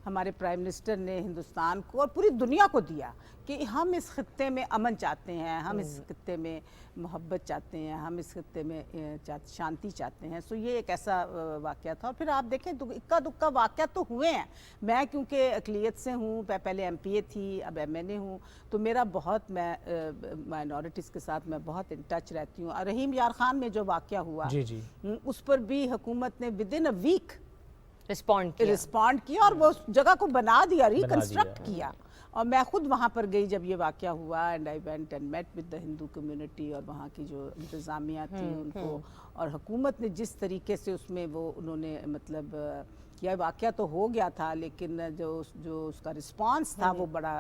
हमारे प्राइम मिनिस्टर ने हिंदुस्तान को और पूरी दुनिया को दिया कि हम इस खित्ते में अमन चाहते हैं, हम इस खित्ते में मोहब्बत चाहते हैं, हम इस खित्ते में शांति चाहते हैं। सो ये एक ऐसा वाक़या था। और फिर आप देखें इक्का दुक्का वाक़या तो हुए हैं। मैं क्योंकि अक़लियत से हूँ, पहले MPA थी, अब MNA हूँ, तो मेरा बहुत, मैं माइनॉरिटीज़ के साथ मैं बहुत इन टच रहती हूँ। रहीम यार ख़ान में जो वाक़या हुआ, उस पर भी हुकूमत ने विदिन अ वीक रिस्पॉन्ड किया, और वो जगह को बना दिया, रिकंस्ट्रक्ट किया। और मैं खुद वहाँ पर गई जब ये वाक़या हुआ, and I went and met with the Hindu community, और वहाँ की जो इंतज़ामिया थी उनको, और हुकूमत ने जिस तरीके से उसमें वो उन्होंने मतलब यह वाक़या तो हो गया था, लेकिन जो उसका रिस्पांस था वो बड़ा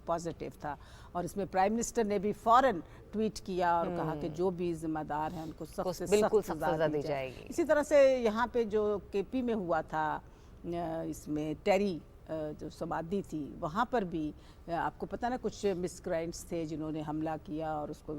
पॉजिटिव था। और इसमें प्राइम मिनिस्टर ने भी फ़ौरन ट्वीट किया और कहा कि जो भी जिम्मेदार हैं उनको सख्त से बिल्कुल सख्त सजा दी जाएगी। इसी तरह से यहाँ पे जो केपी में हुआ था, इसमें टेरी जो समाधि थी, वहाँ पर भी आपको पता ना कुछ मिसक्राइंट्स थे जिन्होंने हमला किया और उसको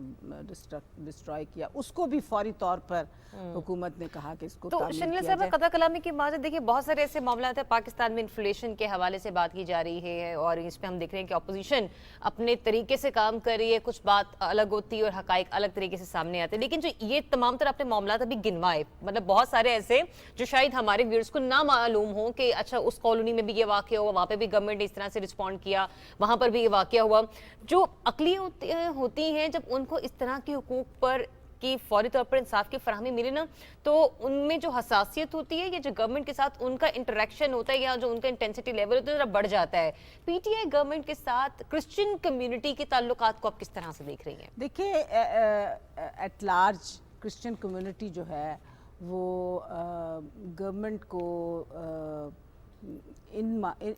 डिस्ट्रॉय किया, उसको भी फौरी तौर पर हुकूमत ने कहा कि इसको तो शर्मिला साहब, कतल कलामी की बात है, देखिए बहुत सारे ऐसे मामला थे पाकिस्तान में, इन्फ्लेशन के हवाले से बात की जा रही है और इस पे हम देख रहे हैं कि अपोजिशन अपने तरीके से काम कर रही है, कुछ बात अलग होती है और हकाइक अलग तरीके से सामने आते हैं। लेकिन जो ये तमाम तरह अपने मामला अभी गिनवाए, मतलब बहुत सारे ऐसे जो शायद हमारे व्यूअर्स को ना मालूम हो कि अच्छा उस कॉलोनी में भी ये वाक़या हुआ, वहाँ पे भी गवर्नमेंट ने इस तरह से रिस्पॉन्ड किया, वहाँ पर भी ये वाक़या हुआ। जो अक़लियतें होती हैं, जब उनको इस तरह के हुकूक पर कि फौरी तौर पर इंसाफ की फराहमी मिले ना, तो उनमें जो हसासियत होती है, ये जो गवर्नमेंट के साथ उनका इंटरेक्शन होता है या जो उनका इंटेंसिटी लेवल होता है जरा बढ़ जाता है। पीटीआई गवर्नमेंट के साथ क्रिश्चियन कम्युनिटी के ताल्लुकात को आप किस तरह से देख रही हैं? देखिए, एट लार्ज क्रिश्चियन कम्युनिटी जो है वो गवर्नमेंट को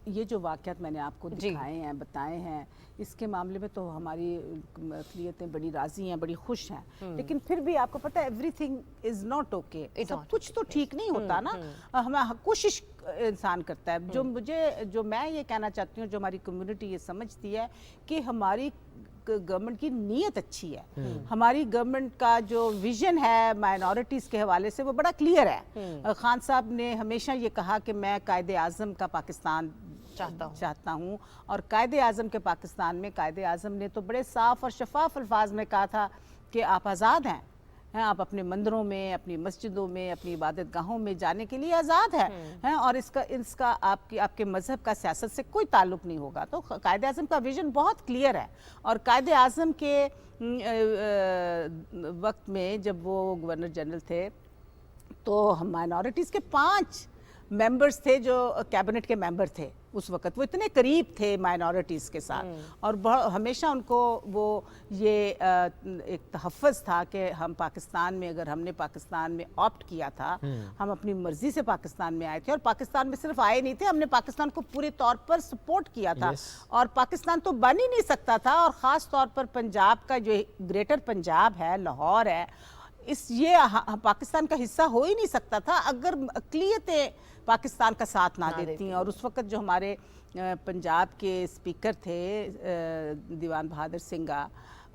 ये जो वाक़यात मैंने आपको दिखाए हैं, बताए हैं, इसके मामले में तो हमारी अक़लियतें बड़ी राज़ी हैं, बड़ी खुश हैं। लेकिन फिर भी आपको पता है एवरीथिंग इज़ नॉट ओके, सब कुछ तो ठीक नहीं होता ना। हम कोशिश इंसान करता है। जो मैं ये कहना चाहती हूँ, जो हमारी कम्युनिटी ये समझती है कि हमारी गवर्नमेंट की नीयत अच्छी है, हमारी गवर्नमेंट का जो विजन है माइनॉरिटीज़ के हवाले से वो बड़ा क्लियर है। खान साहब ने हमेशा ये कहा कि मैं कायदे आज़म का पाकिस्तान चाहता हूँ और कायदे आज़म के पाकिस्तान में कायदे आज़म ने तो बड़े साफ और शफाफ अल्फाज में कहा था कि आप आज़ाद हैं, आप अपने मंदिरों में, अपनी मस्जिदों में, अपनी इबादत गाहों में जाने के लिए आज़ाद हैं और इसका आपके मज़हब का सियासत से कोई ताल्लुक़ नहीं होगा। तो कायदे आज़म का विज़न बहुत क्लियर है। और कायदे आज़म के वक्त में जब वो गवर्नर जनरल थे तो हम माइनॉरिटीज़ के 5 मेंबर्स थे जो कैबिनेट के मेंबर थे उस वक्त। वो इतने करीब थे माइनॉरिटीज़ के साथ और हमेशा उनको वो ये एक तहफ़्फ़ुज़ था कि हम पाकिस्तान में, अगर हमने पाकिस्तान में ऑप्ट किया था, हम अपनी मर्ज़ी से पाकिस्तान में आए थे और पाकिस्तान में सिर्फ आए नहीं थे, हमने पाकिस्तान को पूरे तौर पर सपोर्ट किया था। और पाकिस्तान तो बन ही नहीं सकता था। और ख़ास तौर पर पंजाब का जो ग्रेटर पंजाब है, लाहौर है, ये पाकिस्तान का हिस्सा हो ही नहीं सकता था अगर अक़लियतें पाकिस्तान का साथ ना देती। और उस वक्त जो हमारे पंजाब के स्पीकर थे दीवान बहादुर सिंह,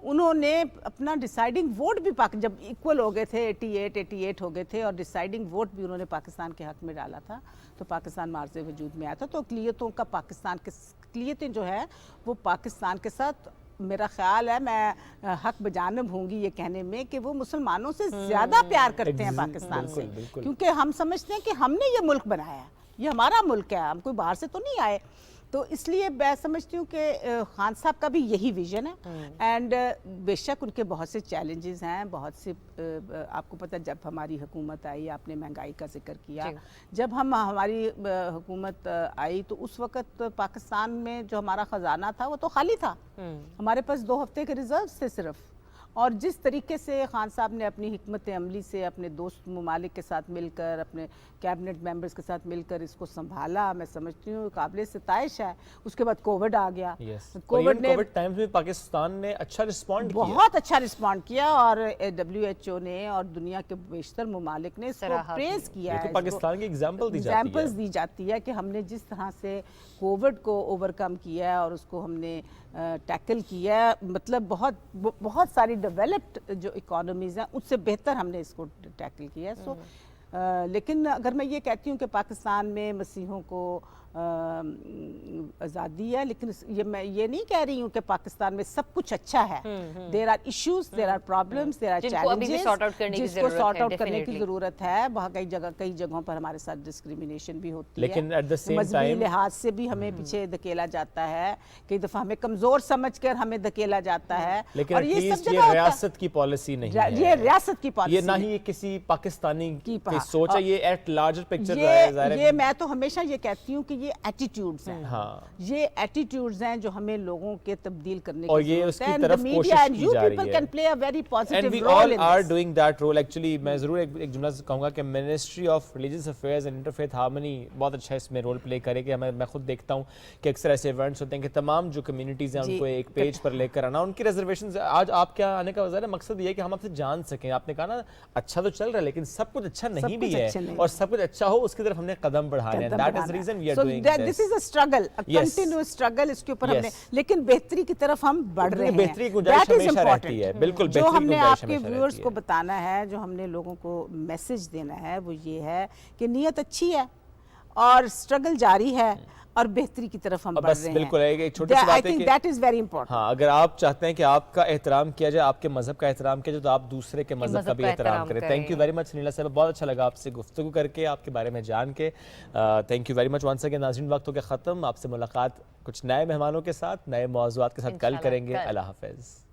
उन्होंने अपना डिसाइडिंग वोट भी जब इक्वल हो गए थे, 88 हो गए थे और डिसाइडिंग वोट भी उन्होंने पाकिस्तान के हक़ में डाला था, तो पाकिस्तान मार्ज़ वजूद में आया था। तो अक़लियतों का पाकिस्तान के अक़लियतें जो है वो पाकिस्तान के साथ, मेरा ख्याल है, मैं हक बजानब होंगी ये कहने में कि वो मुसलमानों से ज़्यादा प्यार करते हैं पाकिस्तान से, क्योंकि हम समझते हैं कि हमने ये मुल्क बनाया है, ये हमारा मुल्क है, हम कोई बाहर से तो नहीं आए। तो इसलिए मैं समझती हूँ कि खान साहब का भी यही विज़न है। एंड बेशक उनके बहुत से चैलेंजेस हैं, बहुत से आपको पता है जब हमारी हुकूमत आई, आपने महंगाई का जिक्र किया, जब हमारी हुकूमत आई तो उस वक़्त पाकिस्तान में जो हमारा ख़जाना था वो तो खाली था, हमारे पास 2 हफ्ते के रिजर्व थे सिर्फ। और जिस तरीके से खान साहब ने अपनी हिकमत अमली से अपने दोस्त ममालिक के साथ मिलकर, अपने कैबिनेट मेंबर्स के साथ मिलकर इसको संभाला, मैं समझती हूँ काबिल सिताइश है। उसके बाद कोविड आ गया। कोविड टाइम में पाकिस्तान ने अच्छा रिस्पॉन्ड किया, बहुत अच्छा रिस्पॉन्ड किया और WHO ने और दुनिया के बेशतर ममालिक ने इसको प्रेज किया है। तो पाकिस्तान की एग्जाम्पल दी जाती है कि हमने जिस तरह से कोविड को ओवरकम किया है और उसको हमने टैकल किया है, मतलब बहुत सारी डेवलप्ड जो इकोनॉमीज़ हैं उससे बेहतर हमने इसको टैकल किया है। लेकिन अगर मैं ये कहती हूँ कि पाकिस्तान में मसीहों को आज़ादी है, लेकिन मैं ये नहीं कह रही हूँ कि पाकिस्तान में सब कुछ अच्छा है। There are issues, there are problems, there are challenges जिसको सॉर्ट आउट करने की ज़रूरत है। वहाँ कई जगहों पर हमारे साथ डिस्क्रिमिनेशन भी होती है, लेकिन एट द सेम टाइम लिहाज से भी हमें पीछे धकेला जाता है, कई दफ़ा हमें कमज़ोर समझकर हमें धकेला जाता है। और ये सब जगह रियासत की पॉलिसी नहीं है, ये रियासत की पॉलिसी, ये ना ही किसी पाकिस्तानी की सोच है, ये एट लार्जर पिक्चर ये मैं तो हमेशा ये कहती हूँ कि ये एटीट्यूड्स हैं। हाँ। ये एटीट्यूड्स हैं जो हमें लोगों के तब्दील करने और की ये जरूरत उसकी है। तरफ कोशिश की जा रही है। Can play a very and positive we role all in are this. Doing that role. Actually मैं ज़रूर एक जुमला कहूँगा कि ministry of religious affairs and interfaith harmony बहुत अच्छा इसमें रोल प्ले करे कि मैं खुद देखता हूँ कि अक्सर ऐसे इवेंट्स होते हैं कि तमाम जो कम्युनिटीज़ हैं उनको एक पेज पर लेकर आना, उनकी रिजर्वेशन। आज आपके यहाँ आने का वजह मकसद ये है कि हम आपसे जान सकें। आपने कहा ना अच्छा तो चल रहा है लेकिन सब कुछ अच्छा नहीं भी है, और सब कुछ अच्छा हो उसकी तरफ हमने कदम बढ़ाने हैं। That is reason we are doing this is a struggle, a continuous struggle. इसके ऊपर हमने, लेकिन बेहतरी की तरफ हम बढ़ रहे हैं। बेहतरी की गुंजाइश हमेशा रहती है। बिल्कुल, जो हमने आपके व्यूअर्स को बताना है, जो हमने लोगों को मैसेज देना है वो ये है कि नीयत अच्छी है और स्ट्रगल जारी है और बेहतरी की तरफ हम बढ़ रहे हैं। बिल्कुल एक छोटी सी बात है कि दैट इज वेरी इंपॉर्टेंट। हाँ, अगर आप चाहते हैं कि आपका एहतराम किया जाए, आपके मजहब का एहतराम किया जाए, तो आप दूसरे के मजहब का भी एहतराम करें। थैंक यू वेरी मच नीला साहब, बहुत अच्छा लगा आपसे गुफ्तगू करके, आपके बारे में जान के। Thank you very much once again. नाज़रीन, वक्त हो गया ख़त्म। आपसे मुलाकात कुछ नए मेहमानों के साथ, नए मौज़ूआत के साथ कल करेंगे। अल्लाह हाफ़िज़।